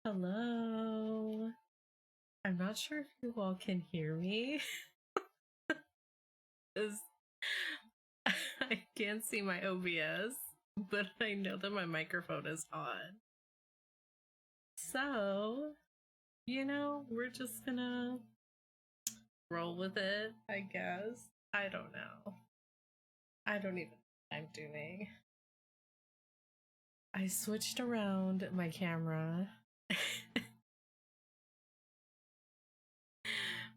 Hello. I'm not sure if you all can hear me. 'Cause I can't see my OBS, but I know that my microphone is on. So, we're just gonna roll with it, I guess. I don't know. I don't even know what I'm doing. I switched around my camera.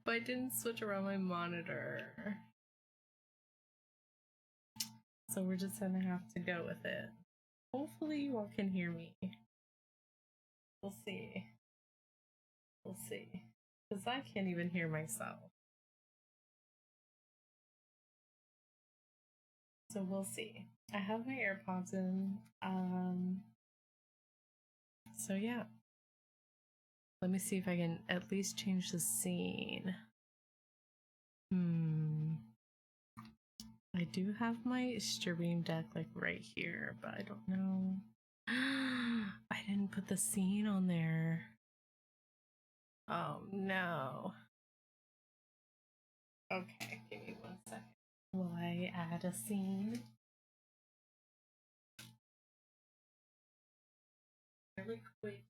But I didn't switch around my monitor. So we're just gonna have to go with it. Hopefully you all can hear me. We'll see. We'll see. Because I can't even hear myself. So we'll see. I have my AirPods in. So yeah. Let me see if I can at least change the scene. I do have my stream deck like right here, but I don't know. I didn't put the scene on there. Oh no. Okay, give me 1 second. Will I add a scene? Really quick.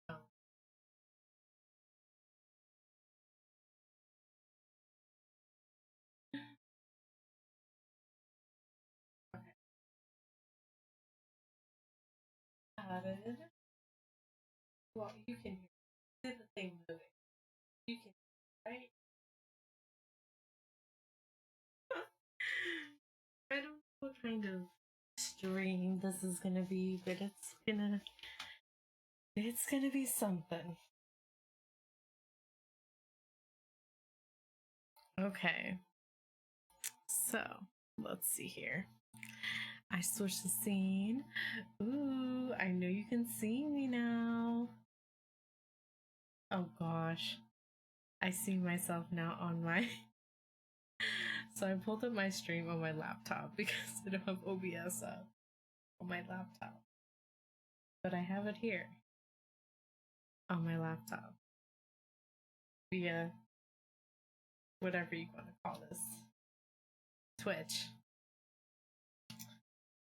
Oh. Okay. Added. Well, you can hear the thing moving. You can, right? I don't know what kind of stream this is gonna be, but it's gonna be something. Okay. So let's see here. I switched the scene. Ooh, I know you can see me now. Oh gosh. I see myself now on my so I pulled up my stream on my laptop because I don't have OBS up on my laptop. But I have it here on my laptop via whatever you want to call this, Twitch.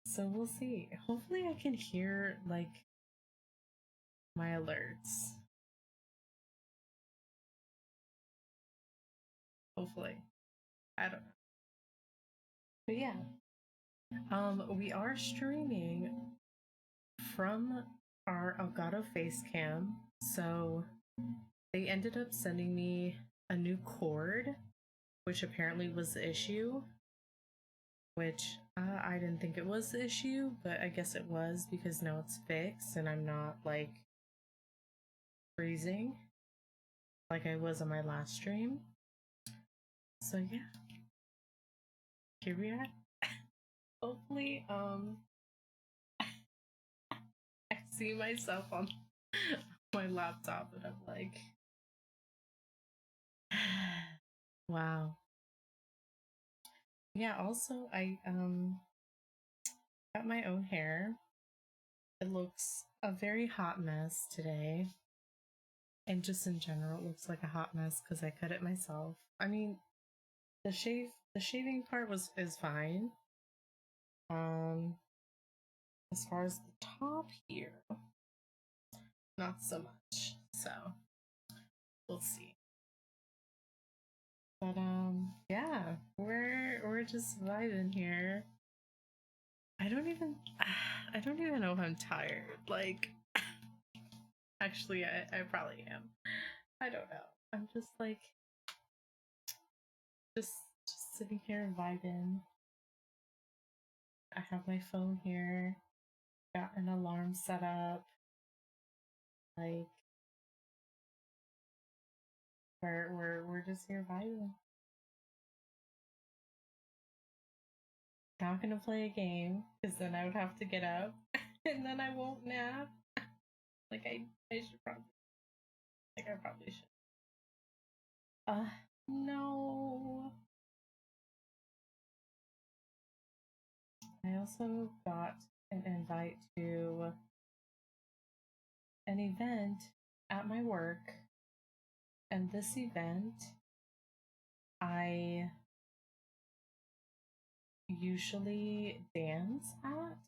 So we'll see. Hopefully I can hear like my alerts. Hopefully. I don't know. But yeah. We are streaming from our Elgato Facecam. So they ended up sending me a new cord, which apparently was the issue. Which I didn't think it was the issue, but I guess it was because now it's fixed and I'm not like freezing like I was on my last stream. So yeah, here we are. Hopefully, I see myself on my laptop and I'm like, wow. Yeah, also I got my own hair. It looks a very hot mess today. And just in general, it looks like a hot mess because I cut it myself. I mean, the shaving part is fine. As far as the top here, not so much. So we'll see. But yeah, we're just vibing here. I don't even know if I'm tired. Like, actually, I probably am. I don't know. I'm just like, just sitting here vibing. I have my phone here. Got an alarm set up. Like, We're just here vibing. Not gonna play a game because then I would have to get up and then I won't nap. Like I should probably. Like I probably should. No. I also got an invite to an event at my work, and this event I usually dance at.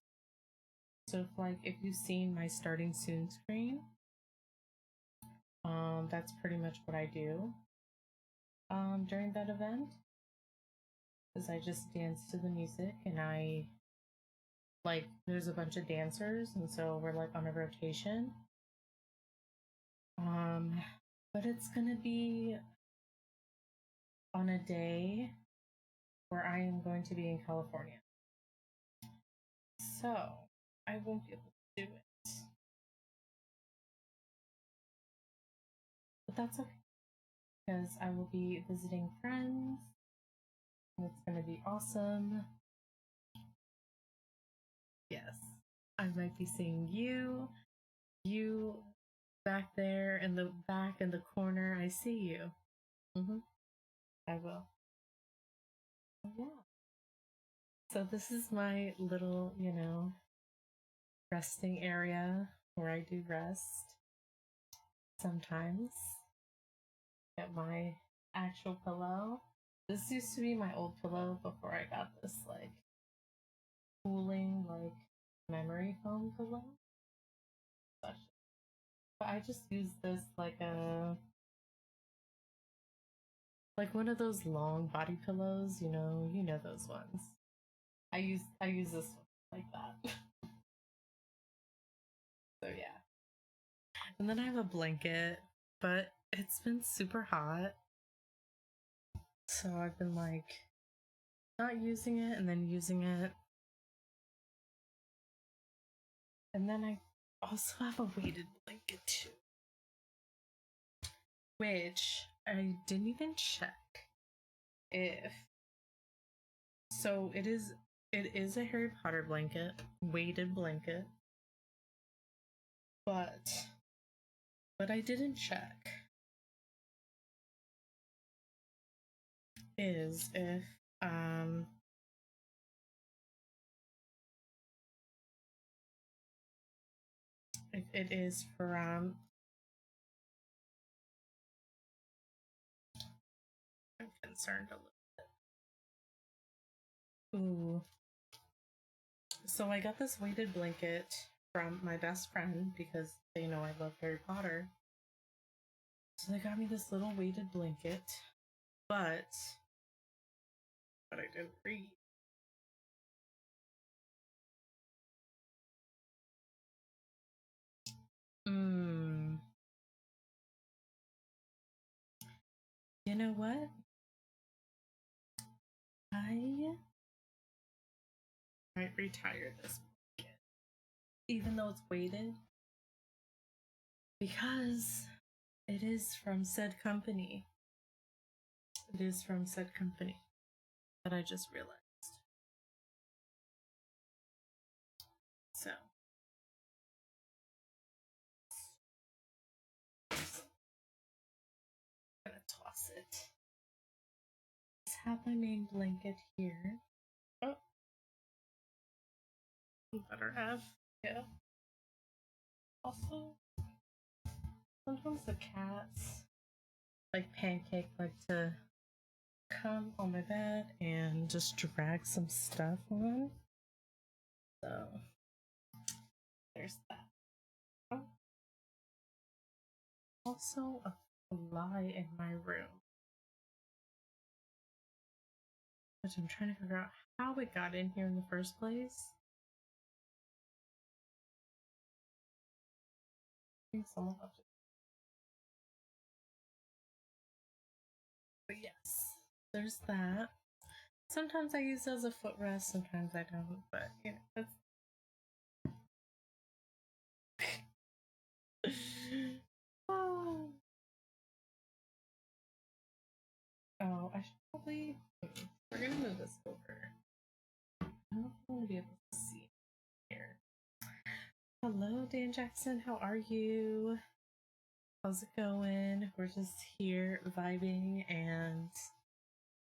So if you've seen my starting soon screen, that's pretty much what I do during that event. Is I just dance to the music, and there's a bunch of dancers, and so we're like on a rotation. But it's gonna be on a day where I am going to be in California. So I won't be able to do it. But that's okay, because I will be visiting friends. And it's gonna be awesome. Yes. I might be seeing you. You back there in the back in the corner. I see you. I will. Yeah. So this is my little, resting area where I do rest. Sometimes get my actual pillow. This used to be my old pillow before I got this cooling memory foam pillow. But I just use this like one of those long body pillows, you know those ones. I use this one like that. So yeah. And then I have a blanket, but it's been super hot. So I've been not using it and then using it. And then I also have a weighted blanket too. Which I didn't even check if so it is a Harry Potter blanket, weighted blanket. But what I didn't check is if it is from I'm concerned a little bit. Ooh. So I got this weighted blanket from my best friend because they know I love Harry Potter. So they got me this little weighted blanket, but I didn't read. You know what? I might retire this blanket, even though it's weighted, because it is from said company. It is from said company that I just realized. So, I'm gonna toss it. Let's have my main blanket here. Oh, better have. Yeah. Also, sometimes the cats, like Pancake, like to come on my bed and just drag some stuff on. So, there's that. Oh. Also, a fly in my room, which I'm trying to figure out how it got in here in the first place. I think someone left it. But yes, there's that. Sometimes I use it as a footrest, sometimes I don't, but that's oh. should probably. We're gonna move this over. I don't know if I'm gonna be able to see here. Hello, Dan Jackson. How are you? How's it going? We're just here vibing and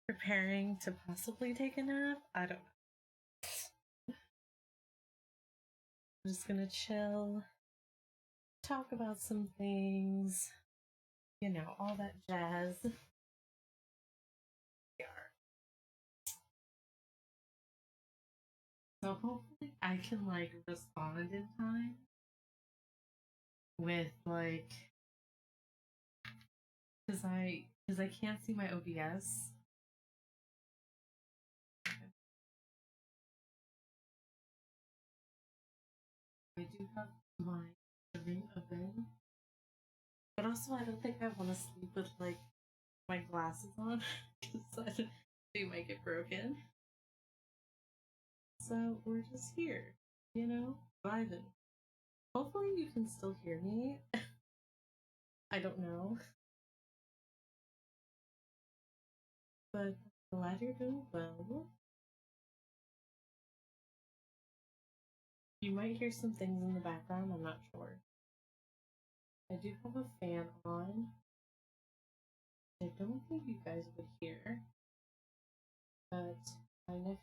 preparing to possibly take a nap. I don't know. I'm just gonna chill, talk about some things, all that jazz. So hopefully I can respond in time with because I can't see my OBS. I do have my stream open, but also I don't think I want to sleep with my glasses on because they might get broken. So we're just here, vibing. Hopefully you can still hear me. I don't know, but I'm glad you're doing well. You might hear some things in the background. I'm not sure. I do have a fan on. I don't think you guys would hear, but my nephew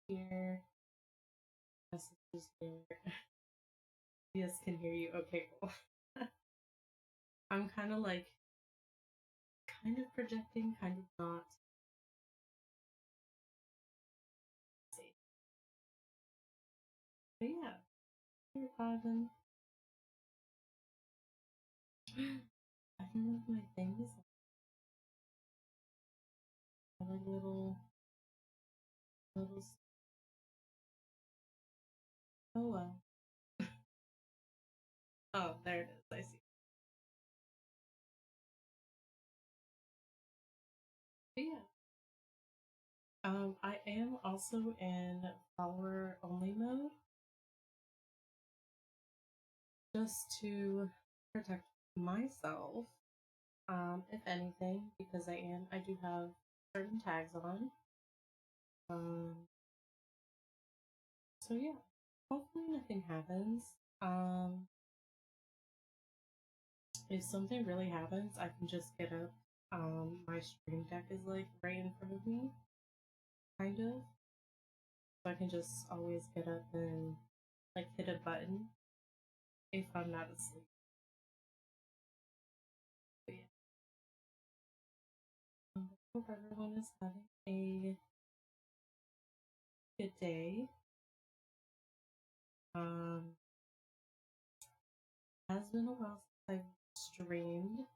here, messages here. Yes, can hear you. Okay, cool. I'm kind of projecting, kind of not. But yeah, you're vibing. I don't know if my thing is a little. Oh well. Oh, there it is. I see. But yeah. I am also in follower only mode, just to protect myself, if anything, because I do have certain tags on. So yeah, hopefully nothing happens. If something really happens, I can just get up. My stream deck is right in front of me, kind of. So I can just always get up and hit a button if I'm not asleep. But yeah. Hope everyone is having a good day. Has been a while since I've streamed.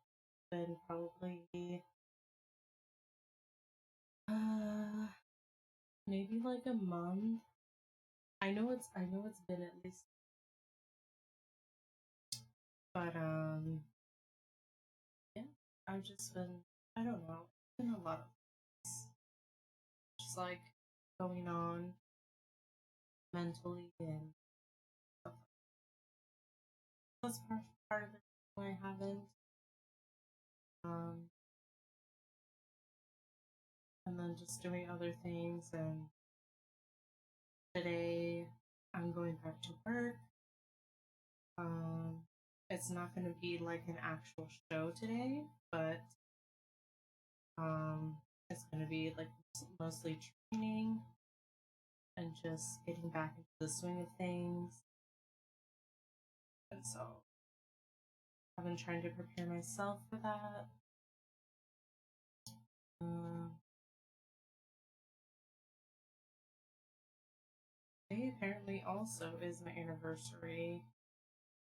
Been probably maybe a month. I know it's been at least, but yeah, I've just been, I don't know, been a lot of things just going on mentally and stuff. That's part of it. Why I haven't. Um, and then just doing other things. And today I'm going back to work. It's not going to be an actual show today, but it's going to be mostly training and just getting back into the swing of things. And so I've been trying to prepare myself for that. Today apparently also is my anniversary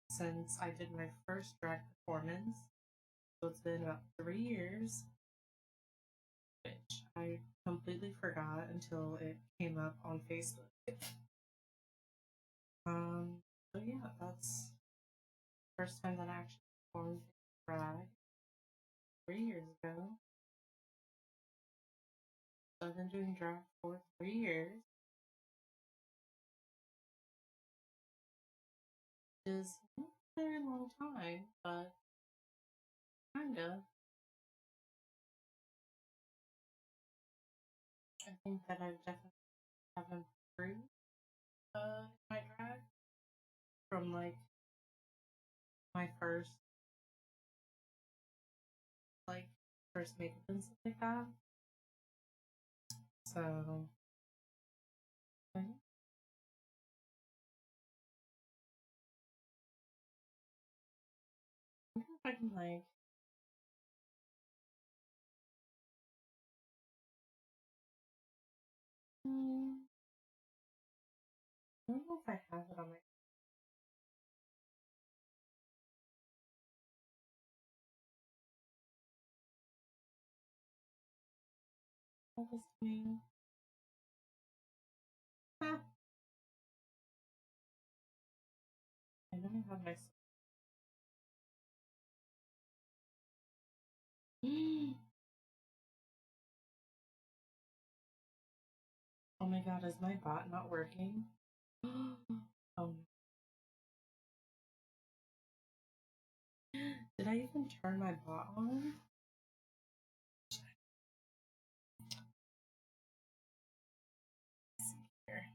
since I did my first drag performance. So it's been about 3 years, which I completely forgot until it came up on Facebook. So yeah, that's the first time that I actually performed drag 3 years ago. So I've been doing drag for 3 years. Is not a very long time, but kinda. I think that I definitely have improved my drag from like my like first makeup and stuff like that. So I wonder if I can like I don't know if I have it on my listening. Huh. I don't have my oh my god, is my bot not working? Oh, did I even turn my bot on? Let's see here.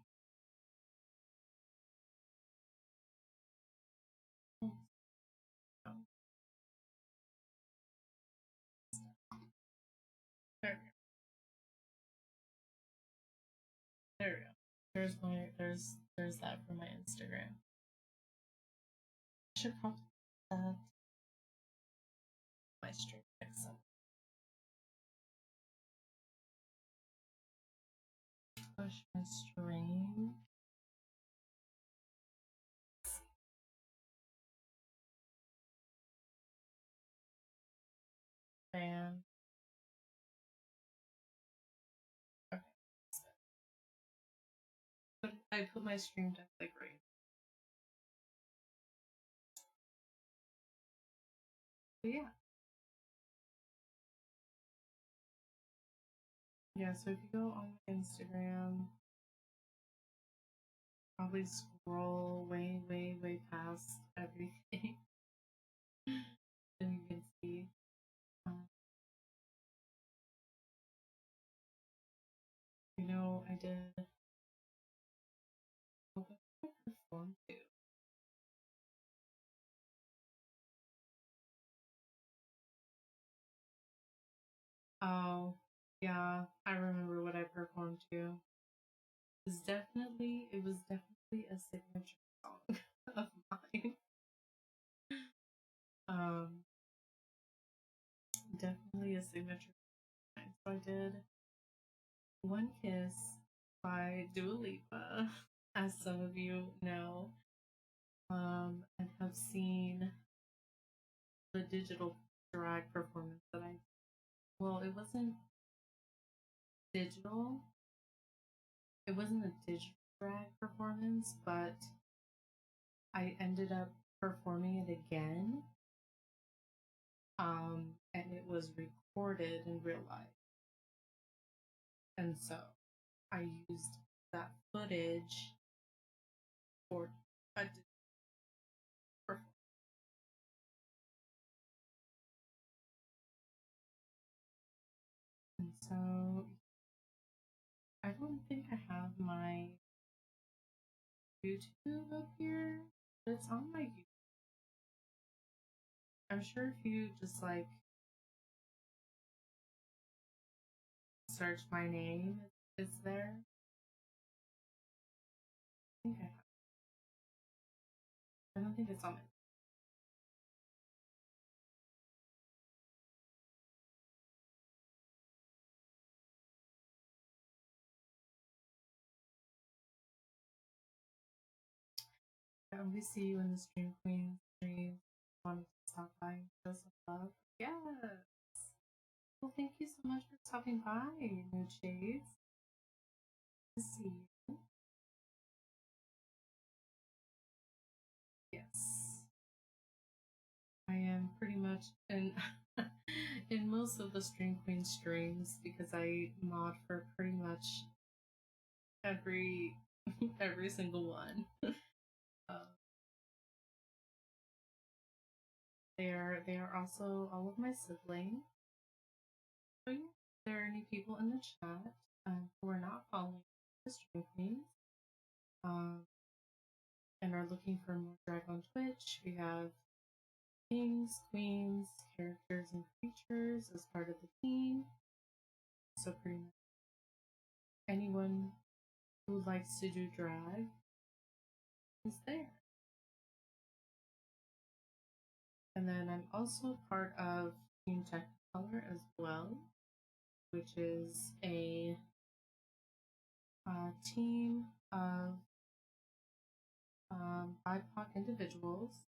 Oh, there we go. There we go. There's that for my Instagram. I should probably my stream next up. Push my stream. Fan. Okay. But I put my stream deck like right. But yeah. Yeah, so if you go on my Instagram, probably scroll way, way, way past everything. And you can see I did what did I perform to? Oh, yeah, I remember what I performed to. It was definitely a signature song of mine. Um, definitely a signature song. So I did One Kiss by Dua Lipa, as some of you know, and have seen the digital drag performance that I. Well, it wasn't digital. It wasn't a digital drag performance, but I ended up performing it again. And it was recorded in real life. And so I used that footage for a performance. And so I don't think I have my YouTube up here, but it's on my YouTube. I'm sure if you just like search my name, it's there. I think I have. I don't think it's on my. We see you in the Stream Queen stream. Wanted to stop by and show some love. Yes. Well, thank you so much for stopping by, New Shades. To see you. Yes. I am pretty much in in most of the Stream Queen streams because I mod for pretty much every every single one. uh, they are also all of my siblings. Are there any people in the chat? who are not following Stream Queens and are looking for more drag on Twitch, we have kings, queens, characters, and creatures as part of the team. So pretty much anyone who likes to do drag is there. And then I'm also part of Team Technicolor as well, which is a team of BIPOC individuals.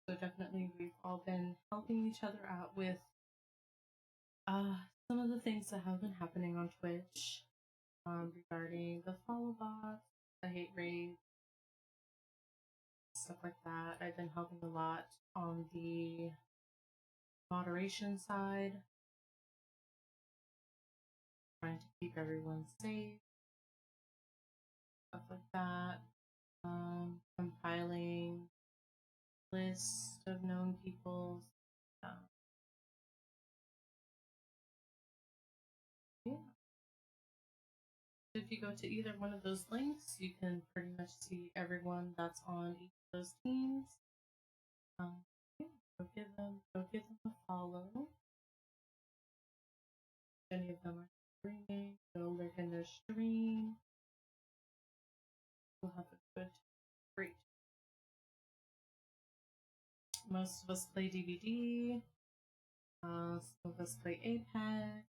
So definitely we've all been helping each other out with some of the things that have been happening on Twitch regarding the follow bots, the hate rate, stuff like that. I've been helping a lot on the moderation side, trying to keep everyone safe, stuff like that. Compiling list of known people. Yeah. If you go to either one of those links, you can pretty much see everyone that's on each of those teams. Yeah, go give them a follow. If any of them are streaming, go look in their stream. We'll have a good, great. Most of us play DVD. Some of us play Apex,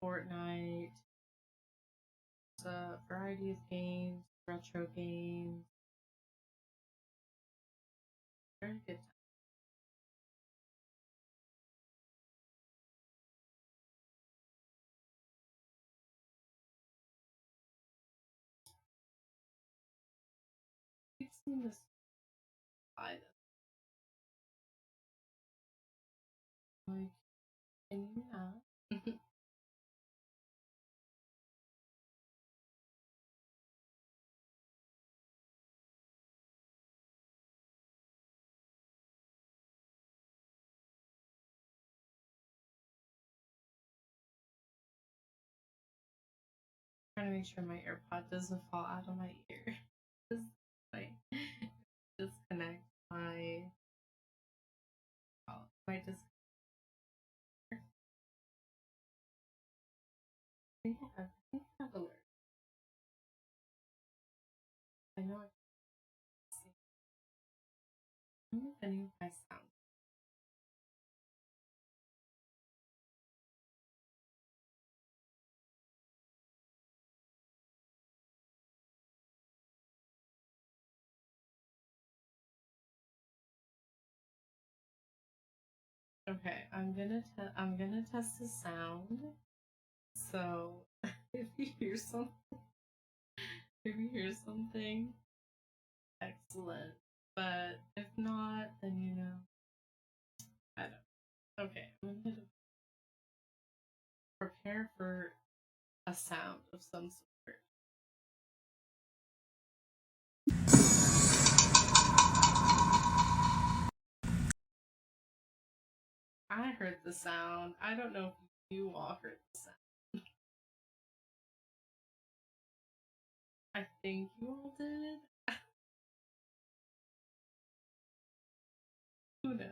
Fortnite. It's a variety of games, retro games. Very good time. We've seen this side. Like, can you not? Trying to make sure my AirPod doesn't fall out of my ear. Just like disconnect my disconnect. I think I have alert. I know I can see. I don't know if any of my sound. Okay, I'm gonna test the sound. So if you hear something, excellent. But if not, then you know. I don't. Okay, I'm gonna prepare for a sound of some sort. I heard the sound. I don't know if you all heard the sound. I think you all did. Who knows?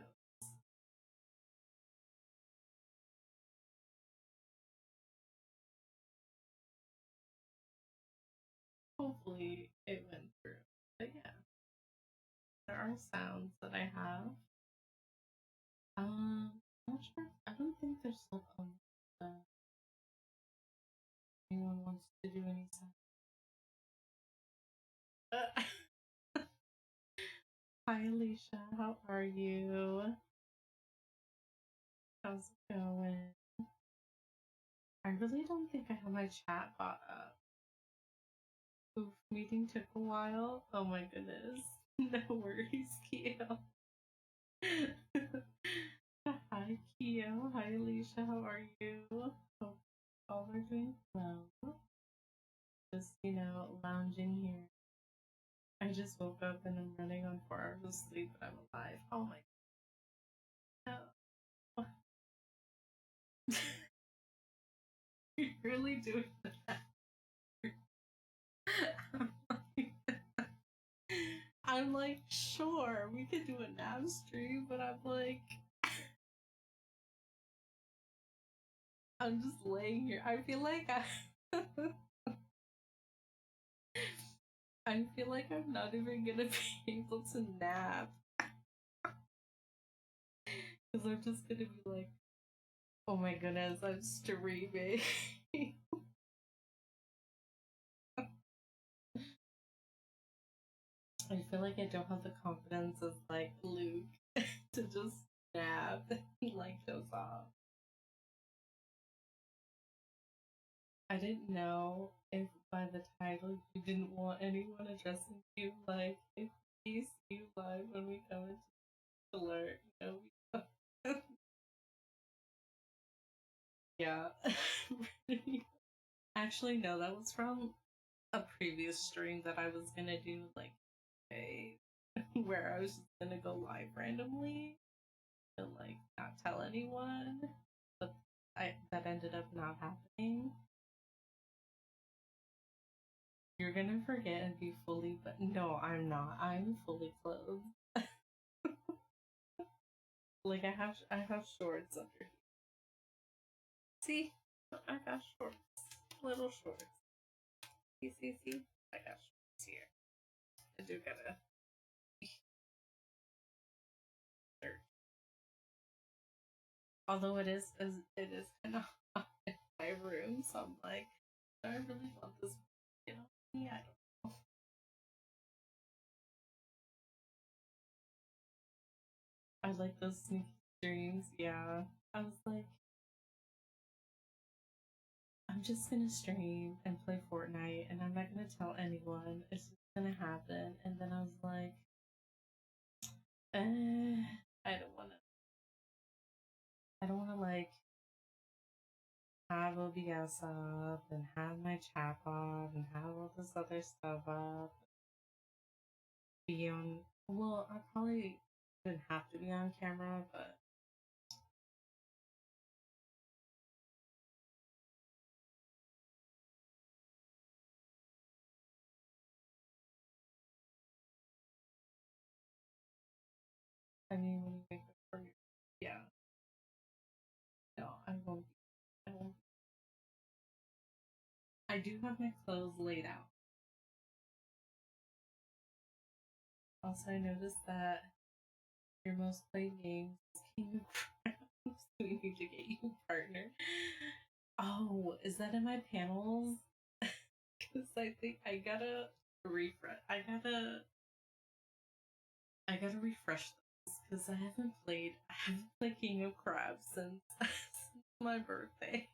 Hopefully it went through. But yeah, there are sounds that I have. Not sure. I don't think there's stuff on anyone wants to do any sound. Hi Alicia, how are you? How's it going? I really don't think I have my chat bot up. Oof, meeting took a while. Oh my goodness. No worries, Keo. Hi, Keo. Hi, Alicia. How are you? Hope all are doing well. Just, lounging here. I just woke up and I'm running on 4 hours of sleep, but I'm alive. Oh my. You're really doing that. I'm like, sure, we could do a nav stream, but I'm like, I'm just laying here. I feel like I feel like I'm not even gonna be able to nap because I'm just gonna be like, oh my goodness, I'm streaming. I feel like I don't have the confidence of like Luke to just nap and like goes off. I didn't know if by the title you didn't want anyone addressing you like if we see you live when we come into the alert, you know. Yeah. Actually, no, that was from a previous stream that I was gonna do like a where I was just gonna go live randomly and like not tell anyone, but that ended up not happening. You're gonna forget and be fully, but no, I'm not. I'm fully clothed. Like I have shorts under here. See, I got shorts, little shorts. See. I got shorts here. I do gotta shirt. Although it is kind of hot in my room, so I'm like, do I really want this? You know, yeah, I don't know. I like those sneaky streams. Yeah, I was like, I'm just gonna stream and play Fortnite, and I'm not gonna tell anyone. It's just gonna happen. And then I was like, I don't wanna. I don't wanna like have OBS up and have my chat on and have all this other stuff up. Be on. Well, I probably didn't have to be on camera, but I mean, when you make up for your, yeah, no, I won't. I won't. I do have my clothes laid out. Also, I noticed that your most played game is King of Crowns. We need to get you a partner. Oh, is that in my panels? Because I think I gotta refresh. I gotta refresh those because I haven't played King of Crabs since, since my birthday.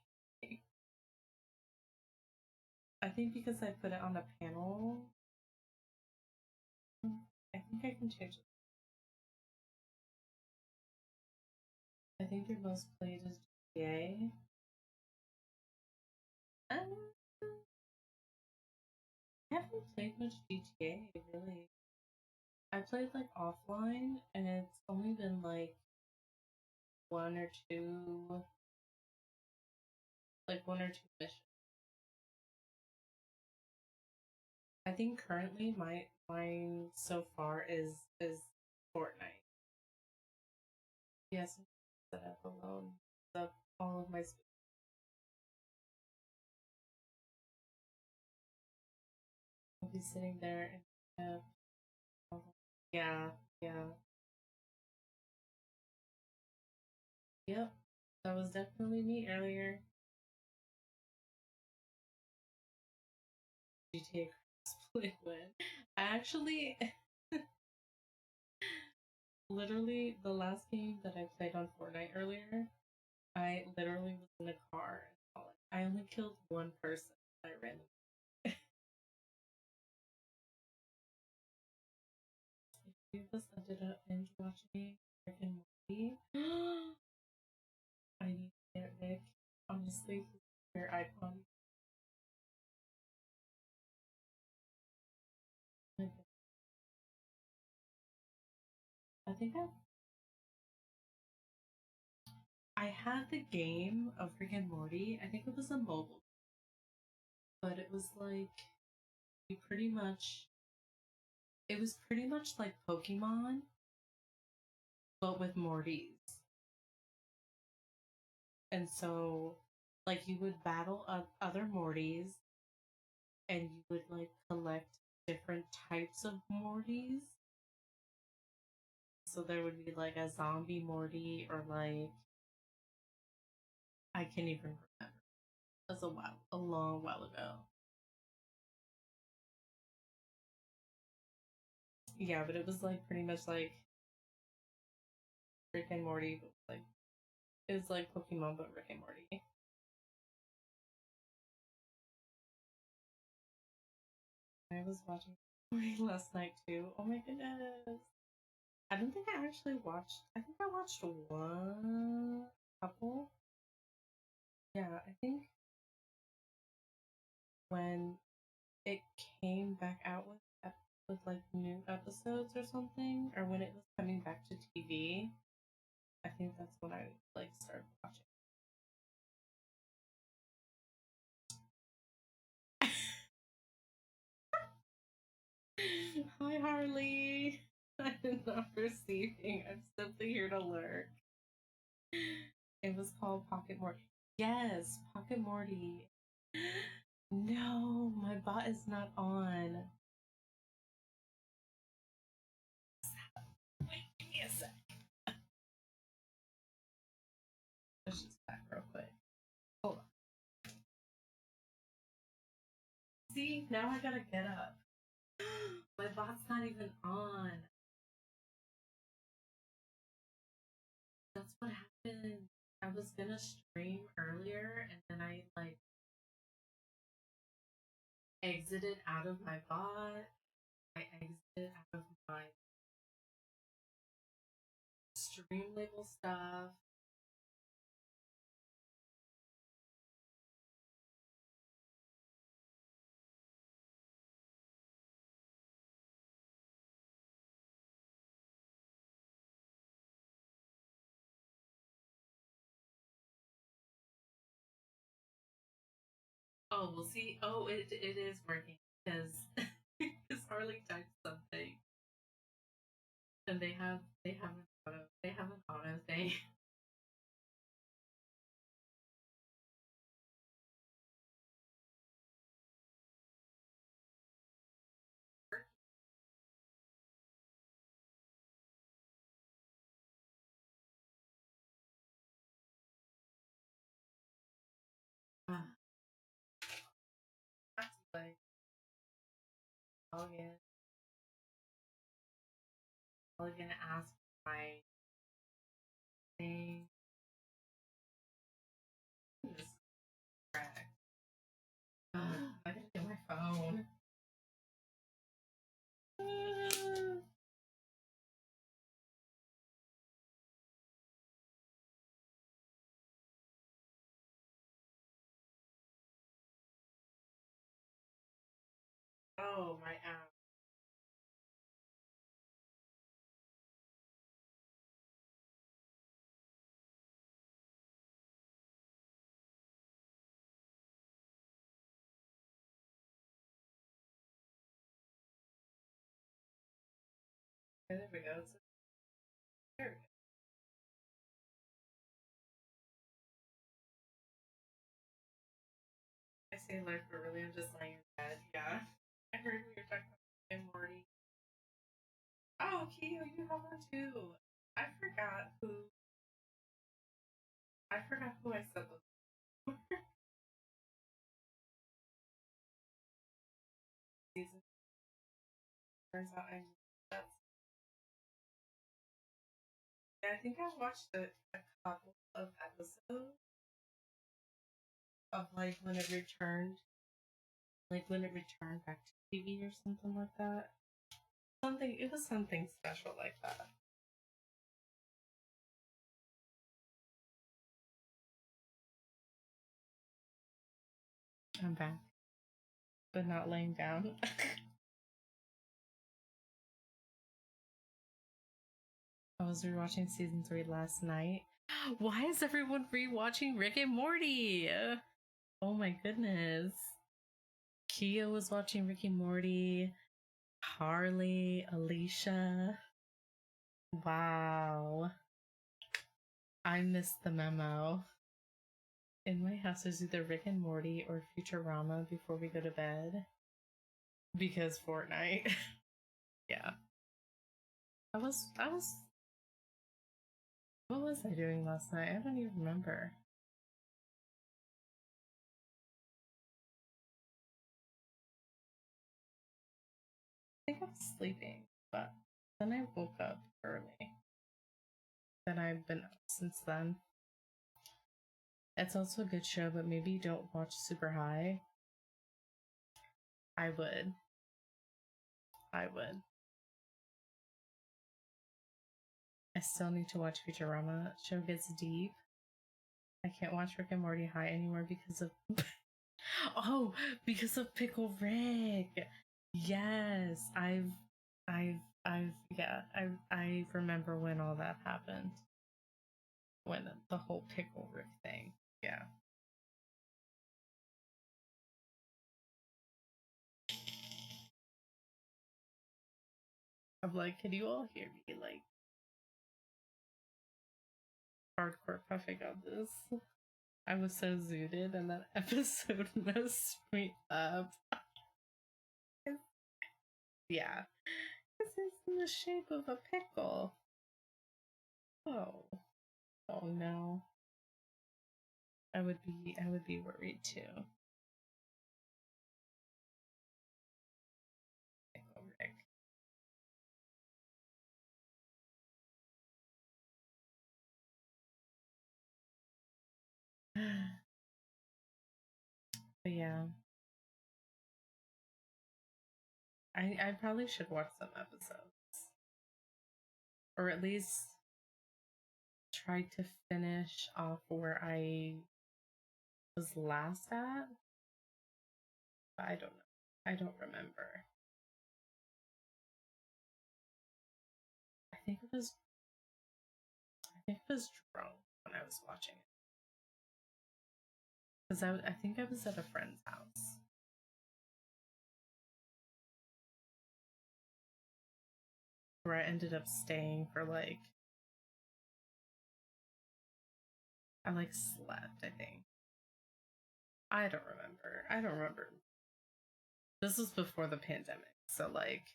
I think because I put it on a panel. I think I can change it. I think your most played is GTA. Um, I haven't played much GTA really. I played like offline, and it's only been like one or two, like one or two missions. I think currently mine so far is Fortnite. Yes, set up alone. Set up all of my. I'll be sitting there and yeah, yeah, yep. That was definitely me earlier. GTA crossplay win. I actually, literally, the last game that I played on Fortnite earlier, I literally was in a car. I only killed one person. I ran. A few of us ended up binge watching Rick and Morty. I need to get Nick. Honestly, your icon. I think I had the game of Rick and Morty. I think it was a mobile, but it was like you pretty much. It was pretty much like Pokemon, but with Mortys. And so, like, you would battle other Mortys, and you would like collect different types of Mortys. So there would be like a zombie Morty, or like I can't even remember. That's a long while ago. Yeah, but it was like pretty much like Rick and Morty, but like it was like Pokemon, but Rick and Morty. I was watching Morty last night too. Oh my goodness! I don't think I actually watched. I think I watched one couple. Yeah, I think when it came back out with like new episodes or something, or when it was coming back to TV, I think that's when I like started watching. Hi, Harley. I'm not receiving. I'm simply here to lurk. It was called Pocket Morty. Yes, Pocket Morty. No, my bot is not on. Wait, give me a sec. Let's just back real quick. Hold on. See, now I gotta get up. My bot's not even on. That's what happened. I was gonna stream earlier and then I like exited out of my bot. I exited out of my stream label stuff. Oh, we'll see. Oh, it is working because because Harley typed something and they have an auto thing. That's like login. I'm gonna ask my thing. This is correct. I gotta get my phone. Oh, my app. There we go. There we go. I say life, but really I'm just laying in bed. Yeah. I heard we were talking about Rick and Morty. Oh, Keo, you have one too. I forgot who. I forgot who I said those. Season turns out I'm. That's. Yeah, I think I watched a couple of episodes of like when it returned back to TV or something like that. Something. It was something special like that. I'm back, but not laying down. I was rewatching season 3 last night. Why is everyone rewatching Rick and Morty? Oh my goodness. Kia was watching Rick and Morty. Harley, Alicia. Wow. I missed the memo. In my house, there's either Rick and Morty or Futurama before we go to bed. Because Fortnite. Yeah. What was I doing last night? I don't even remember. I think I was sleeping, but then I woke up early. Then I've been up since then. It's also a good show, but maybe don't watch Super High. I would. I would. I still need to watch Futurama. Show gets deep. I can't watch Rick and Morty High anymore because of oh, because of Pickle Rick. Yes, I remember when all that happened. When the whole Pickle Rick thing. Yeah. I'm like, can you all hear me? Like, hardcore puffing on this. I was so zooted, and that episode messed me up. Yeah. This is in the shape of a pickle. Oh. Oh no. I would be worried too. Pickle Rick. But yeah. I probably should watch some episodes. Or at least try to finish off where I was last at. But I don't know. I don't remember. I think it was drunk when I was watching it. Because I think I was at a friend's house. Where I ended up staying for like I like slept, I think. I don't remember. I don't remember. This was before the pandemic, so like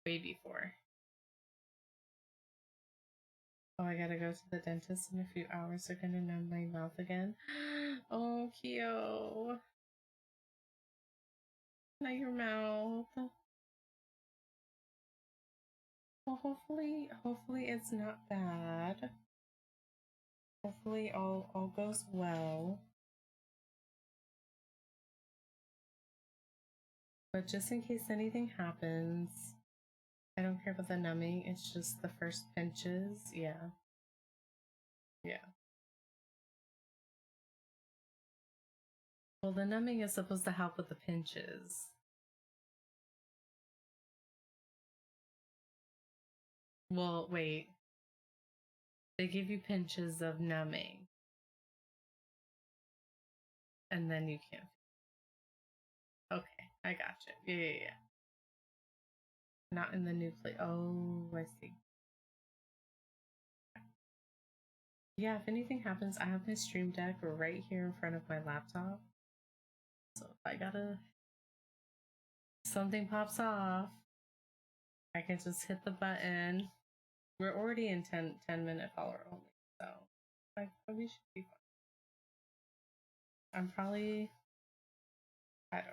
way before. Oh, I gotta go to the dentist in a few hours. They're gonna numb my mouth again. Oh, Kyo. Not your mouth. Well, hopefully it's not bad. Hopefully all goes well. But just in case anything happens, I don't care about the numbing. It's just the first pinches. Yeah. Yeah. Well, the numbing is supposed to help with the pinches. Well, wait. They give you pinches of numbing. And then you can't. Okay, I got you. Yeah. Not in the new place. Oh, I see. Yeah, if anything happens, I have my stream deck right here in front of my laptop. So if I gotta something pops off, I can just hit the button. We're already in 10-minute follower only, so we should be fine. I'm probably I don't know.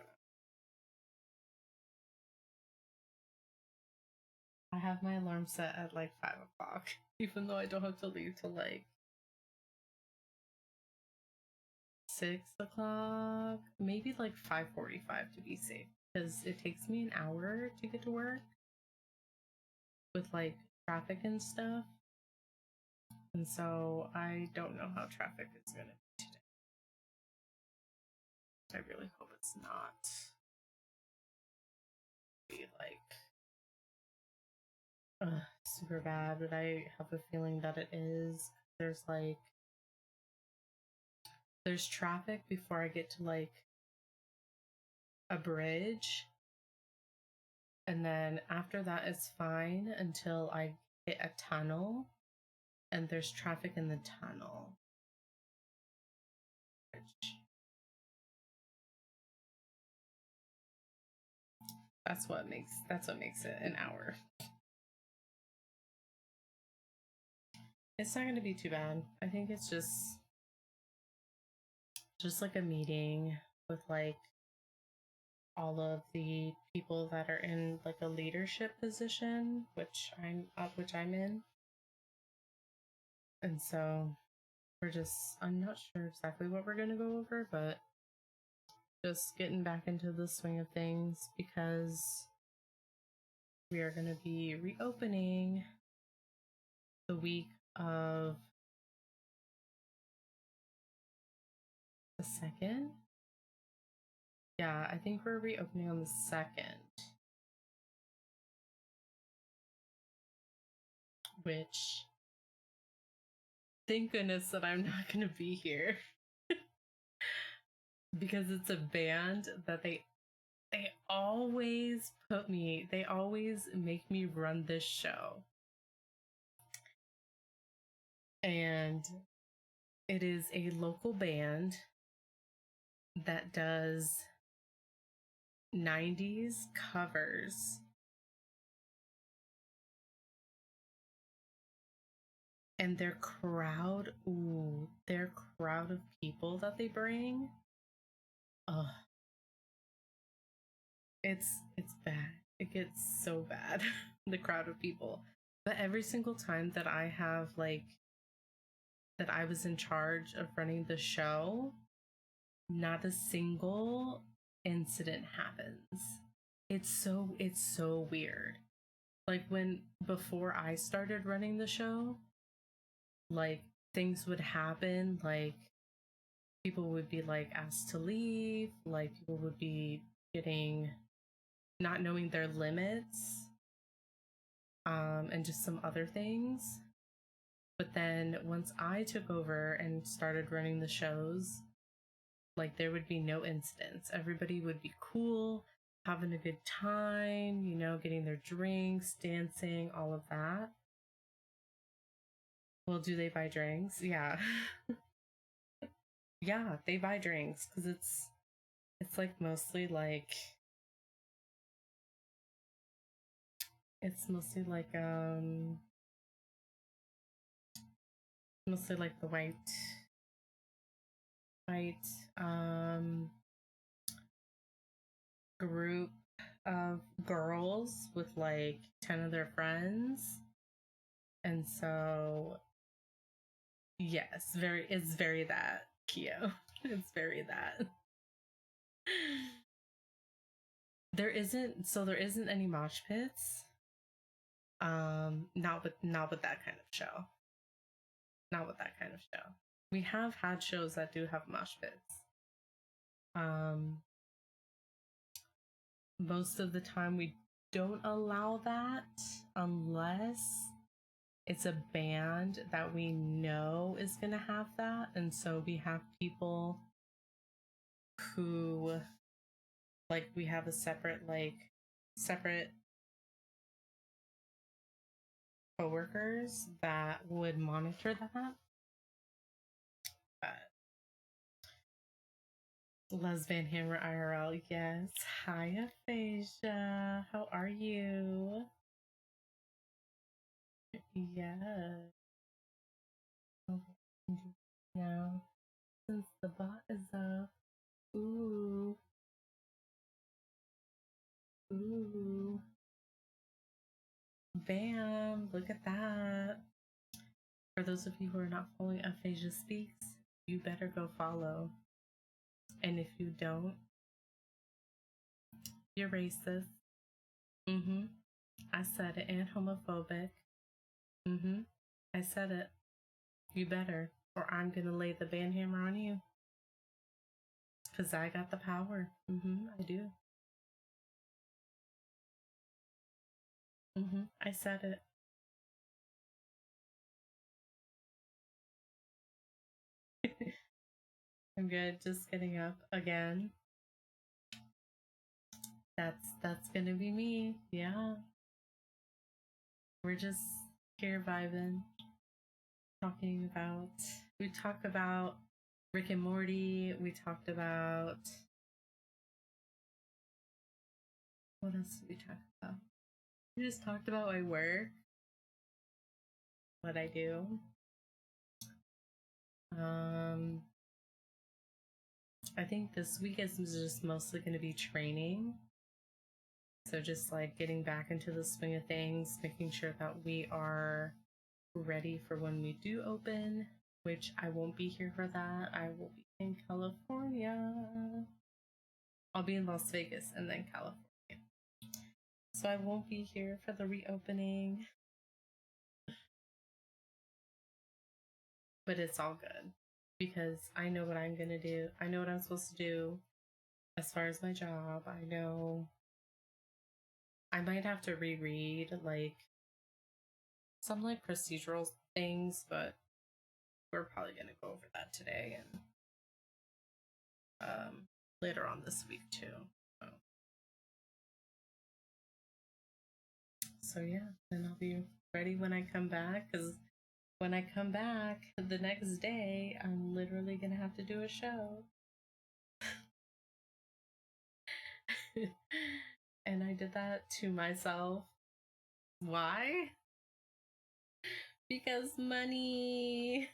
I have my alarm set at like 5 o'clock, even though I don't have to leave till like 6 o'clock, maybe like 5:45 to be safe, because it takes me an hour to get to work with like traffic and stuff. And so I don't know how traffic is going to be today. I really hope it's not be like super bad, but I have a feeling that it is. there's like there's traffic before I get to like a bridge, and then after that it's fine until I hit a tunnel and there's traffic in the tunnel. That's what makes it an hour. It's not gonna be too bad. I think it's just like a meeting with like all of the people that are in like a leadership position, which I'm in. And so I'm not sure exactly what we're gonna go over, but just getting back into the swing of things because we are gonna be reopening the week of the 2nd. Yeah, I think we're reopening on the 2nd. Which, thank goodness that I'm not going to be here. Because it's a band that they always make me run this show. And it is a local band that does 90s covers. And their crowd of people that they bring, it's bad. It gets so bad. The crowd of people. But every single time that I was in charge of running the show, not a single incident happens. It's so weird. Like before I started running the show, like things would happen, like people would be like asked to leave, like people would be not knowing their limits, and just some other things. But then once I took over and started running the shows, like there would be no incidents. Everybody would be cool, having a good time, getting their drinks, dancing, all of that. Well, do they buy drinks? Yeah. Yeah, they buy drinks because it's like mostly like mostly like the white group of girls with like 10 of their friends. And so yes, it's very that, Kyo. It's very that. There isn't any mosh pits. Not with that kind of show. Not with that kind of show. We have had shows that do have mosh pits. Most of the time we don't allow that unless it's a band that we know is going to have that. And so we have people who, like, we have a separate coworkers that would monitor that. But Les Van Hammer IRL, yes. Hi, Aphasia. How are you? Yes. Now, since the bot is up. Ooh. Ooh. Bam. Look at that. For those of you who are not following Aphasia Speaks, you better go follow. And if you don't, you're racist. I said it, and homophobic. I said it. You better, or I'm gonna lay the ban hammer on you. Cause I got the power. I do. I said it. I'm good. Just getting up again. That's gonna be me. Yeah. We're just here vibing, talking about. We talk about Rick and Morty. We talked about what else did we talk about? We just talked about my work, what I do. I think this week is just mostly going to be training. So just like getting back into the swing of things, making sure that we are ready for when we do open, which I won't be here for that. I will be in California. I'll be in Las Vegas and then California. So I won't be here for the reopening. But it's all good because I know what I'm going to do. I know what I'm supposed to do as far as my job. I know I might have to reread like some like procedural things, but we're probably going to go over that today and later on this week too. So yeah, then I'll be ready when I come back because when I come back the next day, I'm literally going to have to do a show. And I did that to myself. Why? Because money.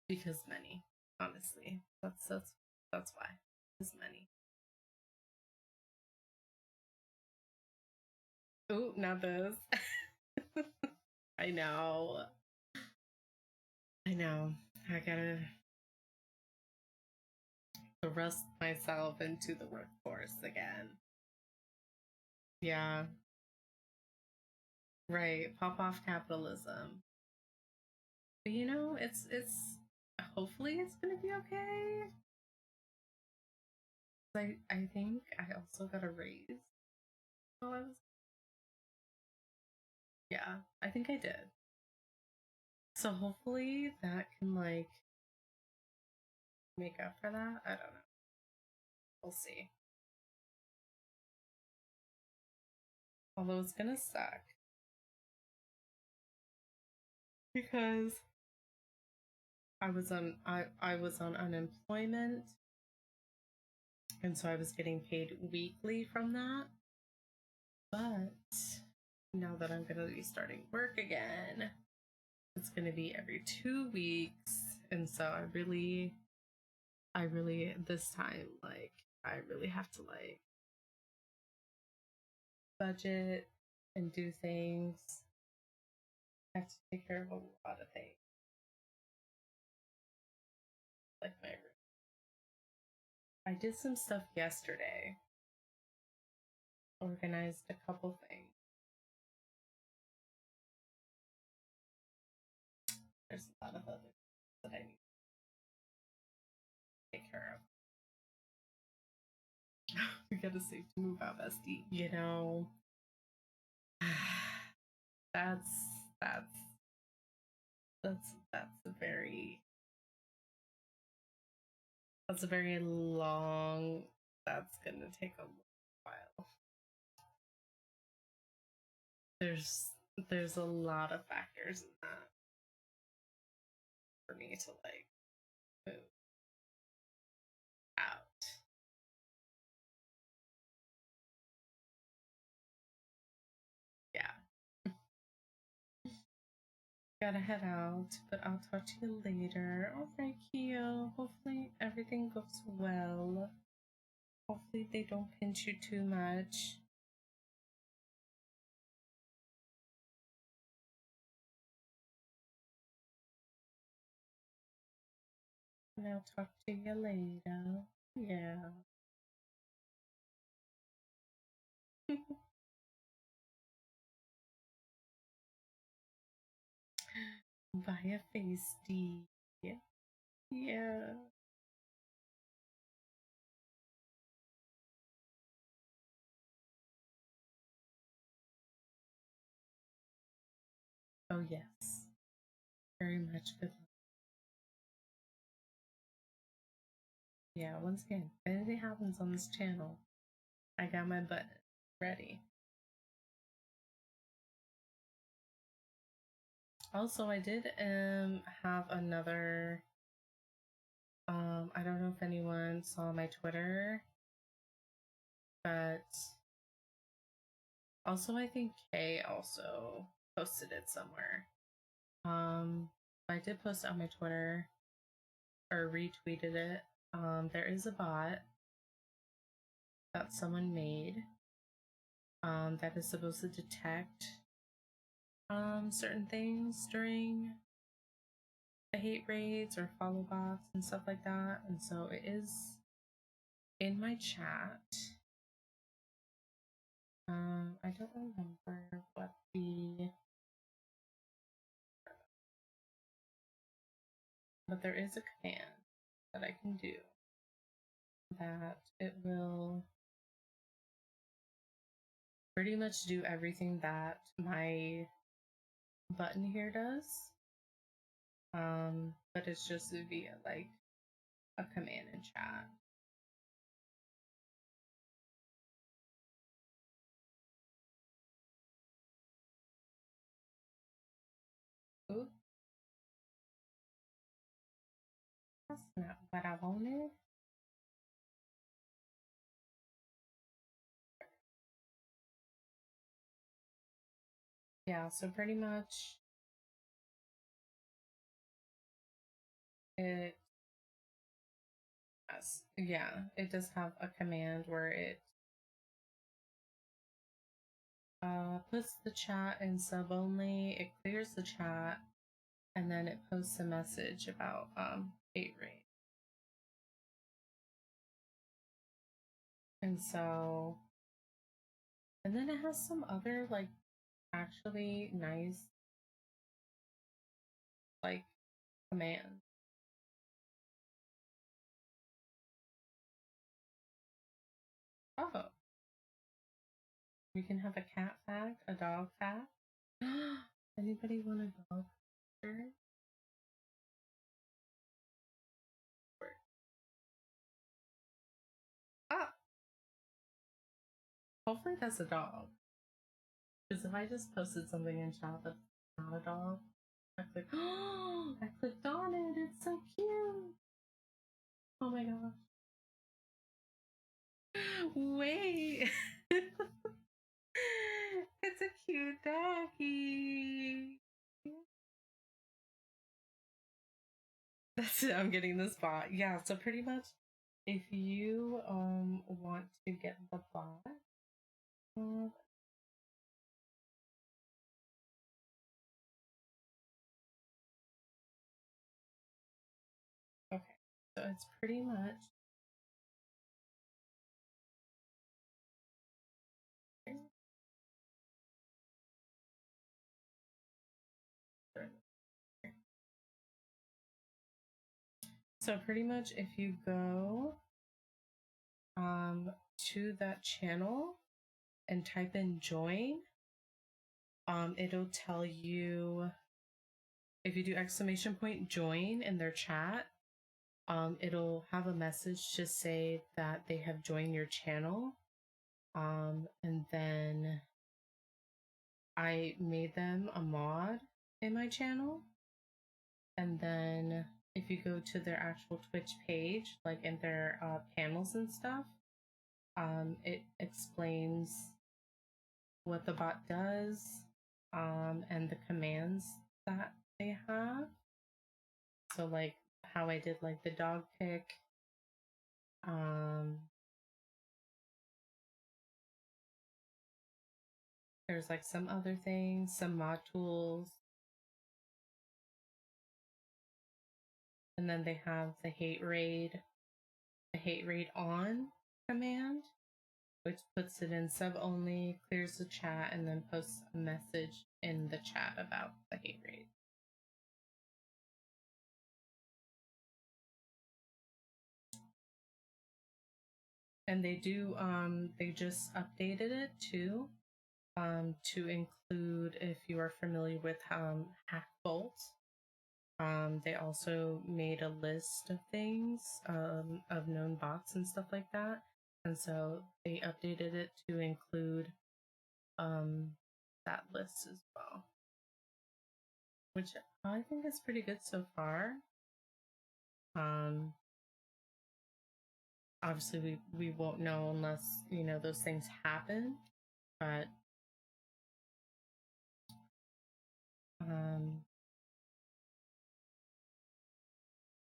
Because money. Honestly, that's why. Because money. Oh, not this. I know. I know. I gotta thrust myself into the workforce again. Yeah. Right. Pop off capitalism. But you know, it's hopefully it's gonna be okay. I think I also got a raise while I was. Yeah, I think I did. So hopefully that can like make up for that. I don't know. We'll see. Although it's gonna suck because I was on unemployment, and so I was getting paid weekly from that. But now that I'm gonna be starting work again, it's gonna be every 2 weeks, and so I really this time like I really have to like budget and do things. I have to take care of a lot of things, like my room. I did some stuff yesterday, organized a couple things. There's a lot of other things that I need to take care of. We gotta save to move out, bestie. You know, that's that's that's a very long. That's gonna take a while. There's there's a lot of factors in that for me to like move out. Yeah. Gotta head out, but I'll talk to you later. Alright, Keo. Hopefully everything goes well. Hopefully they don't pinch you too much. And I'll talk to you later. Yeah. Buy a face D. Yeah. Yeah. Oh, yes. Very much good luck. yeah, once again, if anything happens on this channel, I got my button ready. Also, I did have another I don't know if anyone saw my Twitter, but also I think Kay also posted it somewhere. I did post it on my Twitter or retweeted it. There is a bot that someone made that is supposed to detect certain things during the hate raids or follow bots and stuff like that. And so it is in my chat. I don't remember what but there is a command that I can do that it will pretty much do everything that my button here does. But it's just via like a command in chat. Ooh. That's not what I wanted. Yeah, so pretty much it has, yeah, it does have a command where it puts the chat in sub only, it clears the chat, and then it posts a message about hate rate. And so, and then it has some other like actually nice like command. Oh, you can have a cat fact, a dog fact. Anybody want a dog picture? Ah, hopefully that's a dog. Because if I just posted something in chat that's not a dog, I click. Oh, I clicked on it. It's so cute. Oh my gosh. Wait. It's a cute doggy. That's it. I'm getting this bot. Yeah, so pretty much if you want to get the bot, okay. So it's pretty much so pretty much if you go to that channel and type in join, it'll tell you if you do exclamation point join in their chat, it'll have a message to say that they have joined your channel. And then I made them a mod in my channel. And then if you go to their actual Twitch page, like in their panels and stuff, it explains what the bot does, and the commands that they have. So like how I did like the dog pick, there's like some other things, some mod tools. And then they have the hate raid on command, which puts it in sub only, clears the chat, and then posts a message in the chat about the hate raid. And they do, they just updated it too, to include, if you are familiar with Hack Bolt, They also made a list of things, of known bots and stuff like that. And so they updated it to include that list as well, which I think is pretty good so far. Obviously we won't know unless, you know, those things happen, but um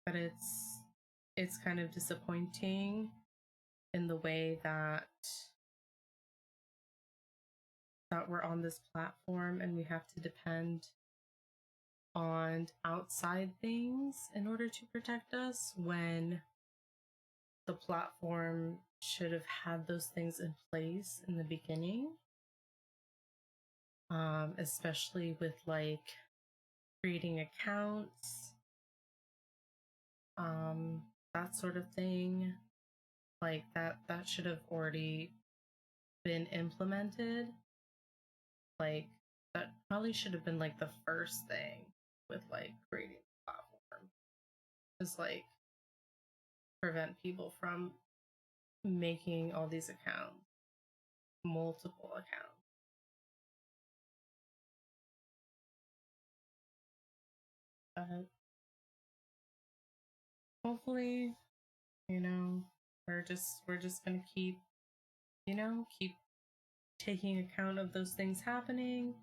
but it's kind of disappointing in the way that we're on this platform and we have to depend on outside things in order to protect us, when the platform should have had those things in place in the beginning, especially with like creating accounts, that sort of thing. Like that should have already been implemented. Like that probably should have been like the first thing with like creating the platform. Just like prevent people from making all these accounts, multiple accounts. But hopefully, you know, we're just gonna keep, you know, keep taking account of those things happening.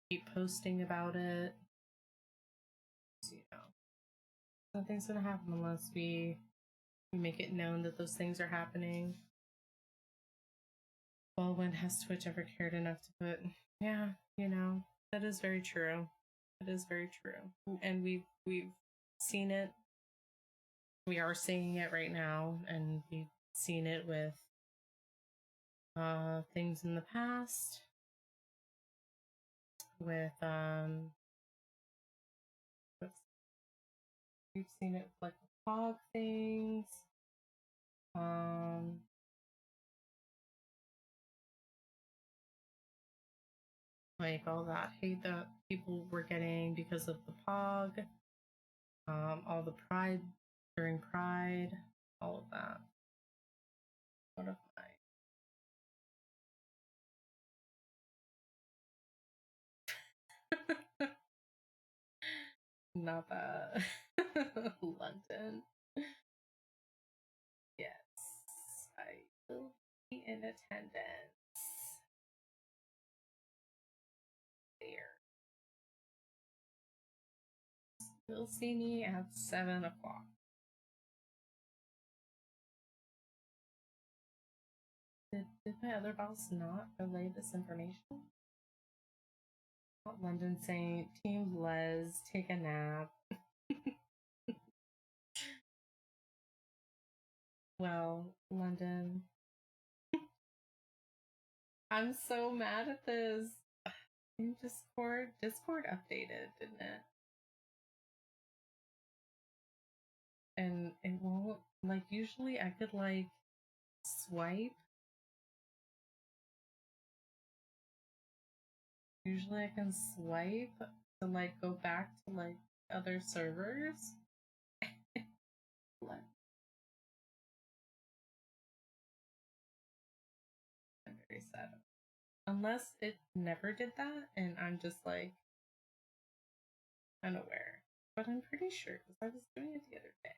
Keep posting about it. So, you know, nothing's gonna happen unless we make it known that those things are happening. Well, when has Twitch ever cared enough to put? Yeah, you know, that is very true. That is very true. And we've seen it. We are seeing it right now, and we've seen it with things in the past. With we've seen it with, like, the fog things. Like all that hate that people were getting because of the POG, all the pride during Pride, all of that. One of my not that London. Yes, I will be in attendance there. You'll see me at 7 o'clock. Did my other boss not relay this information? London saying, Team Les, take a nap. Well, London, I'm so mad at this. Discord updated, didn't it? And it won't, like, usually I could like swipe. Usually I can swipe to like go back to like other servers. I'm very sad. Unless it never did that and I'm just like unaware. But I'm pretty sure because I was doing it the other day.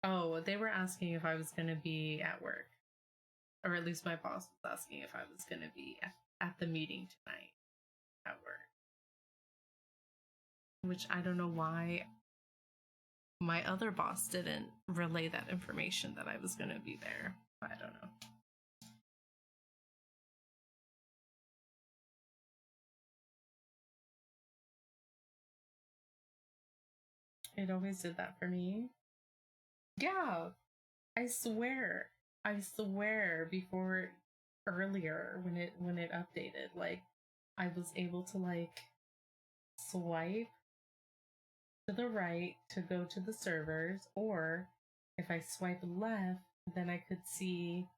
Oh, they were asking if I was going to be at work. Or at least my boss was asking if I was going to be at the meeting tonight at work. Which I don't know why my other boss didn't relay that information that I was going to be there. I don't know. It always did that for me. Yeah, I swear. I swear before earlier when it updated, like I was able to like swipe to the right to go to the servers, or if I swipe left, then I could see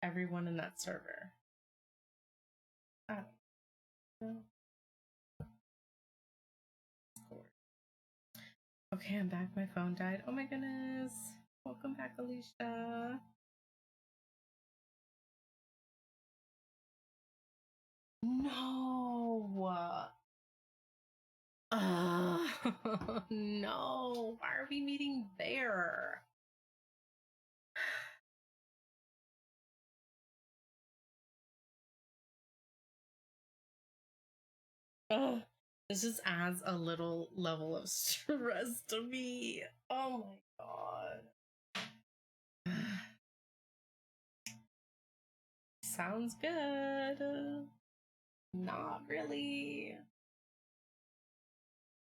everyone in that server. Okay, I'm back. My phone died. Oh my goodness. Welcome back, Alicia. No. No. Why are we meeting there? This just adds a little level of stress to me. Oh my god. Sounds good. Not really.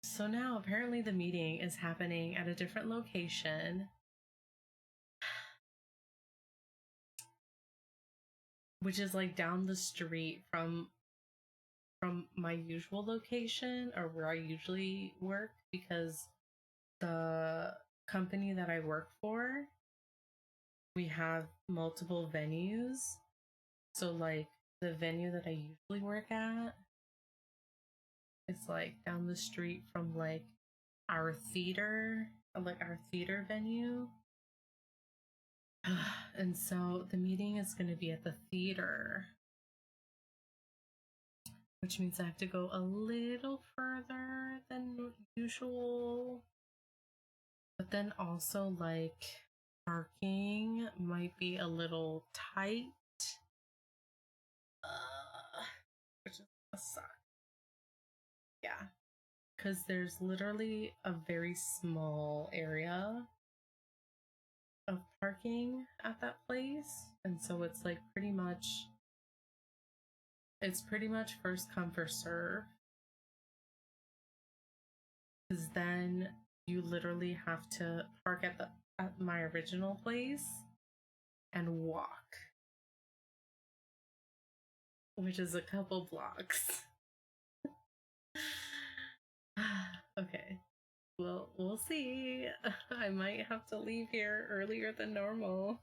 So now apparently the meeting is happening at a different location, which is like down the street from my usual location or where I usually work, because the company that I work for, we have multiple venues. So like the venue that I usually work at is like down the street from like our theater, like our theater venue. And so the meeting is going to be at the theater, which means I have to go a little further than usual. But then also, like, parking might be a little tight, which is a suck. Yeah, because there's literally a very small area of parking at that place, and so it's like pretty much first come first serve, because then you literally have to park at my original place and walk, which is a couple blocks. Okay, well, we'll see. I might have to leave here earlier than normal.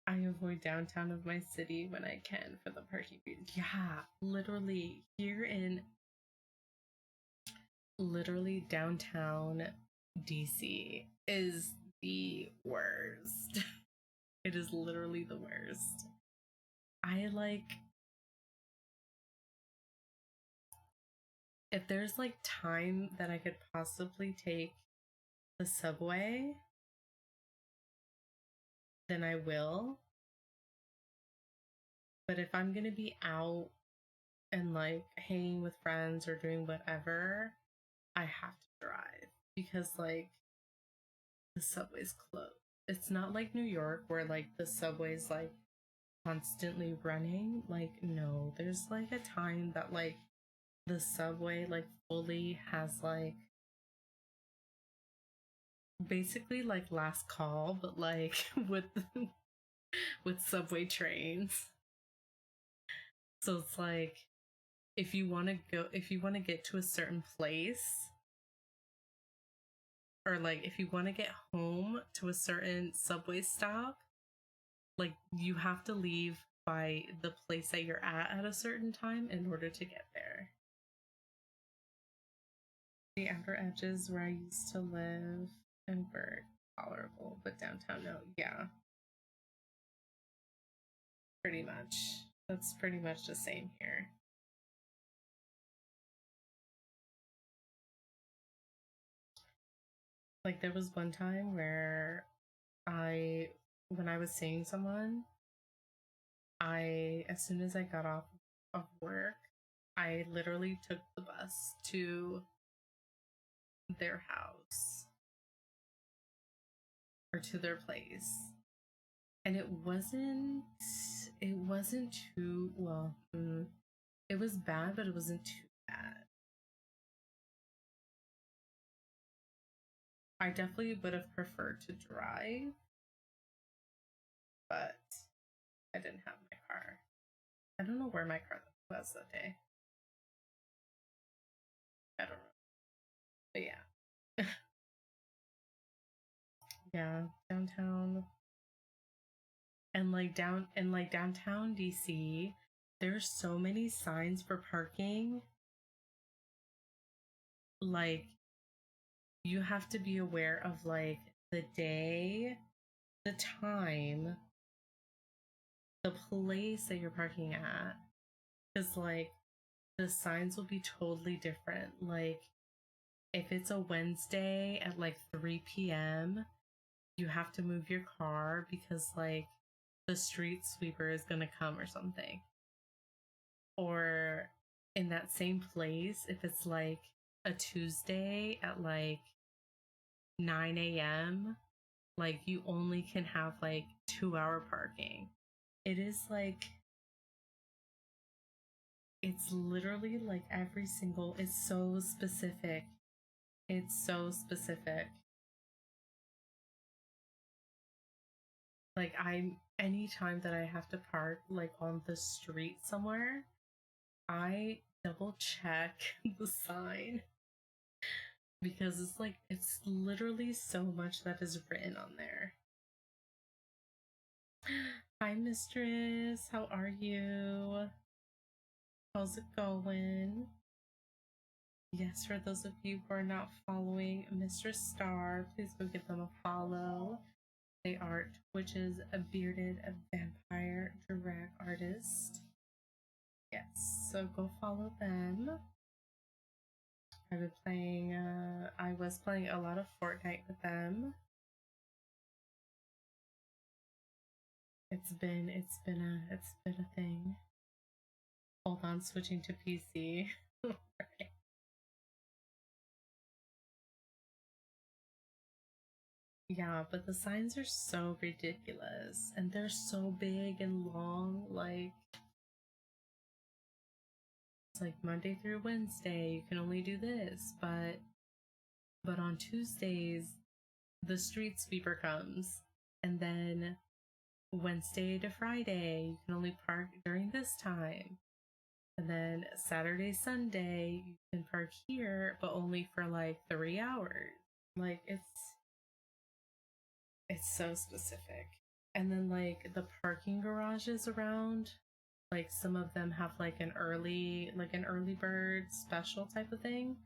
I avoid downtown of my city when I can for the party. Yeah, literally downtown DC is the worst. It is literally the worst. I like, if there's like time that I could possibly take the subway, then I will. But if I'm gonna be out and like hanging with friends or doing whatever, I have to drive, because like the subway's closed. It's not like New York where like the subway's like constantly running. Like, no, there's like a time that like the subway like fully has like basically like last call, but like with subway trains. So it's like, if you want to get to a certain place, or like if you want to get home to a certain subway stop, like you have to leave by the place that you're at a certain time in order to get there. The outer edges where I used to live and work tolerable, but downtown no. Yeah, pretty much. That's pretty much the same here. Like there was one time where when I was seeing someone, as soon as I got off of work, I literally took the bus to their house or to their place. And it wasn't too well, it was bad, but it wasn't too bad. I definitely would have preferred to drive, but I didn't have my car. I don't know where my car was that day. I don't know. But yeah. Yeah, downtown. And like downtown DC, there's so many signs for parking. Like, you have to be aware of like the day, the time, the place that you're parking at. Because like the signs will be totally different. Like, if it's a Wednesday at like 3 p.m., you have to move your car because like the street sweeper is gonna come or something. Or in that same place, if it's like a Tuesday at like 9 a.m., like you only can have like 2-hour parking. It is like, it's literally like every single, it's so specific. It's so specific. Like, anytime that I have to park like on the street somewhere, I double check the sign because it's like, it's literally so much that is written on there. Hi, mistress. How are you? How's it going? Yes, for those of you who are not following Mistress Star, please go give them a follow. They are Twitch's a bearded vampire drag artist. Yes, so go follow them. I've been playing, I was playing a lot of Fortnite with them. It's been a thing. Hold on, switching to PC. Right. Yeah, but the signs are so ridiculous and they're so big and long. Like, it's like Monday through Wednesday, you can only do this, but on Tuesdays, the street sweeper comes, and then Wednesday to Friday, you can only park during this time. And then Saturday, Sunday, you can park here, but only for like 3 hours. Like, it's so specific. And then like the parking garages around, like some of them have like an early bird special type of thing,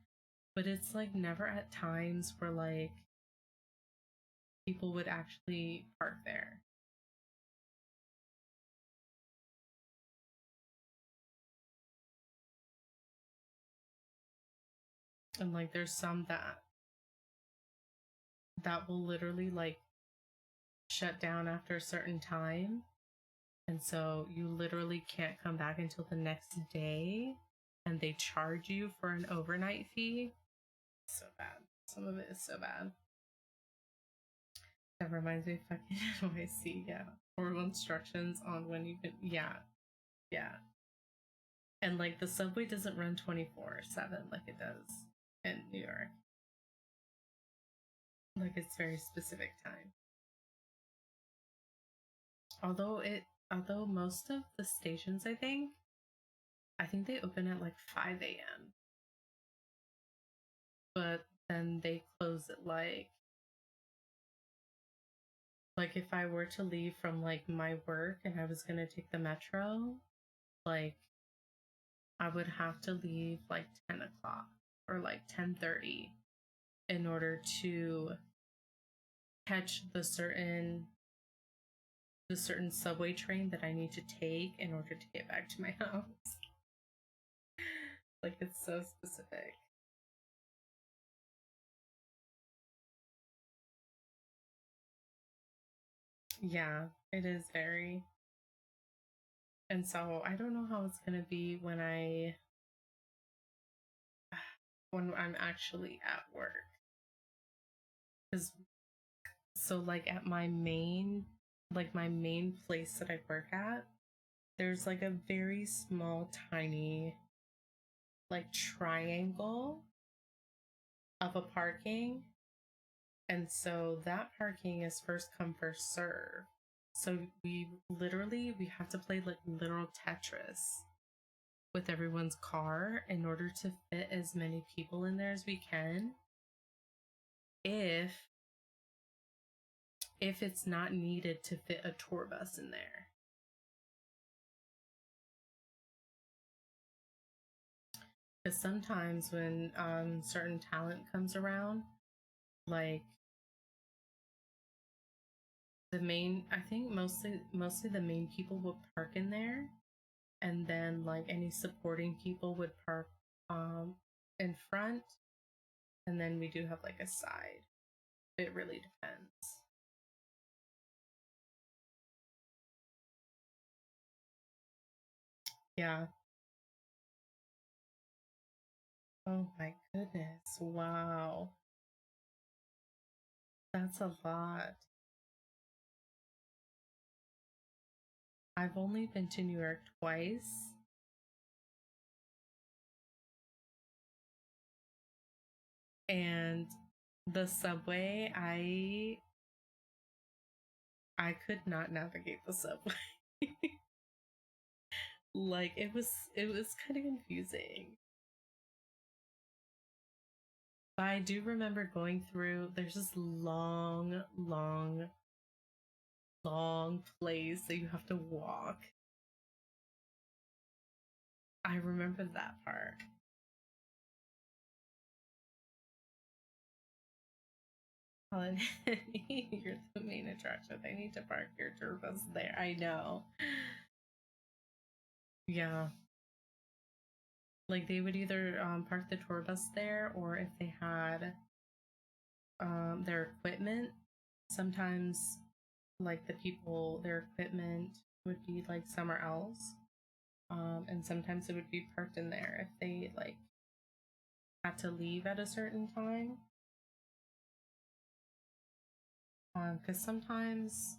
but it's like never at times where like people would actually park there. And like there's some that will literally like shut down after a certain time, and so you literally can't come back until the next day, and they charge you for an overnight fee. So bad. Some of it is so bad. That reminds me of fucking NYC, yeah. Horrible instructions on when you can, yeah. And like the subway doesn't run 24/7 like it does in New York. Like, it's very specific time. Although most of the stations, I think they open at like 5 a.m. But then they close at like if I were to leave from like my work and I was gonna take the metro, like I would have to leave like 10 o'clock or like 10:30 in order to catch the certain subway train that I need to take in order to get back to my house. Like, it's so specific. Yeah, it is very. And so I don't know how it's gonna be when I'm actually at work. Cause so like at my main place that I work at, there's like a very small, tiny like triangle of a parking. And so that parking is first come, first serve. So we have to play like literal Tetris with everyone's car in order to fit as many people in there as we can. if it's not needed to fit a tour bus in there. Because sometimes when certain talent comes around, like I think mostly the main people would park in there, and then like any supporting people would park in front, and then we do have like a side. It really depends. Yeah. Oh my goodness. Wow. That's a lot. I've only been to New York twice. And the subway, I could not navigate the subway. Like it was kind of confusing. But I do remember going through, there's this long, long, long place that you have to walk. I remember that part. Helen, you're the main attraction. They need to park your tour bus there. I know. Yeah. Like they would either park the tour bus there, or if they had their equipment, sometimes like the people, their equipment would be like somewhere else. And sometimes it would be parked in there if they like had to leave at a certain time. Because sometimes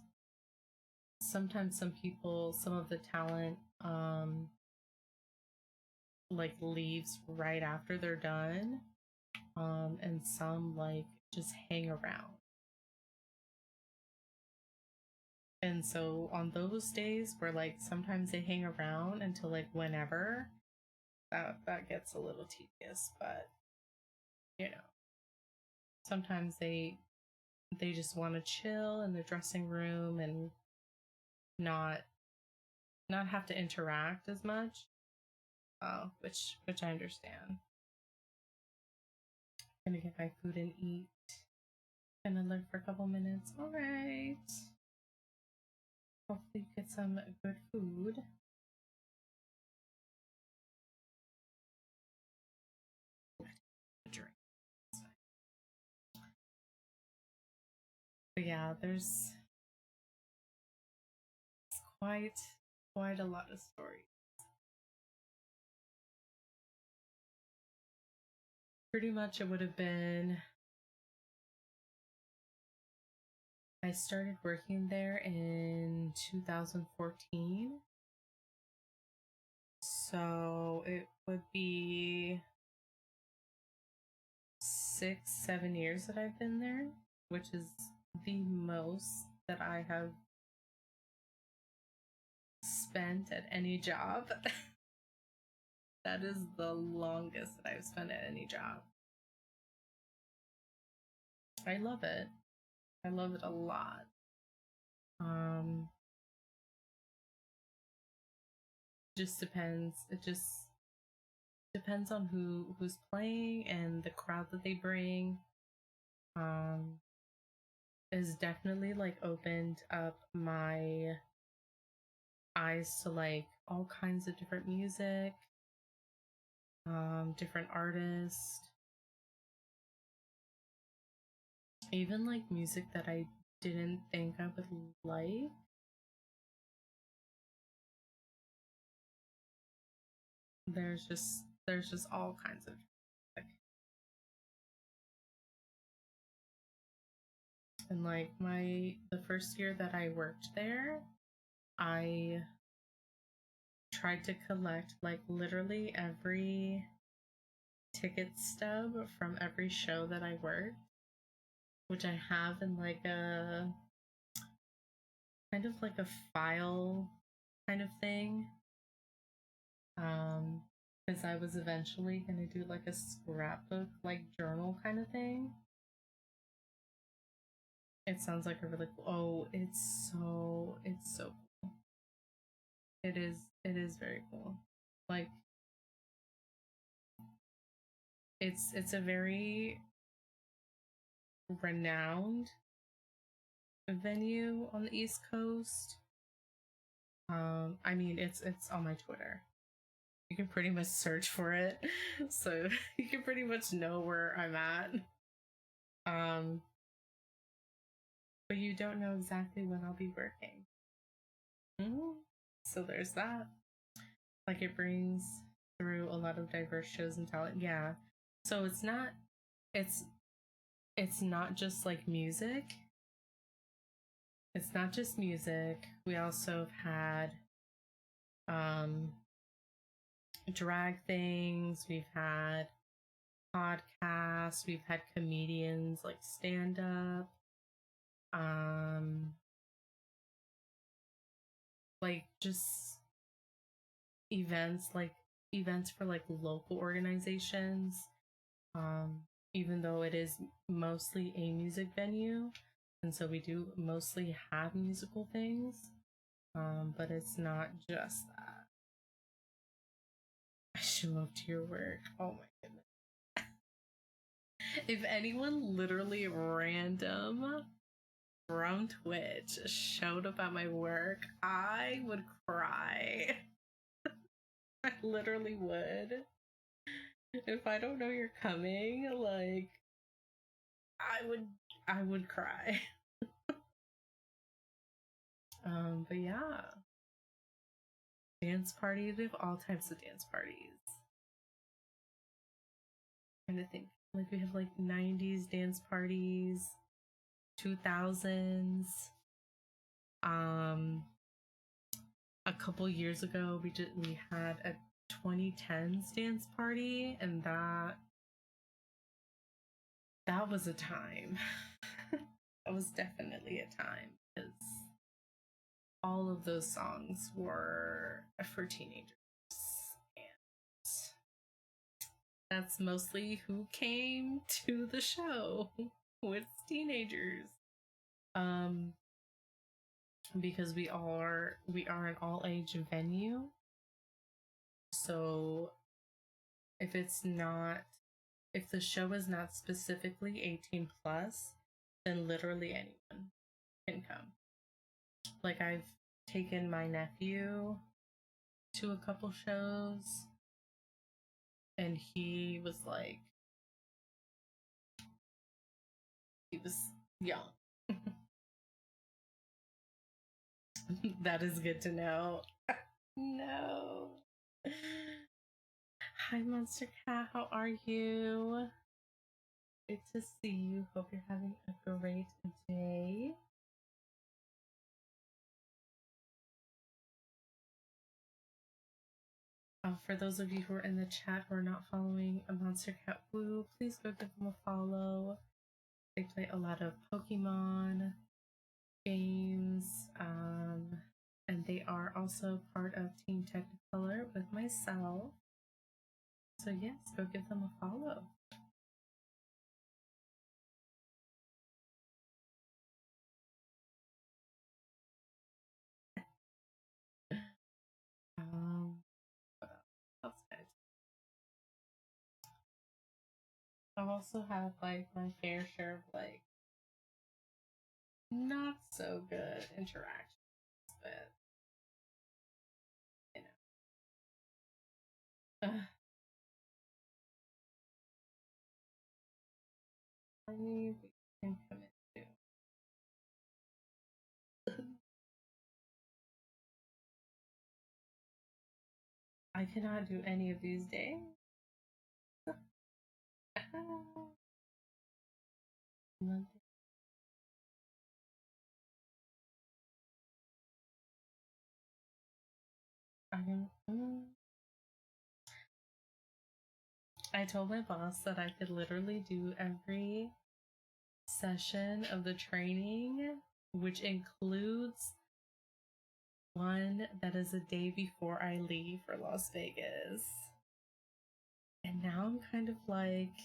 some people, some of the talent, like leaves right after they're done, and some like just hang around. And so on those days where like sometimes they hang around until like whenever, that gets a little tedious, but you know, sometimes they just want to chill in the dressing room and not not have to interact as much, which I understand. Gonna get my food and eat. Gonna live for a couple minutes. All right. Hopefully get some good food. Drink. But yeah, there's quite a lot of stories. Pretty much it would have been, I started working there in 2014. So it would be 6, 7 years that I've been there, which is the most that I have spent at any job. That is the longest that I've spent at any job. I love it. I love it a lot. Um, just depends. It just depends on who's playing and the crowd that they bring. Um, is definitely like opened up my eyes to like all kinds of different music, different artists, even like music that I didn't think I would like. There's just all kinds of music. And like the first year that I worked there, I tried to collect like literally every ticket stub from every show that I worked, which I have in like a kind of like a file kind of thing. Because I was eventually gonna do like a scrapbook, like journal kind of thing. It sounds like a really cool. Oh, it's so cool. It is very cool. Like it's a very renowned venue on the East Coast. I mean it's on my Twitter. You can pretty much search for it. So you can pretty much know where I'm at. But you don't know exactly when I'll be working. So there's that. Like it brings through a lot of diverse shows and talent. Yeah. So it's it's not just like music. It's not just music. We also have had drag things, we've had podcasts, we've had comedians like stand up. Like just events for like local organizations. Even though it is mostly a music venue, and so we do mostly have musical things, but it's not just that. I show up to your work. Oh my goodness. If anyone literally random from Twitch showed up at my work, I would cry. I literally would. If I don't know you're coming, like I would cry. But yeah. Dance parties, we have all types of dance parties. I'm trying to think. Like we have like 90s dance parties, 2000s. A couple years ago we had a 2010s dance party, and that was a time. That was definitely a time because all of those songs were for teenagers, and that's mostly who came to the show with teenagers. Um, because we are an all age venue, so if the show is not specifically 18 plus, then literally anyone can come. Like I've taken my nephew to a couple shows, and he was young. That is good to know. No. Hi, Monster Cat. How are you? Good to see you. Hope you're having a great day. For those of you who are in the chat who are not following a Monster Cat Woo, please go give them a follow. They play a lot of Pokemon games, and they are also part of Team Technicolor with myself. So yes, go give them a follow. What else can I also have like my fair share of like not so good interactions, but you know. For me, we can commit to. I cannot do any of these days. I told my boss that I could literally do every session of the training, which includes one that is a day before I leave for Las Vegas. And now I'm kind of like,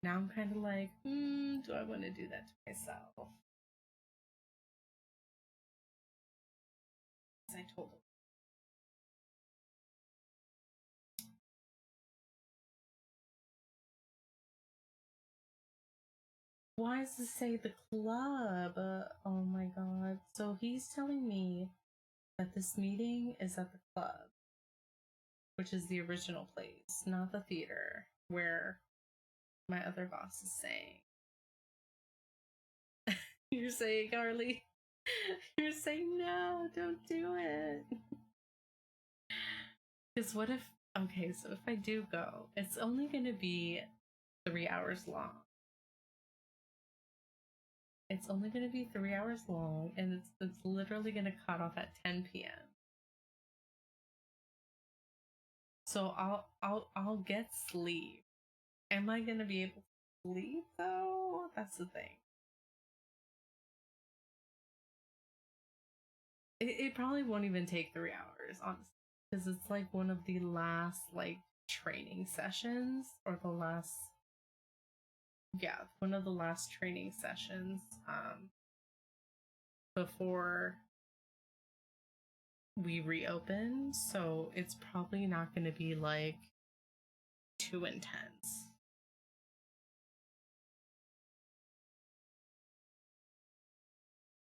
now I'm kind of like, do I want to do that to myself? As I told him. Why does it say the club? Oh my god. So he's telling me that this meeting is at the club, which is the original place, not the theater where my other boss is saying. You're saying, Carly? You're saying, no, don't do it. Because what if, okay, so if I do go, it's only going to be 3 hours long. It's only going to be 3 hours long, and it's literally going to cut off at 10 p.m. So I'll get sleep. Am I going to be able to sleep though? That's the thing. It probably won't even take 3 hours, honestly, because it's like one of the last like training sessions, or the last, yeah, one of the last training sessions before we reopen. So it's probably not going to be like too intense.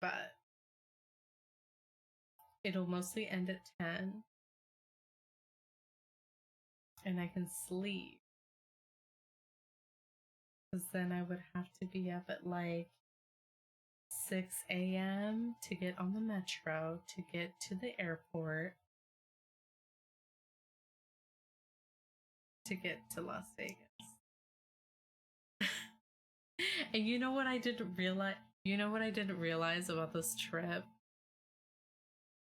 But it'll mostly end at 10, and I can sleep. Because then I would have to be up at like 6 a.m. to get on the metro to get to the airport to get to Las Vegas. And you know what I didn't realize? You know what I didn't realize about this trip?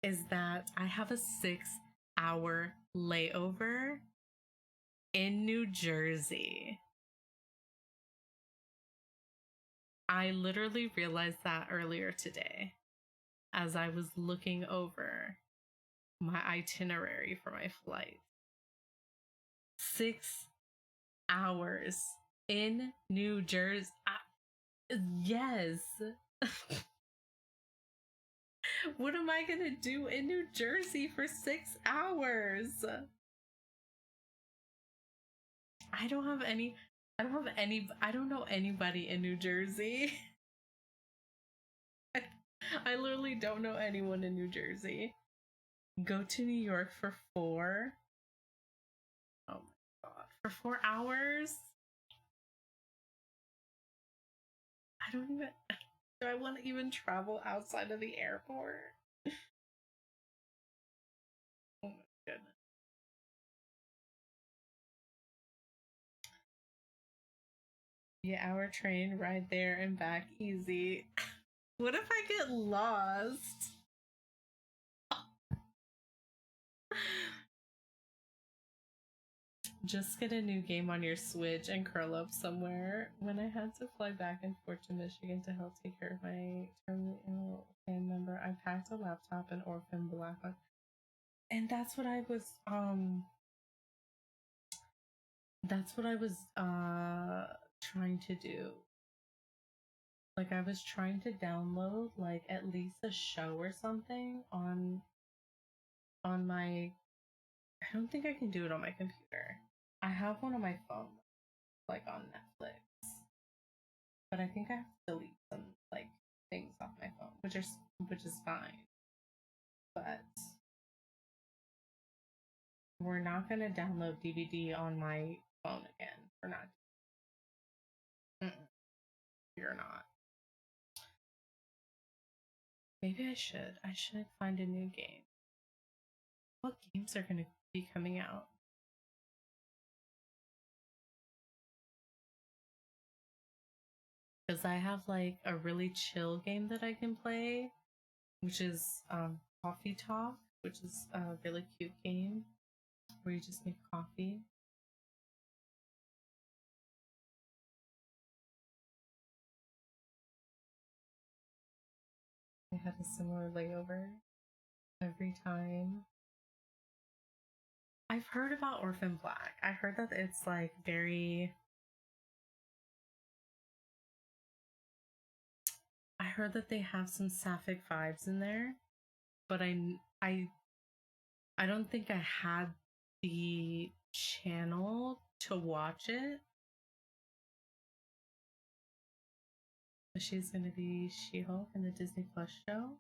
Is that I have a 6-hour layover in New Jersey. I literally realized that earlier today as I was looking over my itinerary for my flight. 6 hours in New Jersey. Yes. What am I gonna do in New Jersey for 6 hours? I don't know anybody in New Jersey. I literally don't know anyone in New Jersey. Go to New York for 4. Oh my god. For 4 hours? I don't even. Do I want to even travel outside of the airport? Oh my goodness. Yeah, hour train ride there and back easy. What if I get lost? Just get a new game on your Switch and curl up somewhere. When I had to fly back and forth to Michigan to help take care of my terminally ill family member, I packed a laptop and Orphan Black. And that's what I was trying to do. Like I was trying to download like at least a show or something on my. I don't think I can do it on my computer. I have one on my phone, like on Netflix, but I think I have to delete some like things off my phone, which is fine. But we're not gonna download DVD on my phone again. We're not. You're not. Maybe I should. I should find a new game. What games are gonna be coming out? Because I have like a really chill game that I can play, which is Coffee Talk, which is a really cute game where you just make coffee. I had a similar layover every time. I've heard about Orphan Black. I heard that it's like very heard that they have some sapphic vibes in there, but I don't think I had the channel to watch it. But she's gonna be She-Hulk in the Disney Plus show.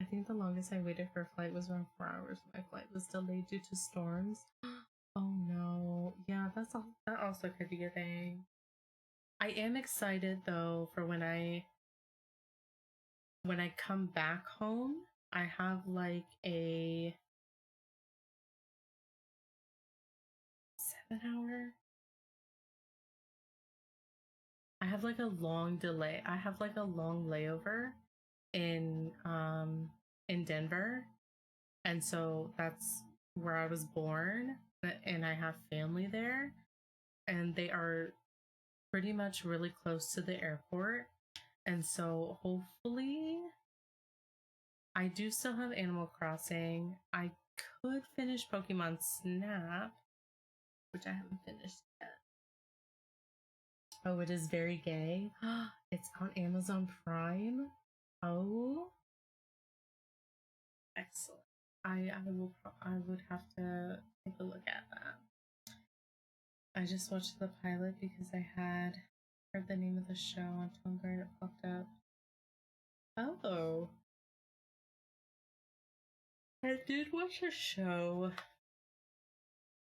I think the longest I waited for a flight was around 4 hours. My flight was delayed due to storms. Oh no. Yeah, that also could be a thing. I am excited though for when I come back home. I have like a 7 hour. I have like a long delay. I have like a long layover in Denver. And so that's where I was born, and I have family there, and they are pretty much really close to the airport. And so hopefully I do still have Animal Crossing. I could finish Pokemon Snap, which I haven't finished yet. Oh, it is very gay. It's on Amazon Prime. Oh, excellent. I would have to take a look at that. I just watched the pilot because I had heard the name of the show on Tumblr and it popped up. Oh. I did watch a show.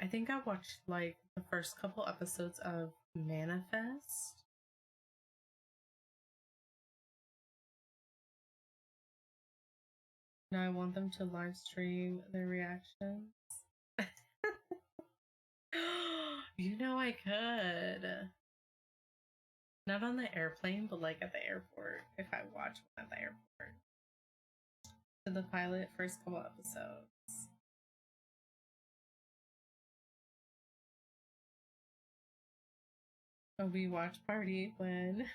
I think I watched like the first couple episodes of Manifest. Now I want them to live stream their reactions. You know I could. Not on the airplane, but like at the airport. If I watch one at the airport. To the pilot, first couple episodes. We watch party when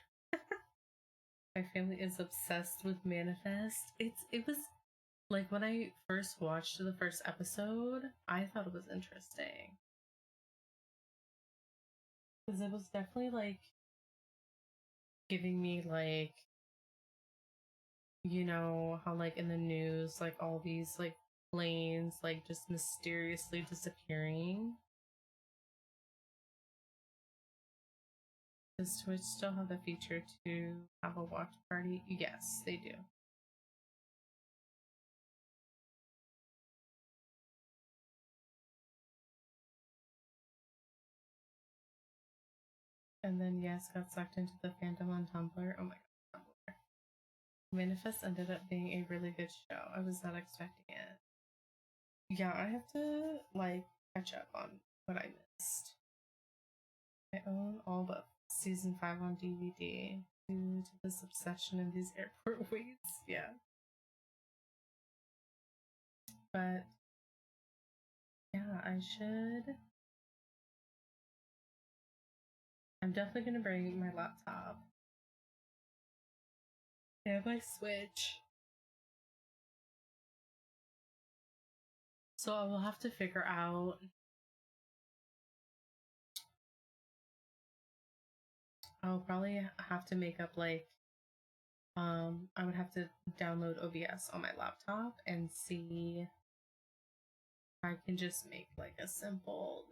my family is obsessed with Manifest. It was like when I first watched the first episode, I thought it was interesting. Because it was definitely like giving me like, you know, how like in the news, like all these like planes like just mysteriously disappearing. Does Twitch still have the feature to have a watch party? Yes, they do. And then yes, got sucked into the fandom on Tumblr. Oh my god, Tumblr. Manifest ended up being a really good show. I was not expecting it. Yeah, I have to like catch up on what I missed. I own all but season 5 on DVD due to this obsession in these airport waits. Yeah. But yeah, I should. I'm definitely gonna bring my laptop and my Switch. So I will have to figure out. I'll probably have to make up like I would have to download OBS on my laptop and see if I can just make like a simple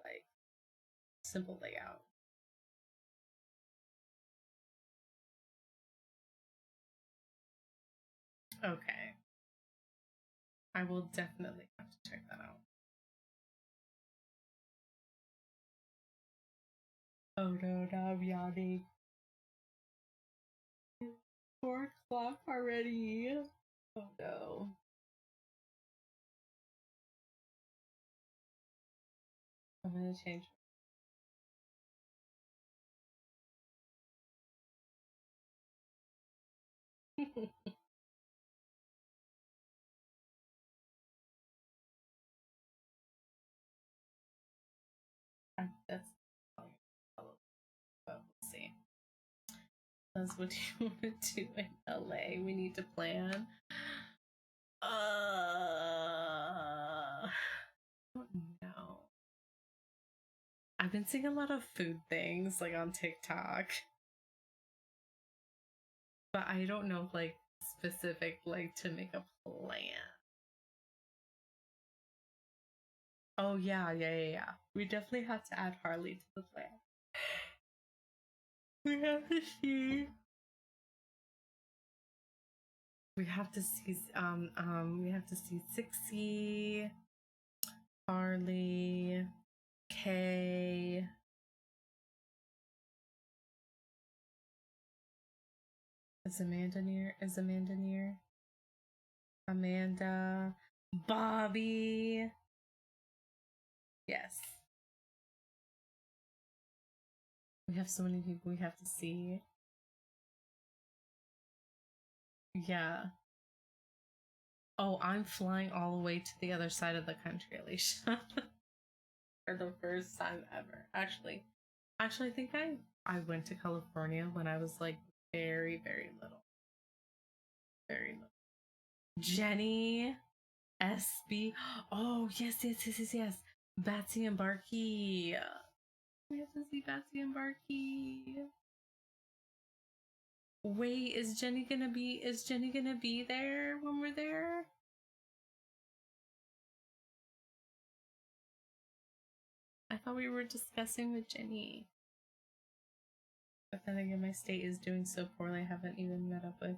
layout. Okay. I will definitely have to check that out. Oh no, now I'm yawning. 4 o'clock already. Oh no. I'm gonna change. That's but we'll see. That's what you want to do in LA. We need to plan. been seeing a lot of food things like on TikTok, but I don't know like specific like to make a plan. Oh yeah. We definitely have to add Harley to the plan. We have to see. We have to see. We have to see Sixie, Harley, Kay. Is Amanda near? Amanda, Bobby. Yes. We have so many people we have to see. Yeah. Oh, I'm flying all the way to the other side of the country, Alicia. For the first time ever. Actually, I think I went to California when I was like very, very little. Very little. Jenny, SB. Oh, yes. Batsy and Barky. We have to see Batsy and Barky. Wait, is Jenny gonna be there when we're there? I thought we were discussing with Jenny. But then again, my state is doing so poorly, I haven't even met up with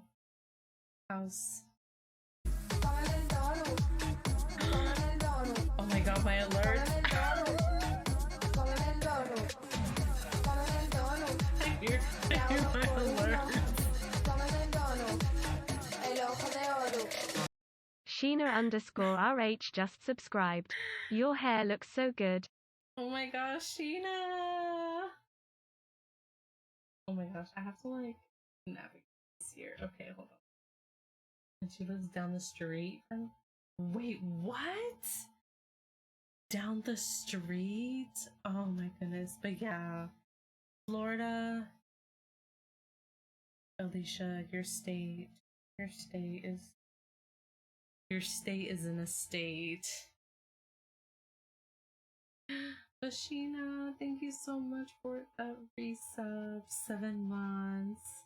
House. Oh my god, my alert! I hear my alert! Sheena_RH just subscribed. Your hair looks so good. Oh my gosh, Sheena! Oh my gosh, I have to like navigate this here. Okay, hold on. And she lives down the street from. Wait, what? Down the street? Oh my goodness. But yeah, Florida. Alicia, your state is in a state. Bashina, thank you so much for that resub. 7 months.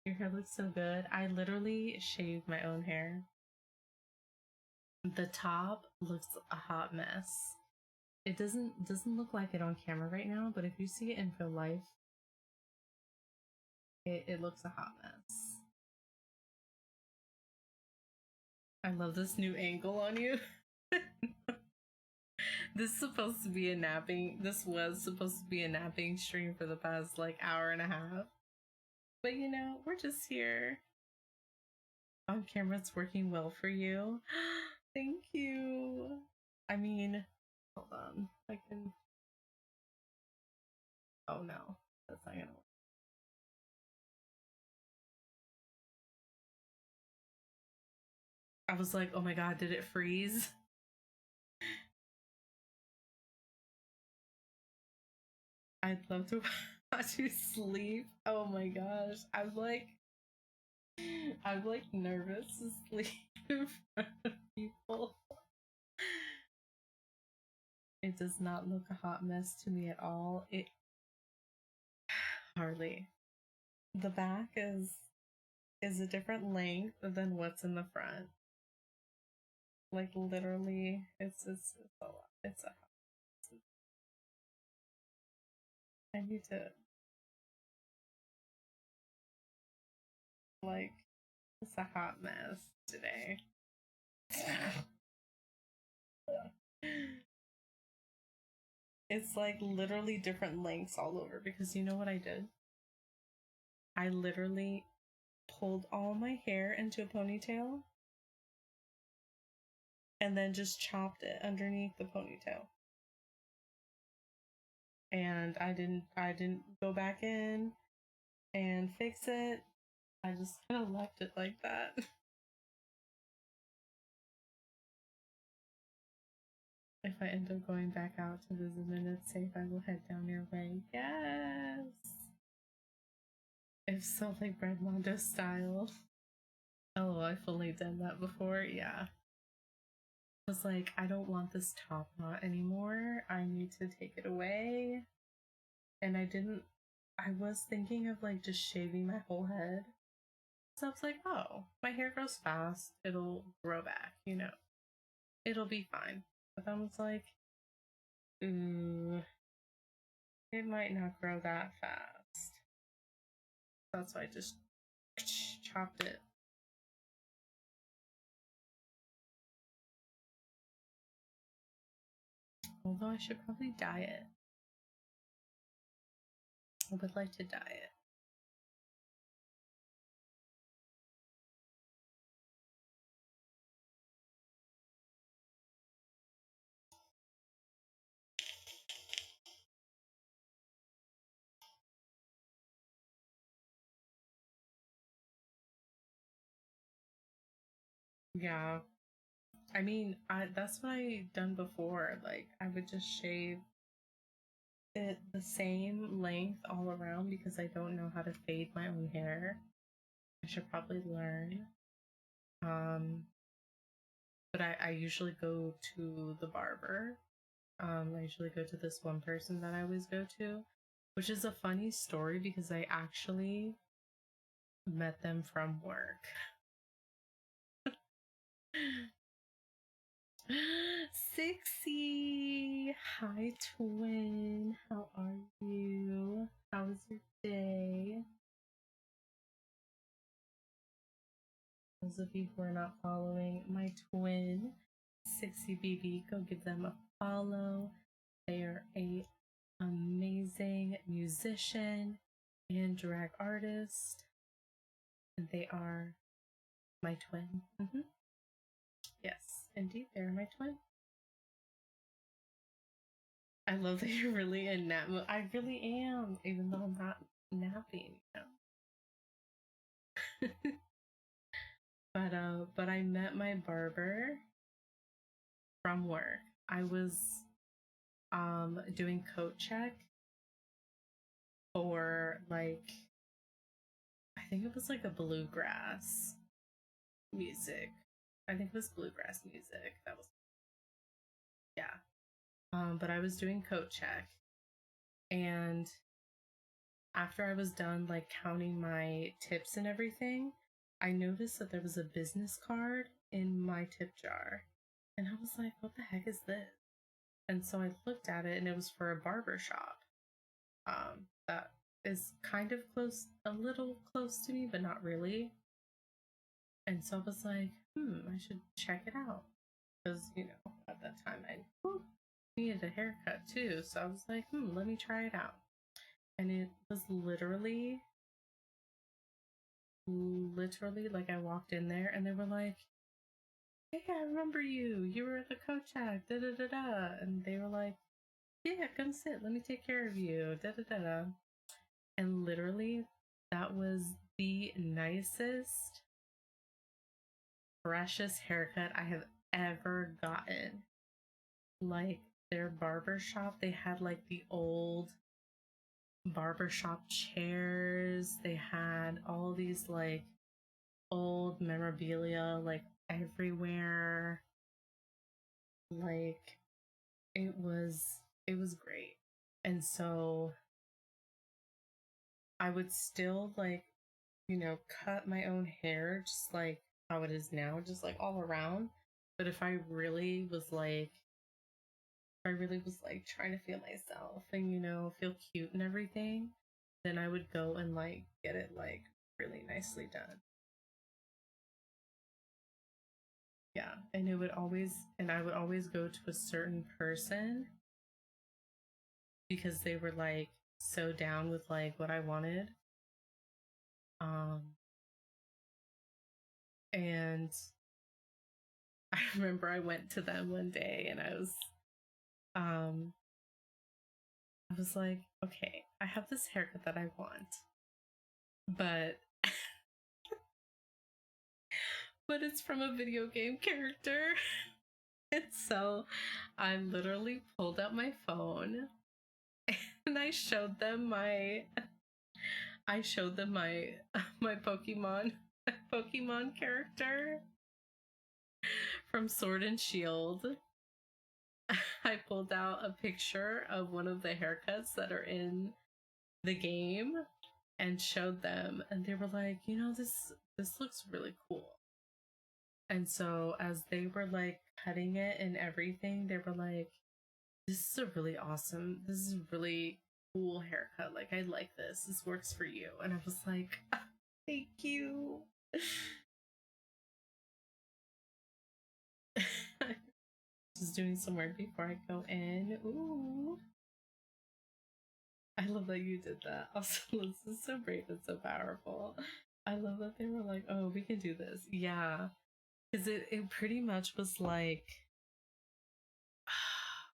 Your hair looks so good. I literally shaved my own hair. The top looks a hot mess. It doesn't look like it on camera right now, but if you see it in real life, it looks a hot mess. I love this new angle on you. This was supposed to be a napping stream for the past like hour and a half. But you know, we're just here. On camera, it's working well for you. Thank you. I mean, hold on. I can. Oh no, that's not gonna work. I was like, oh my god, did it freeze? I'd love to watch you sleep. Oh my gosh. I'm like nervous to sleep in front of people. It does not look a hot mess to me at all. It hardly. The back is a different length than what's in the front. Like literally, it's a lot. It's a hot. I need to like. It's a hot mess today. It's like literally different lengths all over because you know what I did? I literally pulled all my hair into a ponytail and then just chopped it underneath the ponytail. And I didn't go back in and fix it. I just kind of left it like that. If I end up going back out to visit and it's safe, I will head down your way. Yes! If so, like Brad Mondo style. Oh, I fully done that before. Yeah. I was like, I don't want this top knot anymore. I need to take it away. and I was thinking of like just shaving my whole head. So I was like, oh, my hair grows fast. It'll grow back, It'll be fine. But I was like, ooh, it might not grow that fast. That's why I just chopped it. Although I should probably dye it. I would like to dye it. Yeah. I mean, that's what I done before. Like, I would just shave it the same length all around because I don't know how to fade my own hair. I should probably learn. But I usually go to the barber. I usually go to this one person that I always go to, which is a funny story because I actually met them from work. Sixy! Hi, twin. How are you? How was your day? Those of you who are not following my twin, Sixy BB, go give them a follow. They are a amazing musician and drag artist, and they are my twin. Yes, indeed, they're my twin. I love that you're really in nap mode. I really am, even though I'm not napping. But I met my barber from work. I was doing coat check for like, I think it was like a bluegrass music. I think it was bluegrass music. That was, yeah. But I was doing coat check, and after I was done like counting my tips and everything, I noticed that there was a business card in my tip jar. And I was like, what the heck is this? And so I looked at it, and it was for a barber shop. That is kind of close, a little close to me, but not really. And so I was like, I should check it out. Because, at that time I needed a haircut too. So I was like, let me try it out. And it was literally like I walked in there and they were like, hey, I remember you. You were at the coat check, da da da da. And they were like, yeah, come sit. Let me take care of you, da da da da. And literally, that was the nicest, freshest haircut I have ever gotten. Like, their barbershop, they had like the old barbershop chairs. They had all these like old memorabilia like everywhere. Like, it was great. And so I would still like, cut my own hair just like how it is now, just like all around. But if I really was like trying to feel myself and feel cute and everything, then I would go and like get it like really nicely done. Yeah, and I would always go to a certain person because they were like so down with like what I wanted. And I remember I went to them one day and I was like, okay, I have this haircut that I want, but it's from a video game character. And so I literally pulled out my phone and I showed them my my Pokemon character from Sword and Shield. I pulled out a picture of one of the haircuts that are in the game and showed them, and they were like, you know, this looks really cool. And so as they were like cutting it and everything, they were like, this is a really awesome, this is a really cool haircut. Like, I like this. This works for you. And I was like, thank you. Just doing some work before I go in. Ooh. I love that you did that. Also, this is so brave and so powerful. I love that they were like, oh, we can do this. Yeah. Because it pretty much was like,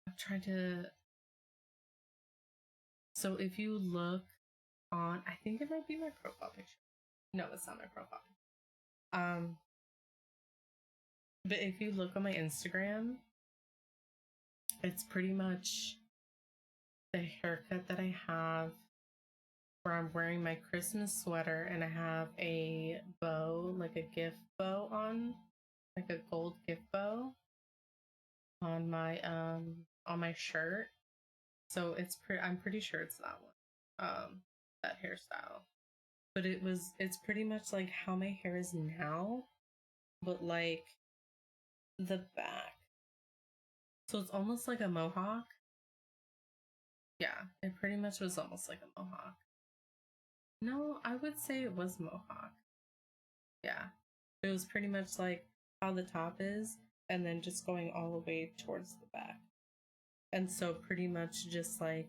I'm trying to. So if you look on, I think it might be my profile picture. No, it's not my profile. But if you look on my Instagram, it's pretty much the haircut that I have, where I'm wearing my Christmas sweater and I have a bow, like a gift bow on, like a gold gift bow on my shirt. So it's I'm pretty sure it's that one. That hairstyle. But it's pretty much like how my hair is now, but like the back. So it's almost like a mohawk. Yeah, it pretty much was almost like a mohawk. No, I would say it was mohawk. Yeah. It was pretty much like how the top is, and then just going all the way towards the back. And so pretty much just like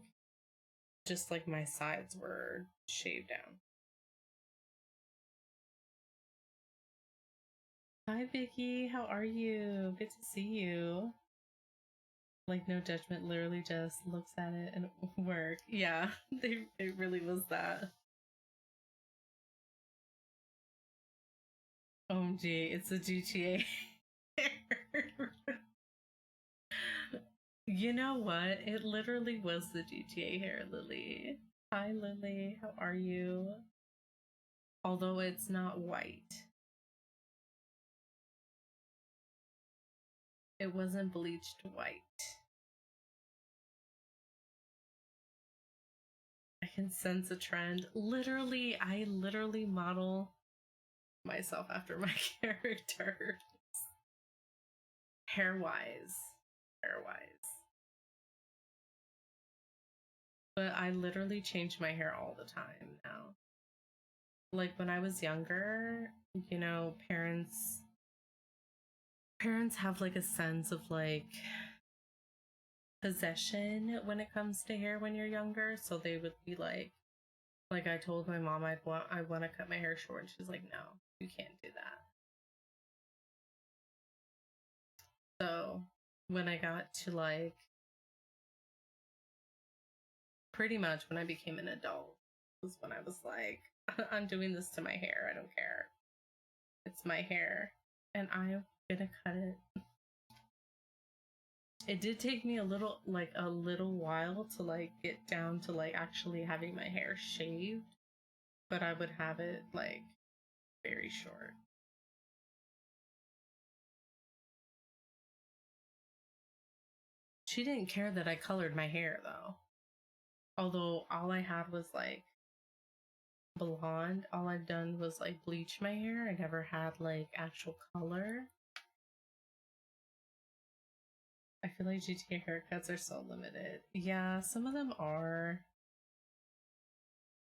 my sides were shaved down. Hi Vicky, how are you? Good to see you. Like, no judgment, literally just looks at it and work. Yeah, it really was that. OMG, it's a GTA. You know what? It literally was the GTA hair, Lily. Hi, Lily. How are you? Although it's not white. It wasn't bleached white. I can sense a trend. I literally model myself after my characters. Hair-wise. But I literally change my hair all the time now. Like when I was younger, you know, parents have like a sense of like possession when it comes to hair when you're younger. So they would be like I told my mom I want to cut my hair short, and she's like, no, you can't do that. So when I got to like pretty much when I became an adult was when I was like, I'm doing this to my hair. I don't care. It's my hair, and I'm gonna cut it. It did take me a little while to like get down to like actually having my hair shaved, but I would have it like very short. She didn't care that I colored my hair though. Although all I had was like blonde. All I've done was like bleach my hair. I never had like actual color. I feel like GTA haircuts are so limited. Yeah, some of them are.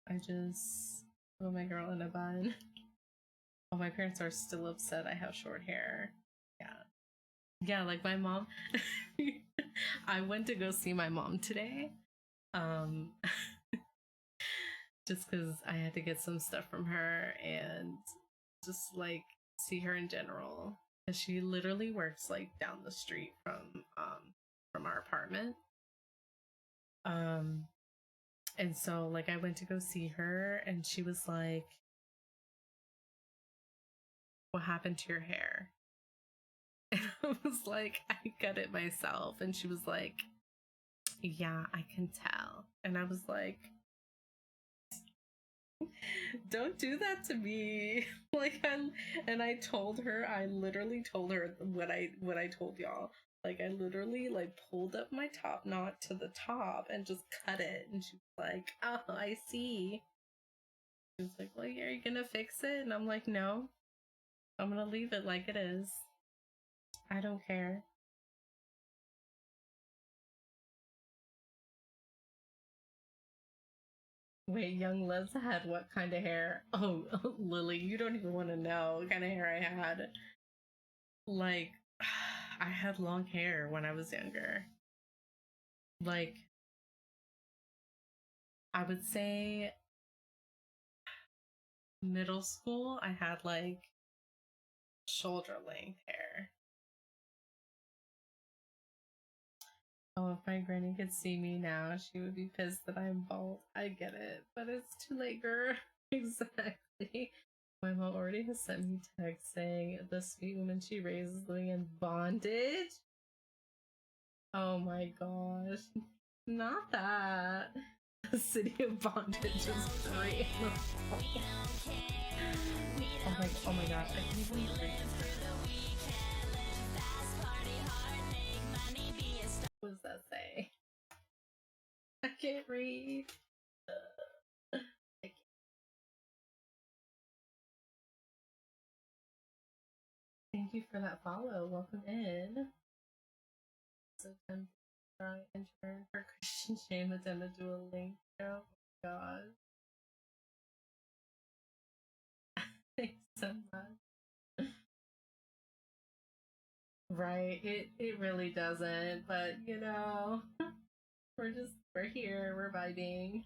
I just put my girl in a bun. Oh, my parents are still upset I have short hair. Yeah. Yeah, like my mom. I went to go see my mom today. Um just because I had to get some stuff from her and just like see her in general. Because she literally works like down the street from our apartment. And so like I went to go see her and she was like, what happened to your hair? And I was like, I cut it myself. And she was like, yeah, I can tell. And I was like, don't do that to me. I literally told her what I told y'all. Like, I literally like pulled up my top knot to the top and just cut it. And she was like, oh, I see. She was like, well, are you gonna fix it? And I'm like, no, I'm gonna leave it like it is. I don't care. Wait, young Les had what kind of hair? Oh, Lily, you don't even want to know what kind of hair I had. Like, I had long hair when I was younger. Like, I would say middle school, I had like shoulder length hair. Oh, if my granny could see me now, she would be pissed that I'm bald. I get it, but it's too late, girl. Exactly. My mom already has sent me text saying the sweet woman she raises living in bondage. Oh my gosh. Not that. The city of bondage is great. Oh my gosh, I can't even read this. What does that say? I can't read. I can't. Thank you for that follow. Welcome in. So tempted to try and turn her Christian shame attempt into a link. Oh my god. Thanks so much. Right. It really doesn't, but you know, we're here, we're vibing.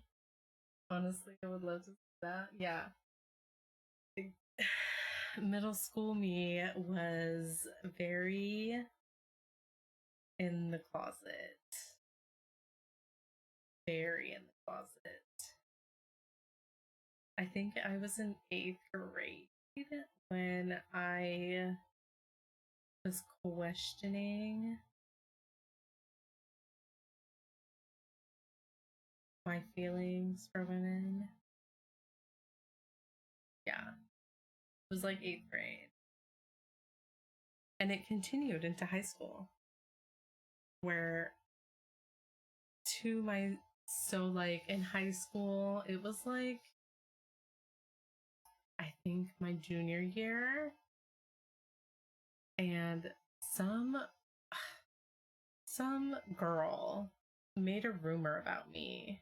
Honestly, I would love to see that. Yeah. Middle school me was very in the closet. Very in the closet. I think I was in 8th grade when I was questioning my feelings for women. Yeah. It was like 8th grade. And it continued into high school. Where like in high school, it was like I think my junior year, and some girl made a rumor about me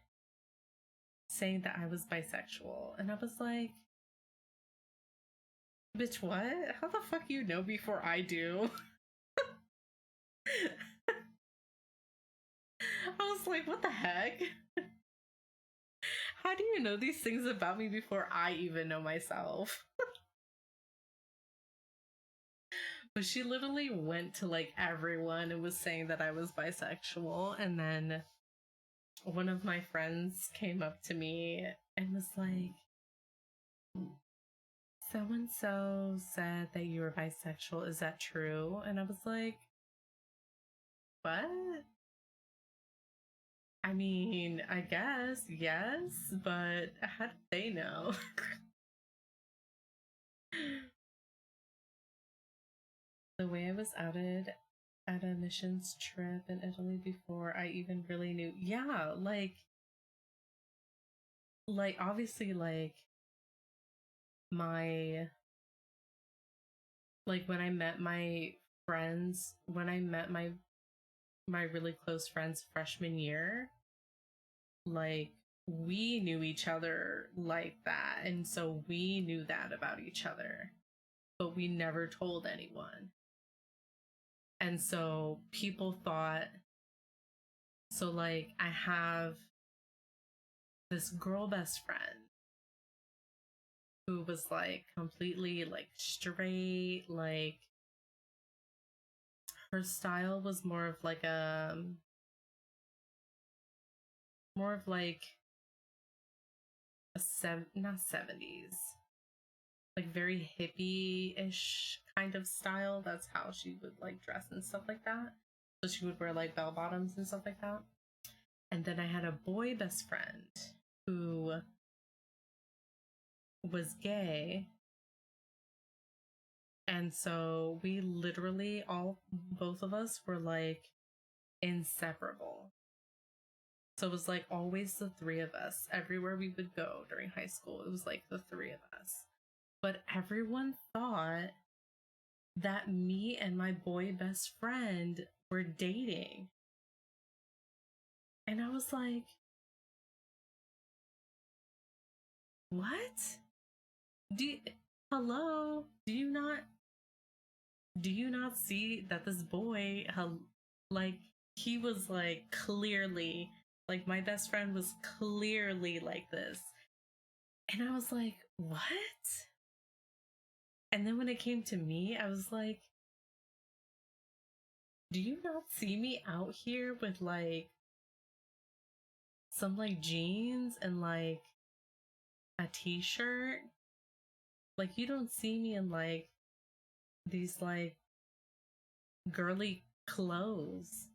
saying that I was bisexual, and I was like, bitch, what? How the fuck you know before I do? I was like, what the heck? How do you know these things about me before I even know myself? But she literally went to like everyone and was saying that I was bisexual, and then one of my friends came up to me and was like, so and so said that you were bisexual. Is that true? And I was like, what? I mean, I guess, yes, but how did they know? The way I was outed at a missions trip in Italy before I even really knew. Yeah, obviously my when I met my friends, when I met my really close friends freshman year, like we knew each other like that, and so we knew that about each other, but we never told anyone. And so people thought, so like I have this girl best friend who was like completely like straight, like her style was more of like not 70s, like very hippie-ish kind of style. That's how she would like dress and stuff like that. So she would wear like bell bottoms and stuff like that. And then I had a boy best friend who was gay, And so we literally both of us were like inseparable. So it was like always the three of us. Everywhere we would go during high school, it was like the three of us. But everyone thought that me and my boy best friend were dating. And I was like, what? Hello? Do you not see that this boy, like, he was like clearly, like, my best friend was clearly like this. And I was like, what? And then when it came to me, I was like, do you not see me out here with like some like jeans and like a t-shirt? Like, you don't see me in like these like girly clothes.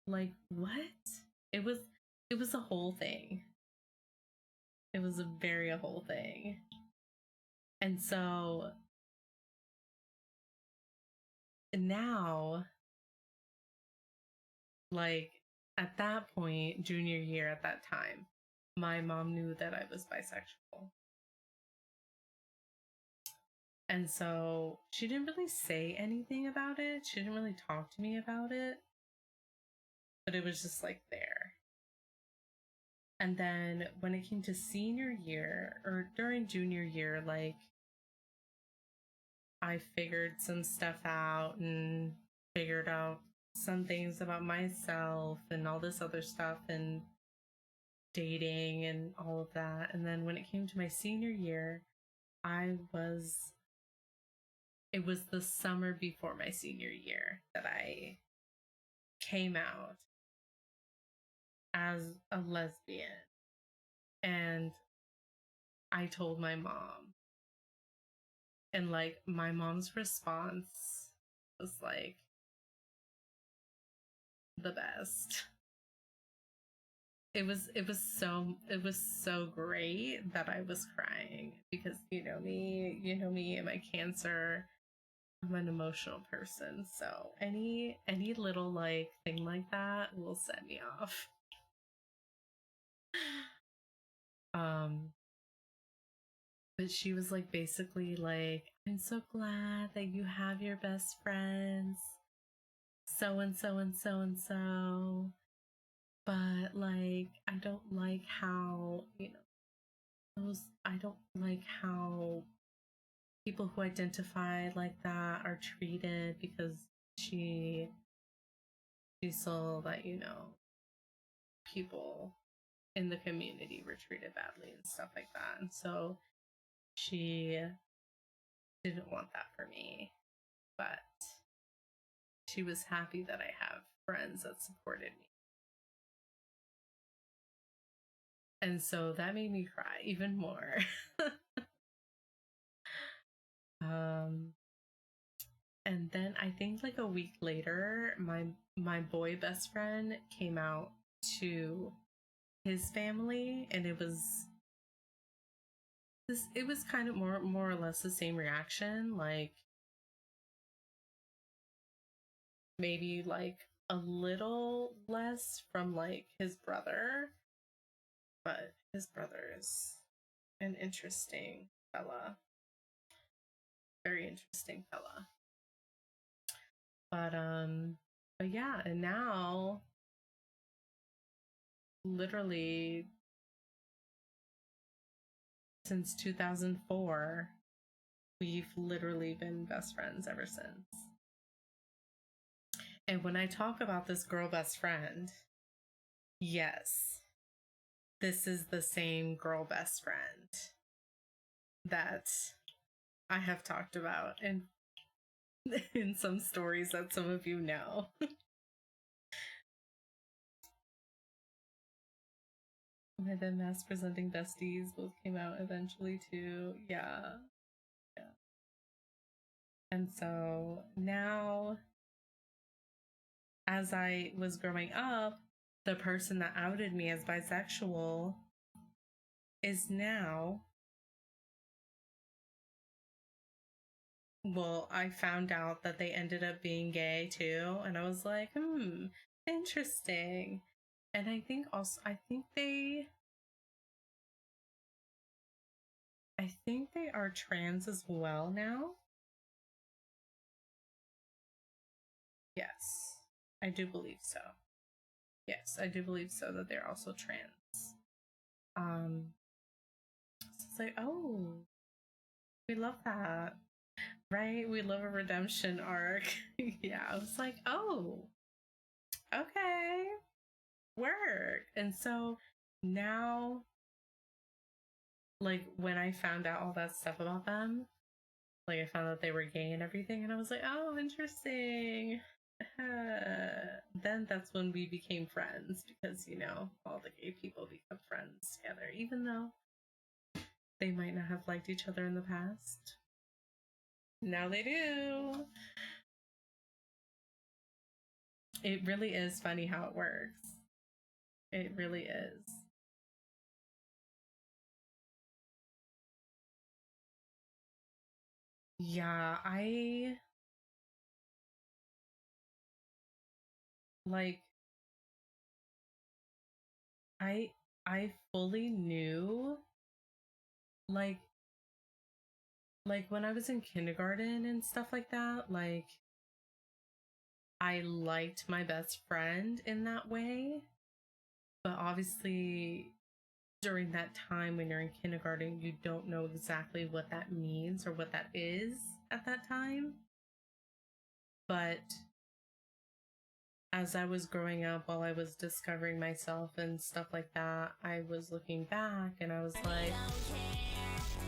Like, what? It was a whole thing. It was a whole thing. And so now, like, at that point, junior year at that time, my mom knew that I was bisexual. And so she didn't really say anything about it. She didn't really talk to me about it. But it was just like there. And then when it came to senior year or during junior year, like, I figured some stuff out and figured out some things about myself and all this other stuff and dating and all of that. And then when it came to my senior year, it was the summer before my senior year that I came out as a lesbian. And I told my mom. And like, my mom's response was like the best. It was so great that I was crying because you know me and my cancer. I'm an emotional person, so any little like thing like that will set me off. um but she was like basically like, I'm so glad that you have your best friends, so and so and so and so, but like, I don't like how, I don't like how people who identify like that are treated, because she saw that, people in the community were treated badly and stuff like that. And so she didn't want that for me, but she was happy that I have friends that supported me. And so that made me cry even more. And then I think like a week later, my boy best friend came out to his family, and it was kind of more or less the same reaction, like maybe like a little less from like his brother, but his brother is an interesting fella, very interesting fella. But yeah, and now literally since 2004, we've literally been best friends ever since. And when I talk about this girl best friend, yes, this is the same girl best friend that I have talked about in some stories that some of you know. My then mass presenting besties both came out eventually too. Yeah. And so now, as I was growing up, the person that outed me as bisexual is now well, I found out that they ended up being gay too, and I was like, interesting. And I think also, I think they are trans as well now. Yes, I do believe so. Yes, I do believe so that they're also trans. So it's like, oh, we love that, right? We love a redemption arc. Yeah, I was like, oh, okay, work. And so now, like, when I found out all that stuff about them, like, I found out they were gay and everything, and I was like, oh, interesting. Then that's when we became friends because, you know, all the gay people become friends together, even though they might not have liked each other in the past. Now they do. It really is funny how it works. It really is. Yeah, like I I fully knew like when I was in kindergarten and stuff like that, like I liked my best friend in that way. But obviously during that time when you're in kindergarten, you don't know exactly what that means or what that is at that time. But as I was growing up, while I was discovering myself and stuff like that, I was looking back and I was like,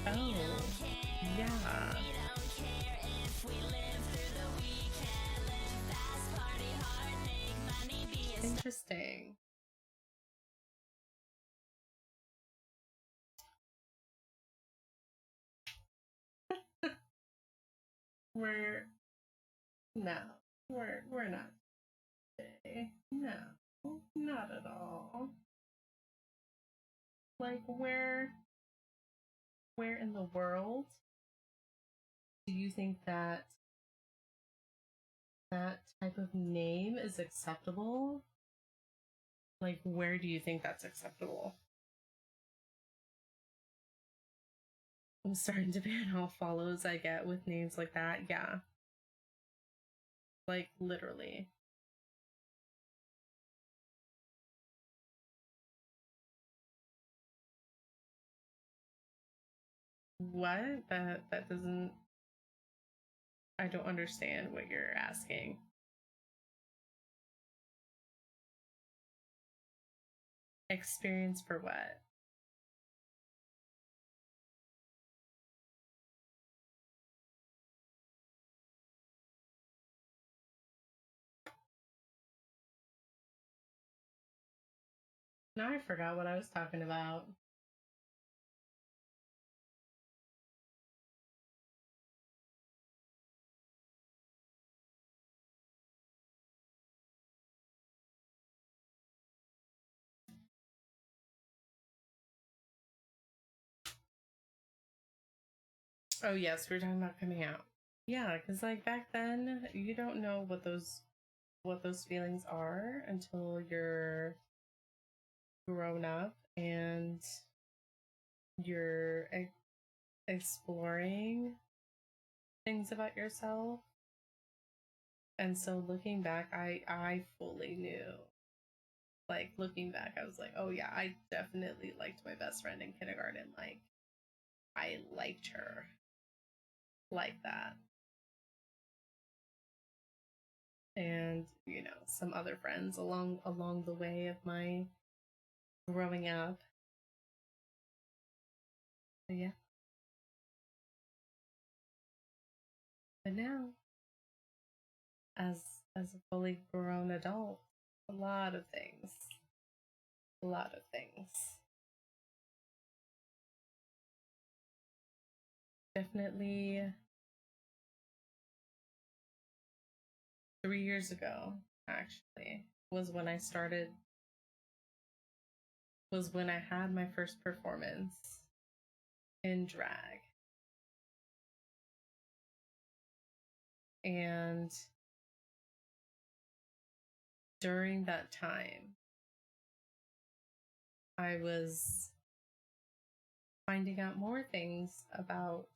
oh, yeah. Interesting. We're no, we're not today. No, not at all. Like where in the world do you think that that type of name is acceptable? Like where do you think that's acceptable? I'm starting to ban how follows I get with names like that. Yeah. Like literally. What? That doesn't I don't understand what you're asking. Experience for what? Now I forgot what I was talking about. Oh yes, we were talking about coming out. Yeah, because like back then, you don't know what those feelings are until you're grown up and you're exploring things about yourself. And so looking back, I fully knew. Like looking back, I was like, oh yeah, I definitely liked my best friend in kindergarten. Like I liked her like that. And you know, some other friends along the way of my growing up. But yeah. But now, as a fully grown adult, a lot of things. A lot of things. Definitely 3 years ago, actually, was when I had my first performance in drag. And during that time, I was finding out more things about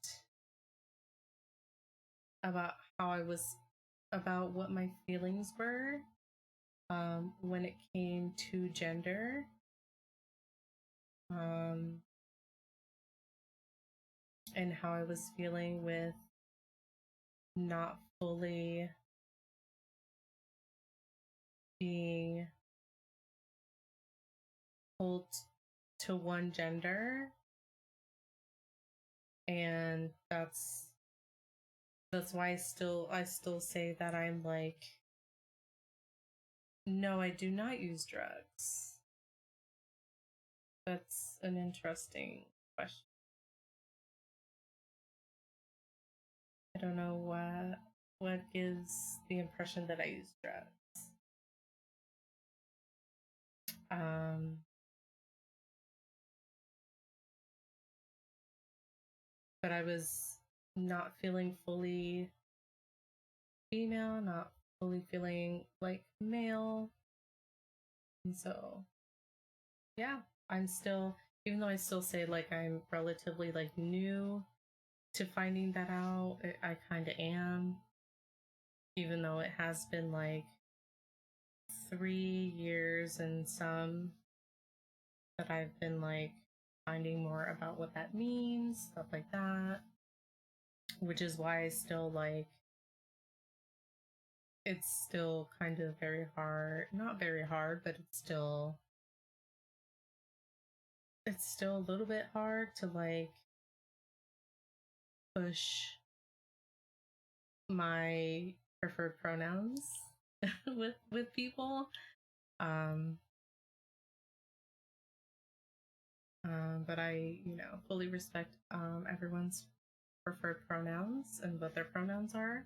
how I was, about what my feelings were when it came to gender, and how I was feeling with not fully being pulled to one gender. And that's why I still say that I'm like, no, I do not use drugs. That's an interesting question. I don't know what gives the impression that I use drugs. But I was not feeling fully female, not fully feeling like male. And so, yeah, I'm still, even though I still say like I'm relatively like new to finding that out, I kind of am, even though it has been like 3 years and some that I've been like finding more about what that means, stuff like that, which is why I still like, it's still kind of very hard, not very hard, but it's still a little bit hard to like push my preferred pronouns with people. But I, fully respect everyone's preferred pronouns and what their pronouns are.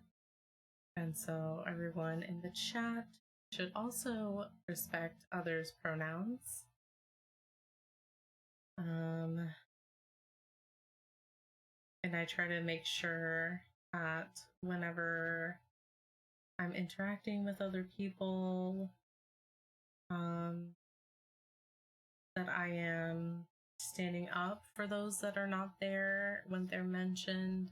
And so everyone in the chat should also respect others' pronouns. And I try to make sure that whenever I'm interacting with other people, that I am standing up for those that are not there when they're mentioned.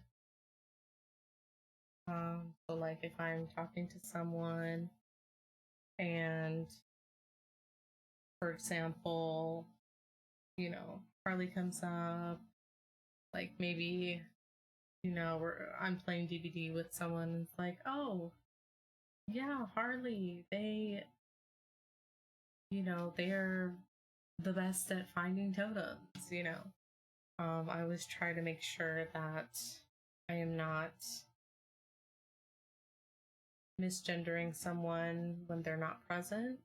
So like if I'm talking to someone and, for example, Harley comes up, like maybe, I'm playing DBD with someone and it's like, oh, yeah, Harley, they're the best at finding totems, I always try to make sure that I am not misgendering someone when they're not present.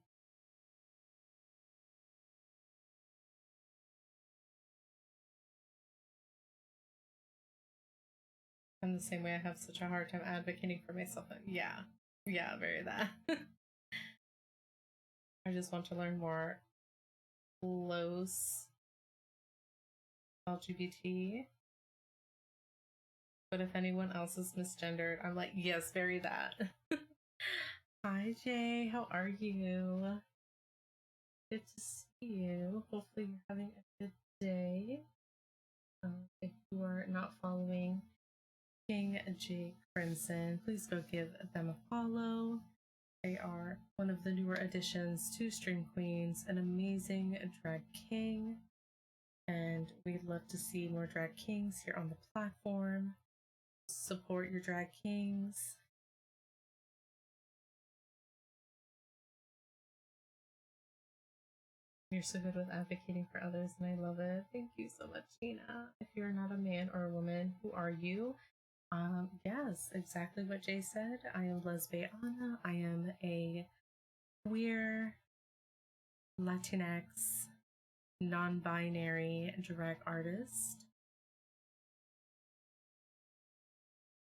I'm the same way. I have such a hard time advocating for myself. Yeah, very that. I just want to learn more close LGBT. But if anyone else is misgendered, I'm like, yes, very that. Hi, Jay. How are you? Good to see you. Hopefully, you're having a good day. If you are not following King J Crimson, please go give them a follow. They are one of the newer additions to Stream Queens, an amazing drag king, and we'd love to see more drag kings here on the platform. Support your drag kings. You're so good with advocating for others, and I love it. Thank you so much, Tina. If you're not a man or a woman, who are you? Yes, exactly what Jay said. I am Lesbiana. I am a queer, Latinx, non-binary drag artist.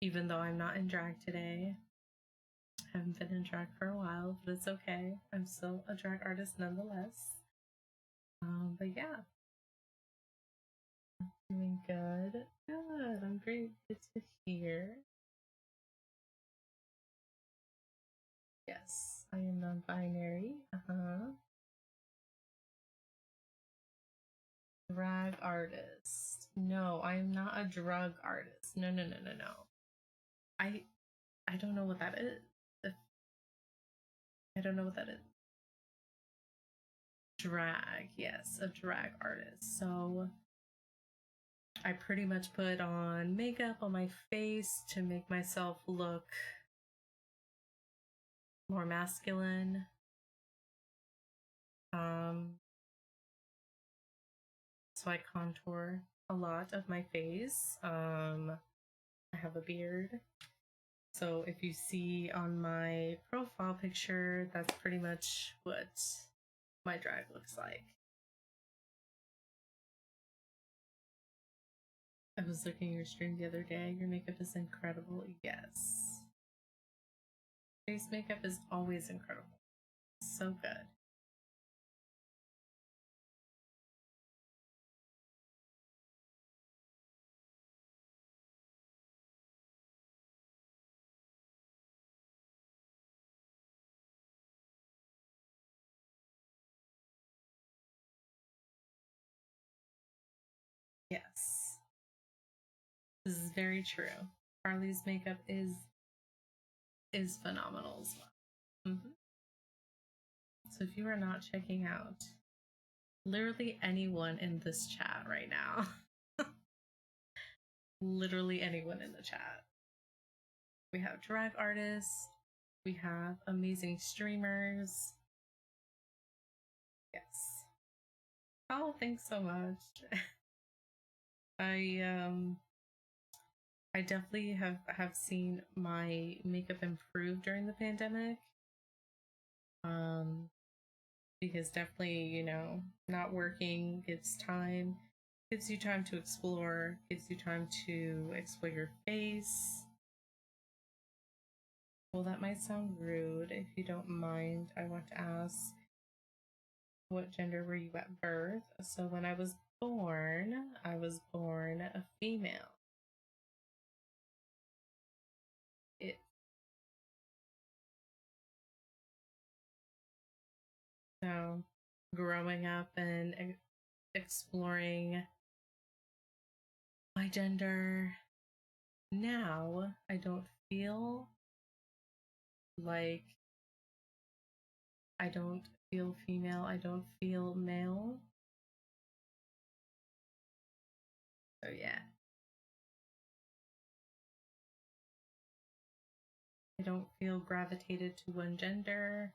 Even though I'm not in drag today, I haven't been in drag for a while, but it's okay. I'm still a drag artist nonetheless. But yeah, doing good. Good. I'm very good to hear. Yes, I am non-binary. Drag artist. No, I am not a drug artist. No, no, no, no, no. I don't know what that is. I don't know what that is. Drag, yes, a drag artist. So I pretty much put on makeup on my face to make myself look more masculine. So I contour a lot of my face. I have a beard. So if you see on my profile picture, that's pretty much what my drag looks like. I was looking at your stream the other day. Your makeup is incredible. Yes. Face makeup is always incredible. So good. Yes. This is very true. Carly's makeup is phenomenal as well. So if you are not checking out literally anyone in this chat right now, literally anyone in the chat, we have drag artists, we have amazing streamers. Yes. Oh, thanks so much. I definitely have seen my makeup improve during the pandemic. Because definitely, you know, not working gives you time to explore, gives you time to explore your face. Well, that might sound rude. If you don't mind, I want to ask, what gender were you at birth? So when I was born a female. It So growing up and exploring my gender, now I don't feel like I don't feel female, I don't feel male. So yeah. I don't feel gravitated to one gender.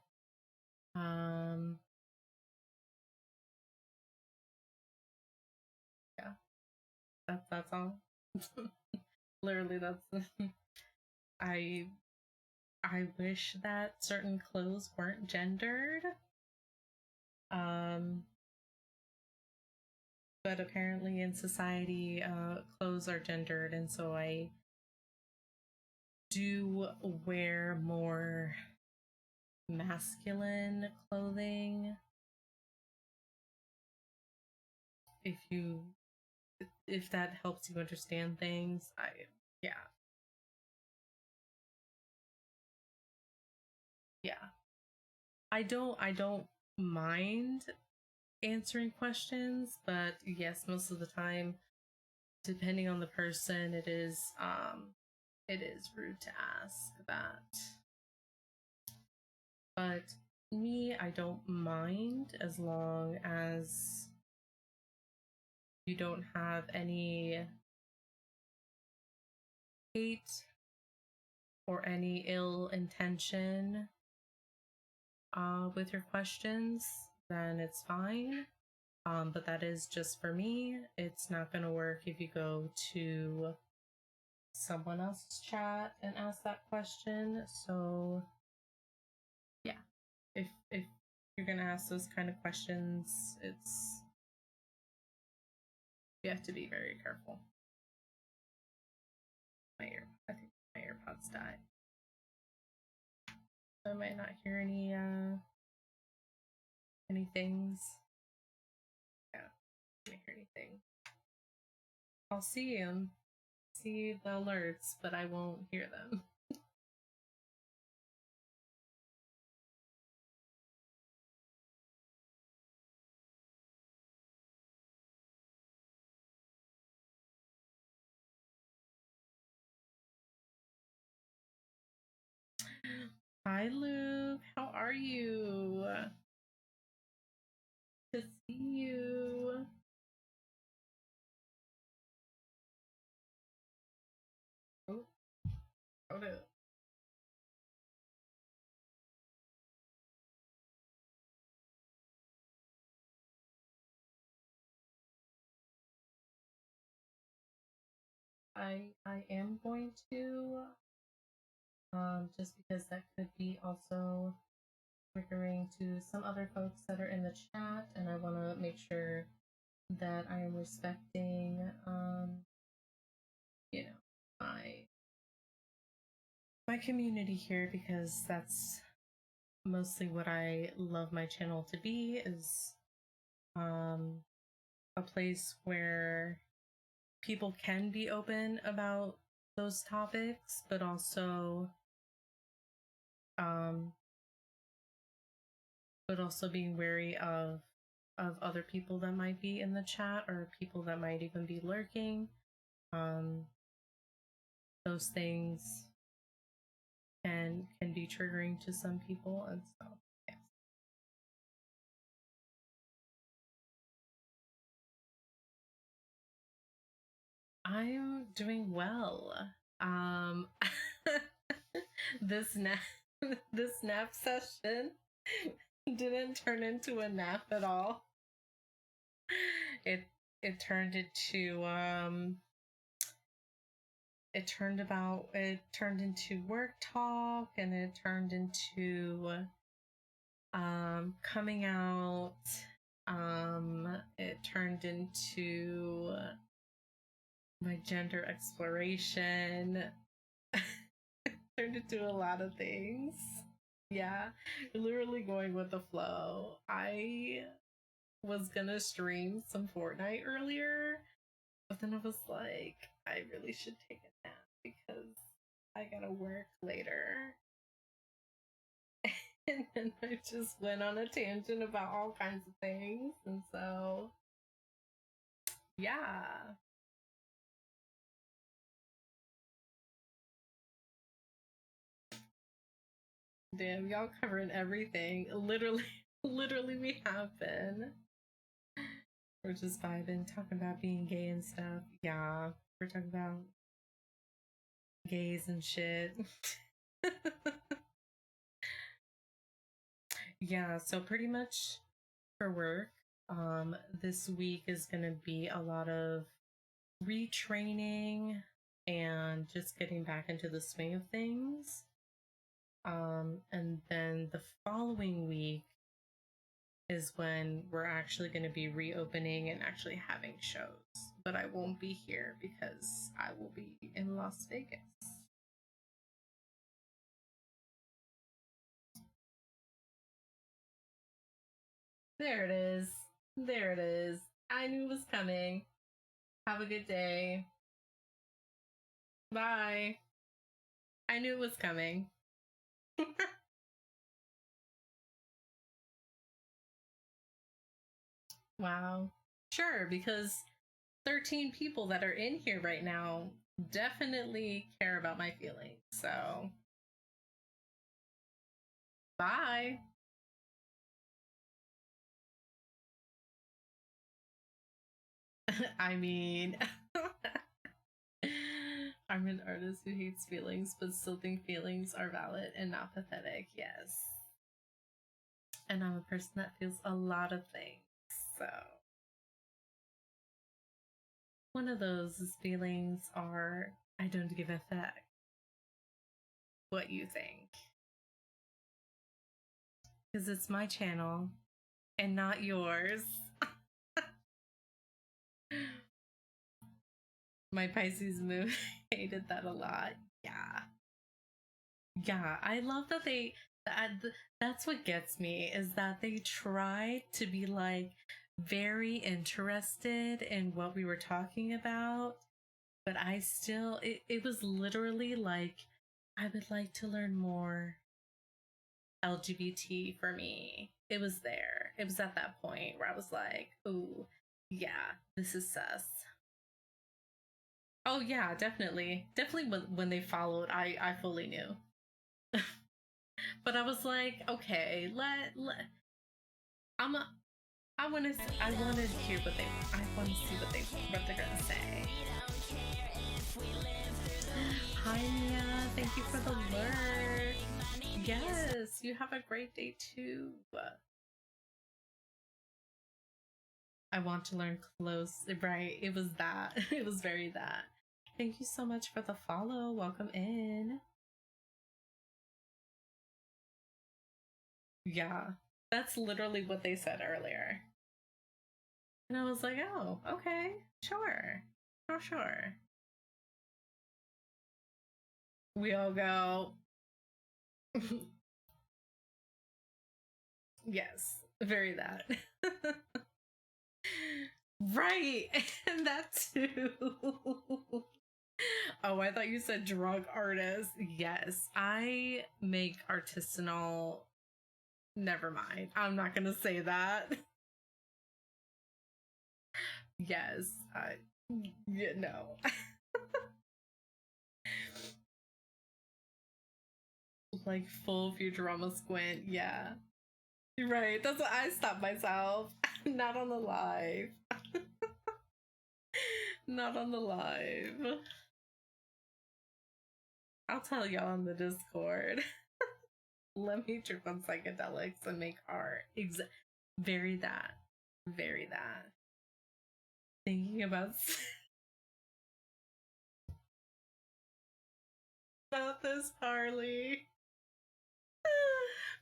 Yeah. That's all. Literally that's I I wish that certain clothes weren't gendered. But apparently in society, clothes are gendered, and so I do wear more masculine clothing. If that helps you understand things, yeah. I don't mind answering questions, but yes, most of the time, depending on the person, it is rude to ask that. But me, I don't mind as long as you don't have any hate or any ill intention with your questions, then it's fine. But that is just for me. It's not going to work if you go to someone else's chat and ask that question. So, yeah, if you're going to ask those kind of questions, you have to be very careful. I think my AirPods died. So I might not hear any things. Yeah, I can't hear anything. I'll see the alerts, but I won't hear them. Hi, Luke. How are you? To see you. Oh, hold up. I am going to, just because that could be also triggering to some other folks that are in the chat, and I want to make sure that I am respecting, you know, my community here, because that's mostly what I love my channel to be, is a place where people can be open about those topics, but also um being wary of other people that might be in the chat, or people that might even be lurking. Those things can be triggering to some people, and so yes. I'm doing well. Um this nap this nap session didn't turn into a nap at all. It it turned into it turned into work talk, and it turned into coming out. It turned into my gender exploration. Turned into a lot of things. Yeah, literally going with the flow. I was gonna stream some Fortnite earlier, but then I was like, I really should take a nap because I gotta work later. And then I just went on a tangent about all kinds of things, and so yeah. Damn, y'all covering everything. Literally, literally, we have been. We're just vibing, talking about being gay and stuff. Yeah, we're talking about gays and shit. Yeah, so pretty much for work, this week is gonna be a lot of retraining and just getting back into the swing of things. And then the following week is when we're actually going to be reopening and actually having shows. But I won't be here because I will be in Las Vegas. There it is. There it is. I knew it was coming. Have a good day. Bye. I knew it was coming. Wow. Sure, because 13 people that are in here right now definitely care about my feelings. So, bye. I mean, I'm an artist who hates feelings, but still think feelings are valid and not pathetic. Yes. And I'm a person that feels a lot of things. So, one of those feelings are I don't give a fuck what you think. Because it's my channel and not yours. My Pisces moon hated that a lot. Yeah. Yeah, I love that that's what gets me, is that they try to be like very interested in what we were talking about, but I still it was literally like, I would like to learn more LGBT for me. It was there. It was at that point where I was like, ooh, yeah, this is sus. Oh yeah, definitely. Definitely when they followed, I fully knew. But I was like, okay, I want to see what they're gonna say. Hi Mia, thank you for the lurk. Yes, you have a great day too. I want to learn close, right? It was that. It was very that. Thank you so much for the follow. Welcome in. Yeah, that's literally what they said earlier. And I was like, oh, okay, sure. Sure. We all go, yes, very that. Right, and that too. Oh, I thought you said drug artist. Yes, I make artisanal. Never mind. I'm not gonna say that. Yes, yeah, no. Like full Futurama squint. Yeah, right. That's what I stopped myself. Not on the live. Not on the live. I'll tell y'all on the Discord. Let me trip on psychedelics and make art. Very that. Very that. Thinking about not this Harley.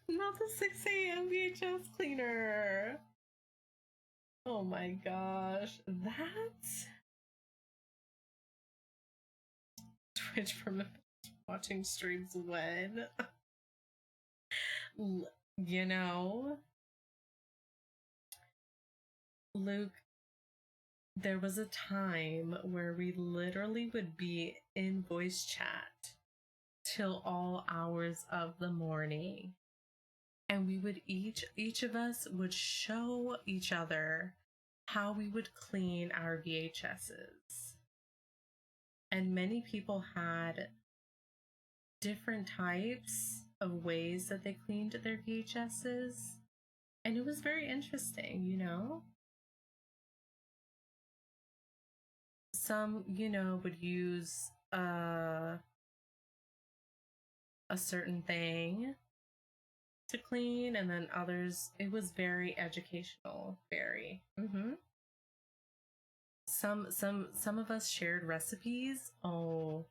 Not the 6 a.m. VHS cleaner. Oh my gosh. That Twitch permit watching streams when you know, Luke, there was a time where we literally would be in voice chat till all hours of the morning, and we would each of us would show each other how we would clean our VHSs. And many people had different types of ways that they cleaned their VHSs, and it was very interesting, you know. Some, you know, would use a certain thing to clean, and then others, it was very educational. Very. Some of us shared recipes. Oh,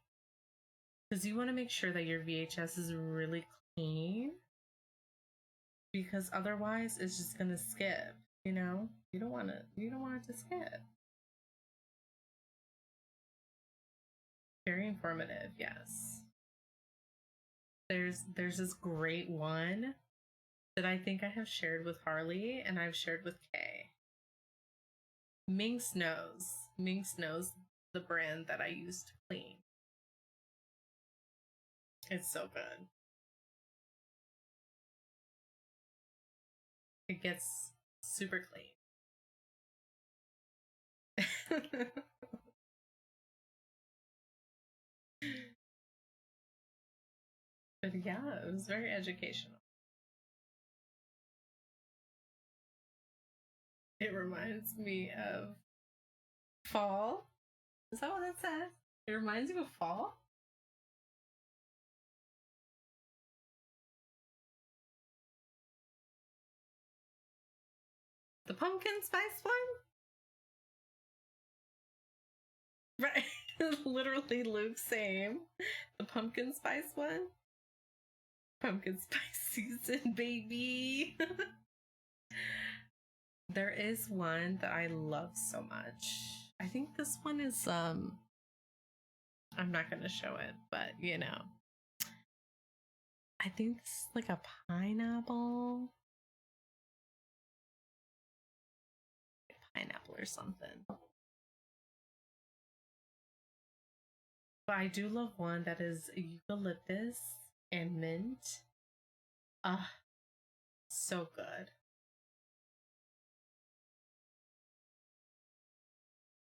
because you want to make sure that your VHS is really clean, because otherwise it's just gonna skip. You know, you don't want it to skip. Very informative. Yes. There's this great one that I think I have shared with Harley and I've shared with Kay. Minx knows the brand that I use to clean. It's so good. It gets super clean. But yeah, it was very educational. It reminds me of fall. Is that what it says? It reminds you of fall? The pumpkin spice one? Right. Literally Luke, same. The pumpkin spice one? Pumpkin spice season, baby. There is one that I love so much. I think this one is I'm not gonna show it, but you know. I think this is like a pineapple. Pineapple or something. But I do love one that is eucalyptus and mint. Ah, so good.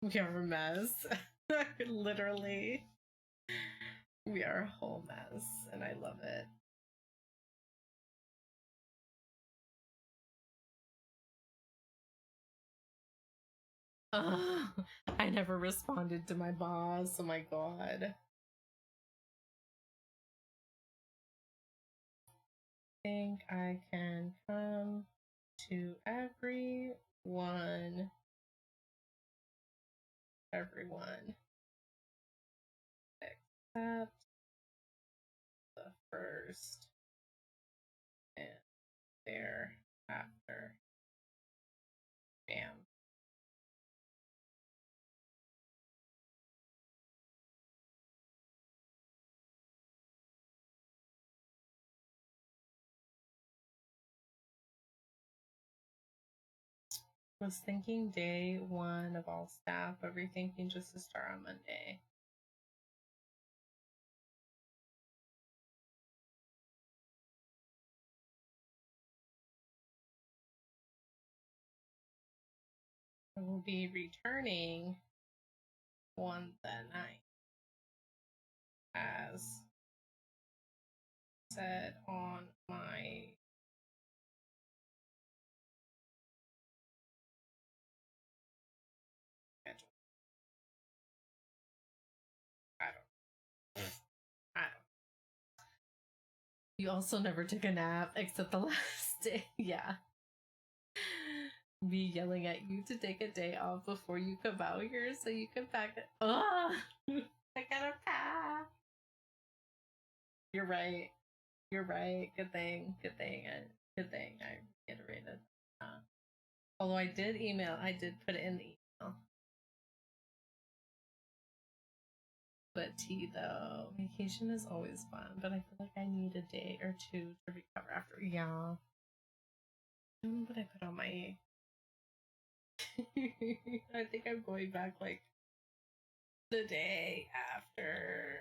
We are a mess. Literally. We are a whole mess, and I love it. Ugh, I never responded to my boss. Oh my god. I think I can come to everyone except the first and thereafter. Bam. Was thinking day one of all staff, but rethinking just to start on Monday. I will be returning on the 9th, as said on my schedule. I don't. You also never took a nap except the last day. Yeah. Me yelling at you to take a day off before you come out here so you can pack it. Ugh! I gotta pack. You're right. You're right. Good thing. Good thing. Good thing I reiterated. Although I did put it in the email. But tea though, vacation is always fun, but I feel like I need a day or two to recover after. Yeah. What did I put on my I think I'm going back like the day after.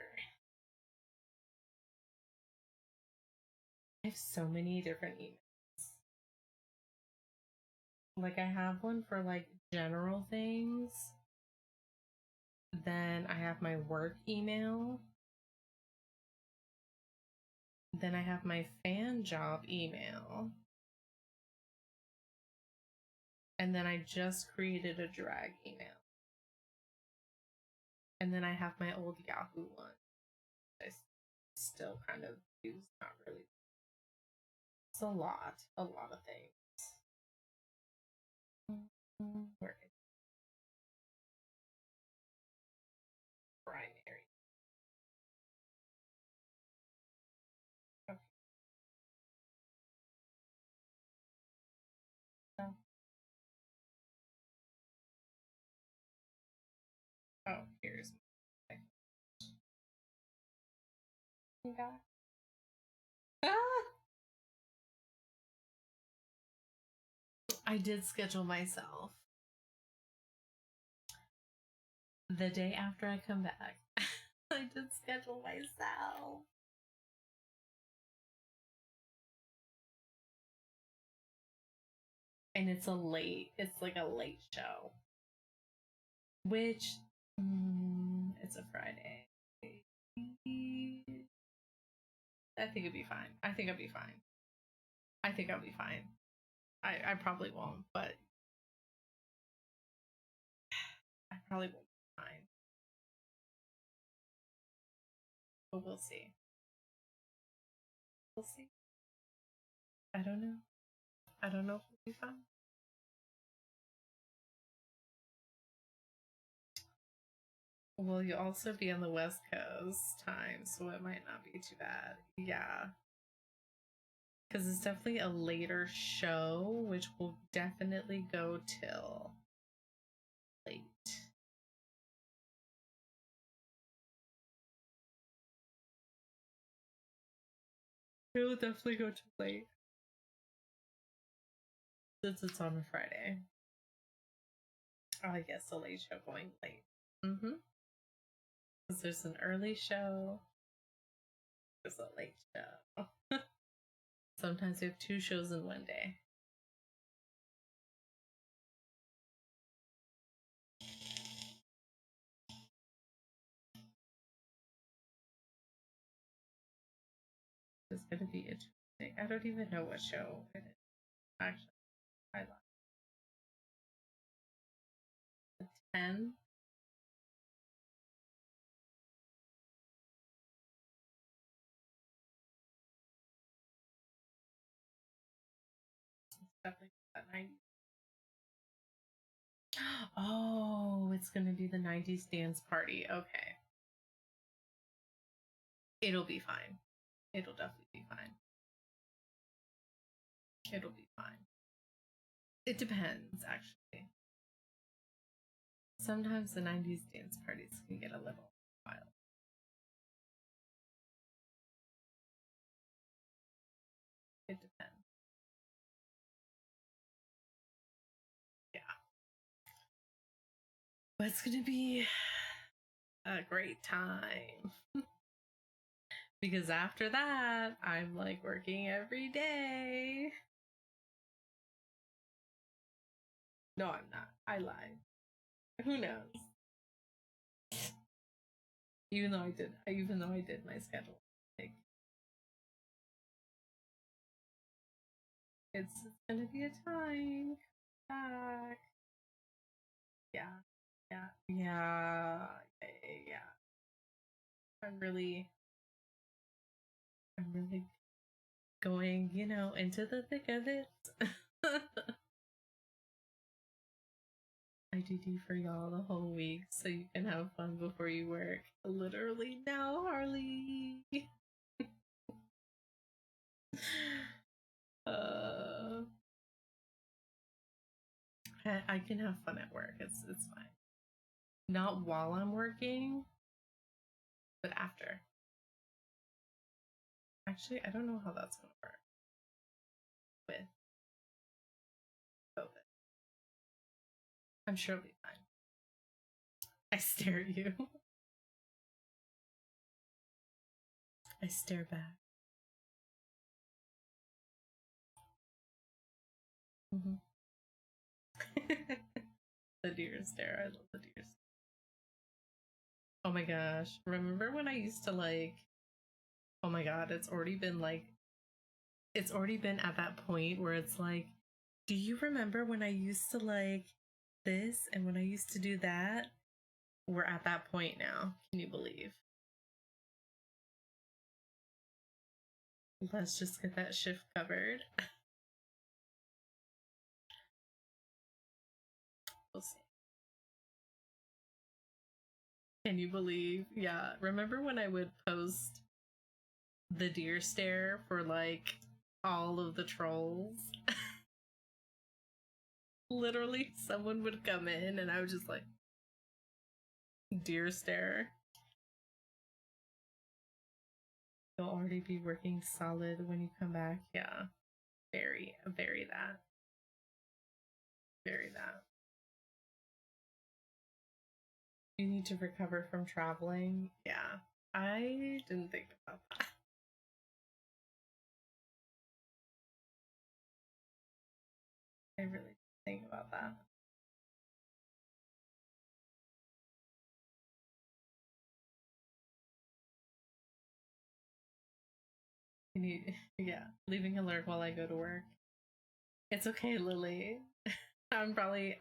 I have so many different emails. Like I have one for like general things. Then I have my work email. Then I have my fan job email. And then I just created a drag email. And then I have my old Yahoo one. I still kind of use, not really. It's a lot of things. Where is primary? Okay. Oh, here's my guy. Ah! I did schedule myself the day after I come back. I did schedule myself. And it's like a late show. Which, it's a Friday. I think it'd be fine. I think I'll be fine. I probably won't, but I probably won't be fine. But we'll see. We'll see. I don't know. I don't know if it'll be fine. Well, you'll also be on the West Coast time, so it might not be too bad. Yeah. Because it's definitely a later show, which will definitely go till late. It will definitely go too late. Since it's on a Friday. Oh, I guess a late show going late. Because there's an early show. There's a late show. Sometimes we have 2 shows in one day. It's gonna be interesting. I don't even know what show it is. Actually, I love 10. Definitely that 90s. Oh, it's gonna be the 90s dance party. Okay. It'll be fine. It'll definitely be fine. It'll be fine. It depends, actually. Sometimes the 90s dance parties can get a little wild. It depends. Yeah. But it's gonna be a great time. Because after that, I'm like working every day. No, I'm not. I lied. Who knows? Even though I did my schedule. Like, it's gonna be a time back. Yeah. I'm really going, into the thick of it. IGD for y'all the whole week so you can have fun before you work. Literally now, Harley. I can have fun at work. It's fine. Not while I'm working, but after. Actually, I don't know how that's gonna work with COVID. I'm sure it'll be fine. I stare at you. I stare back. Mm-hmm. The deer stare. I love the deer stare. Oh my gosh. Remember when I used to oh my god, it's already been at that point where it's like, do you remember when I used to like this and when I used to do that? We're at that point now. Can you believe? Let's just get that shift covered. We'll see. Can you believe? Yeah. Remember when I would post the deer stare for like all of the trolls? Literally, someone would come in and I was just like, deer stare. You'll already be working solid when you come back. Yeah. Very that. Very that. You need to recover from traveling. Yeah. I didn't think about that. I really didn't think about that. You need, yeah, leaving alert while I go to work. It's okay, Lily. I'm probably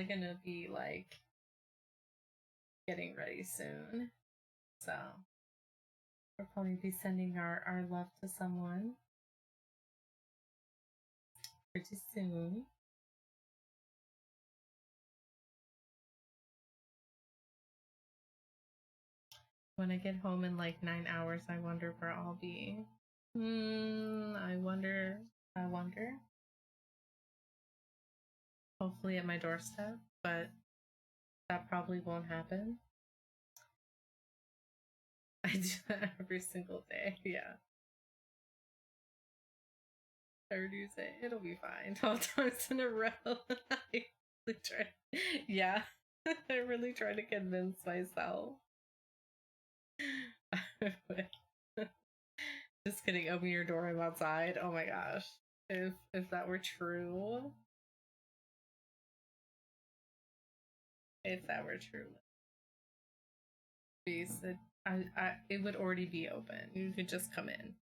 gonna be like getting ready soon. So we'll probably be sending our love to someone pretty soon. When I get home in like 9 hours, I wonder where I'll be. I wonder. Hopefully at my doorstep, but that probably won't happen. I do that every single day. Yeah. Every Tuesday. It'll be fine. 12 times in a row. I really try. Yeah. I really try to convince myself. Just kidding. Open your door. I'm outside. Oh my gosh. If that were true. If that were true. It would already be open. You could just come in.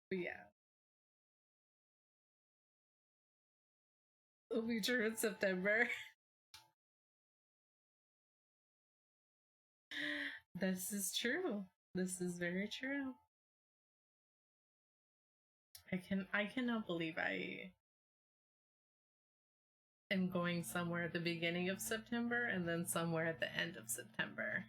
But yeah. will be true in September. This is true. This is very true. I cannot believe I am going somewhere at the beginning of September and then somewhere at the end of September.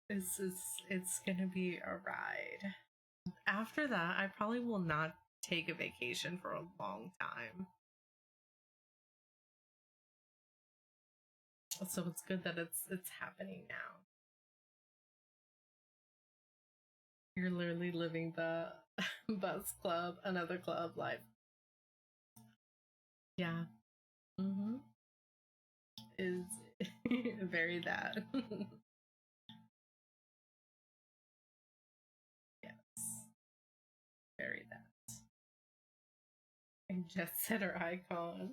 It's gonna be a ride. After that, I probably will not take a vacation for a long time. So it's good that it's happening now. You're literally living the bus club, another club life. Yeah. Mm-hmm. Is very that. Yes. Very that. And Jet Setter icon.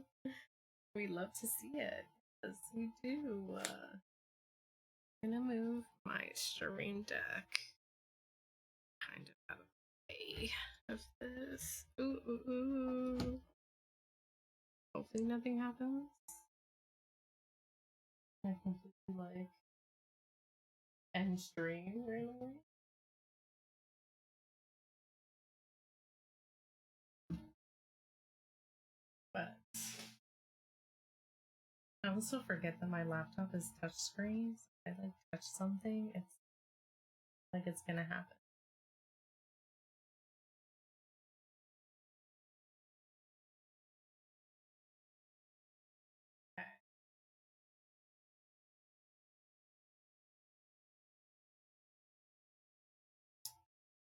We love to see it. Yes, we do. I'm gonna move my stream deck kind of out of the way of this. Ooh, ooh, ooh. Hopefully nothing happens. I completely like end stream randomly. But I also forget that my laptop is touchscreen. So if I like touch something, it's like it's gonna happen. Okay.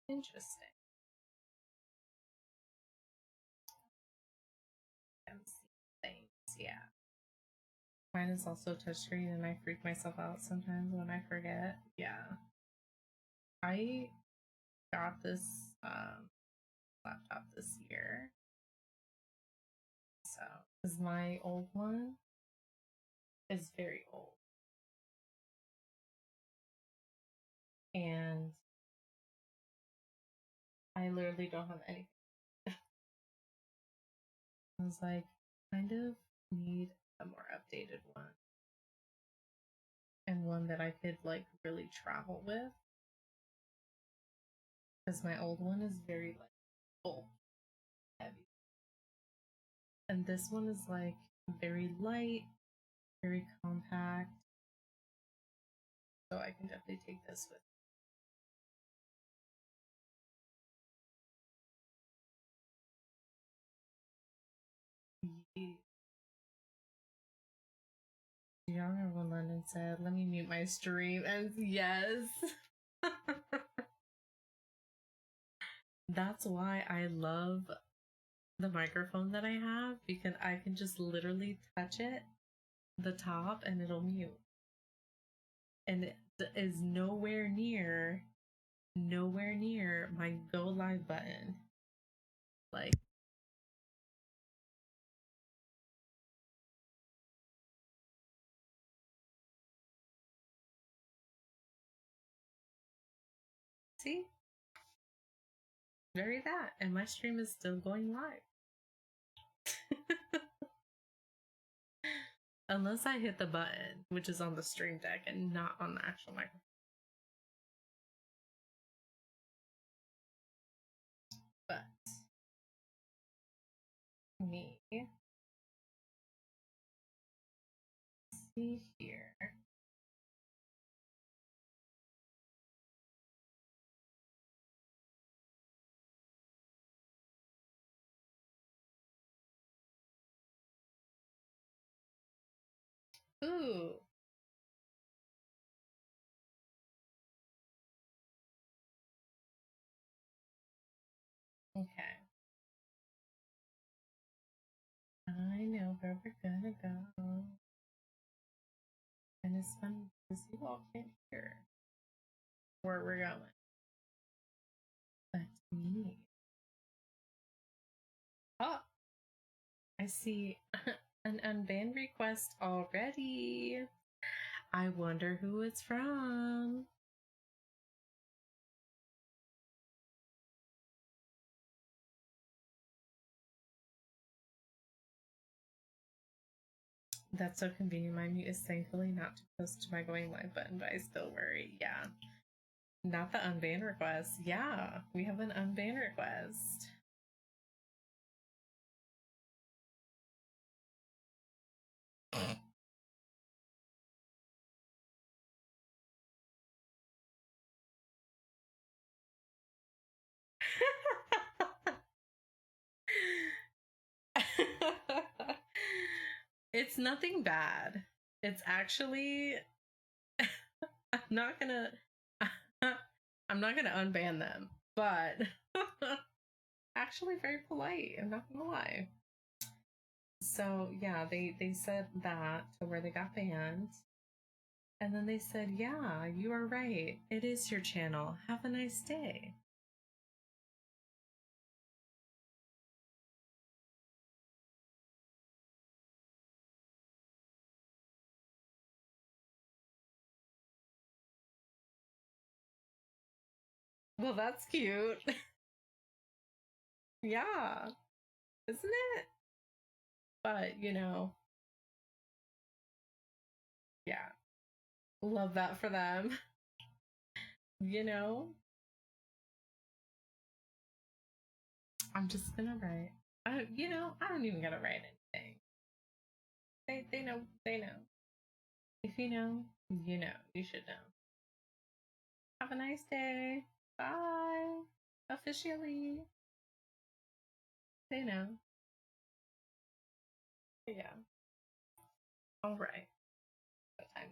Interesting. Things, yeah. Mine is also touchscreen, and I freak myself out sometimes when I forget. Yeah. I got this laptop this year. So, because my old one is very old. And I literally don't have anything. I was like, kind of need a more updated one. And one that I could like really travel with. Because my old one is very like full, heavy. And this one is like very light, very compact. So I can definitely take this with me. Do y'all remember when London said, "Let me mute my stream"? And yes. That's why I love the microphone that I have, because I can just literally touch it, the top, and it'll mute. And it is nowhere near my go live button. Like, see? Very that. And my stream is still going live. Unless I hit the button, which is on the stream deck and not on the actual microphone. But me see here. Ooh. Okay. I know where we're gonna go. And it's funny because you all can't hear where we're going. But me. Oh, I see an unbanned request already. I wonder who it's from. That's so convenient. My mute is thankfully not too close to my going live button, but I still worry. Yeah. Not the unban request. Yeah, we have an unban request. It's nothing bad. It's actually I'm not gonna I'm not gonna unban them, but actually very polite. I'm not gonna lie. So yeah, they said that to where they got banned. And then they said, yeah, you are right. It is your channel. Have a nice day. Well, that's cute. Yeah, isn't it? But, yeah, love that for them. You know, I'm just gonna write. I don't even gotta write anything. They know, they know. If you know, you know. You should know. Have a nice day. Bye. Officially. They know. Yeah. All right. What time?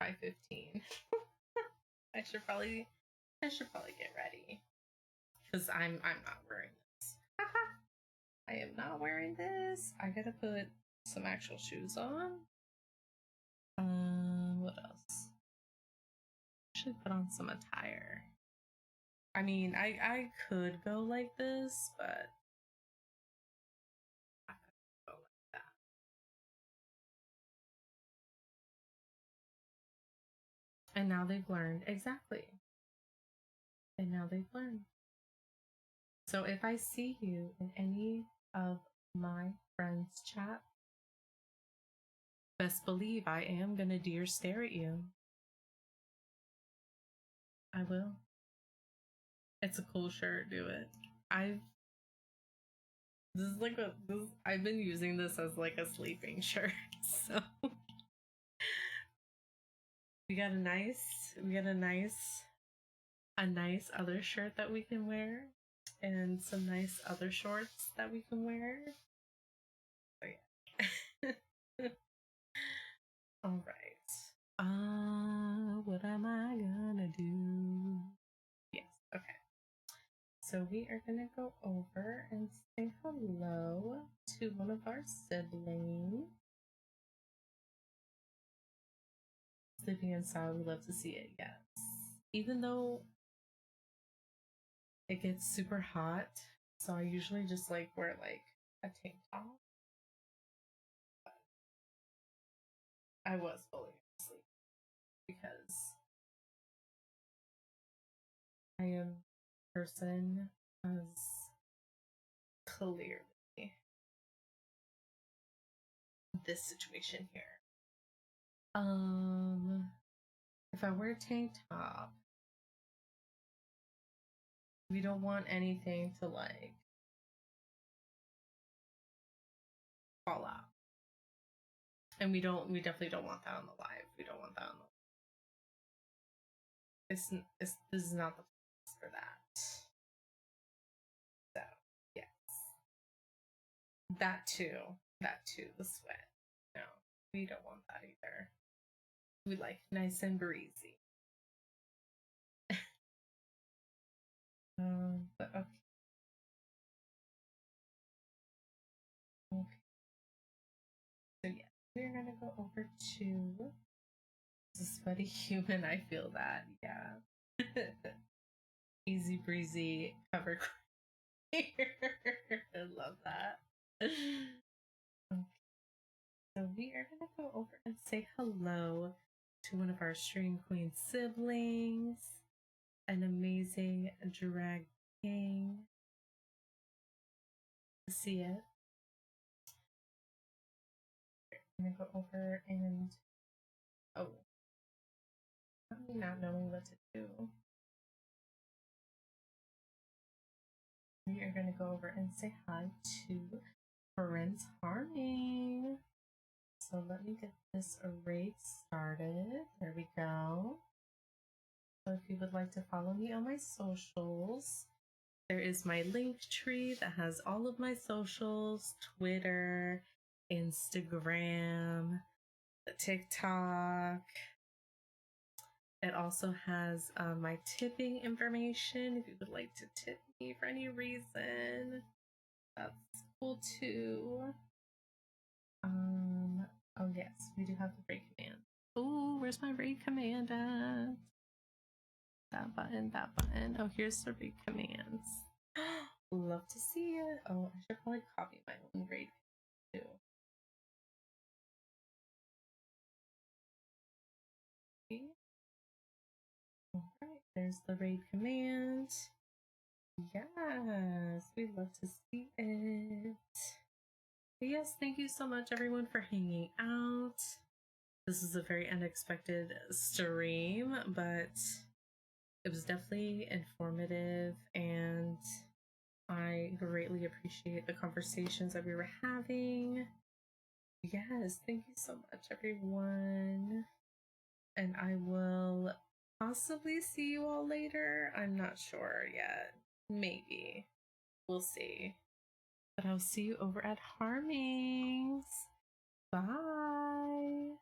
5:15. I should probably get ready because I'm not wearing this. I am not wearing this. I gotta put some actual shoes on. What else? I should put on some attire. I mean, I could go like this, but I could go like that. And now they've learned exactly. And now they've learned. So if I see you in any of my friends' chat, best believe I am gonna deer stare at you. I will. It's a cool shirt. Do it. This is like I've been using this as like a sleeping shirt. So we got a nice other shirt that we can wear, and some nice other shorts that we can wear. So yeah. All right. What am I gonna do? Yes. Okay. So we are gonna go over and say hello to one of our siblings. Sleeping inside, we love to see it, yes. Even though it gets super hot, so I usually just like wear like a tank top. But I was falling asleep because I am a person as clearly this situation here. If I wear a tank top, we don't want anything to like fall out. And we definitely don't want that on the live. We don't want that on the this is not the place for that. So yes. That too. The sweat. No, we don't want that either. We like nice and breezy. But okay. Okay. So yeah, we're gonna go over to the sweaty human. I feel that. Yeah. Easy breezy cover. I love that. Okay. So we are gonna go over and say hello to one of our stream queen siblings, an amazing drag king. See it. gonna go over and not knowing what to do. We are gonna go over and say hi to Prince Harming. So let me get this array started. There we go. So if you would like to follow me on my socials, there is my link tree that has all of my socials, Twitter, Instagram, TikTok. It also has my tipping information if you would like to tip me for any reason. That's cool too. Oh yes, we do have the raid command. Oh, where's my raid command at? That button, that button. Oh, here's the raid commands. Love to see it. Oh, I should probably copy my own raid too. Alright, there's the raid command. Yes, we'd love to see it. But yes, thank you so much everyone for hanging out. This is a very unexpected stream, but it was definitely informative, and I greatly appreciate the conversations that we were having. Yes, thank you so much, everyone. And I will possibly see you all later. I'm not sure yet. Maybe. We'll see. But I'll see you over at Harming's. Bye.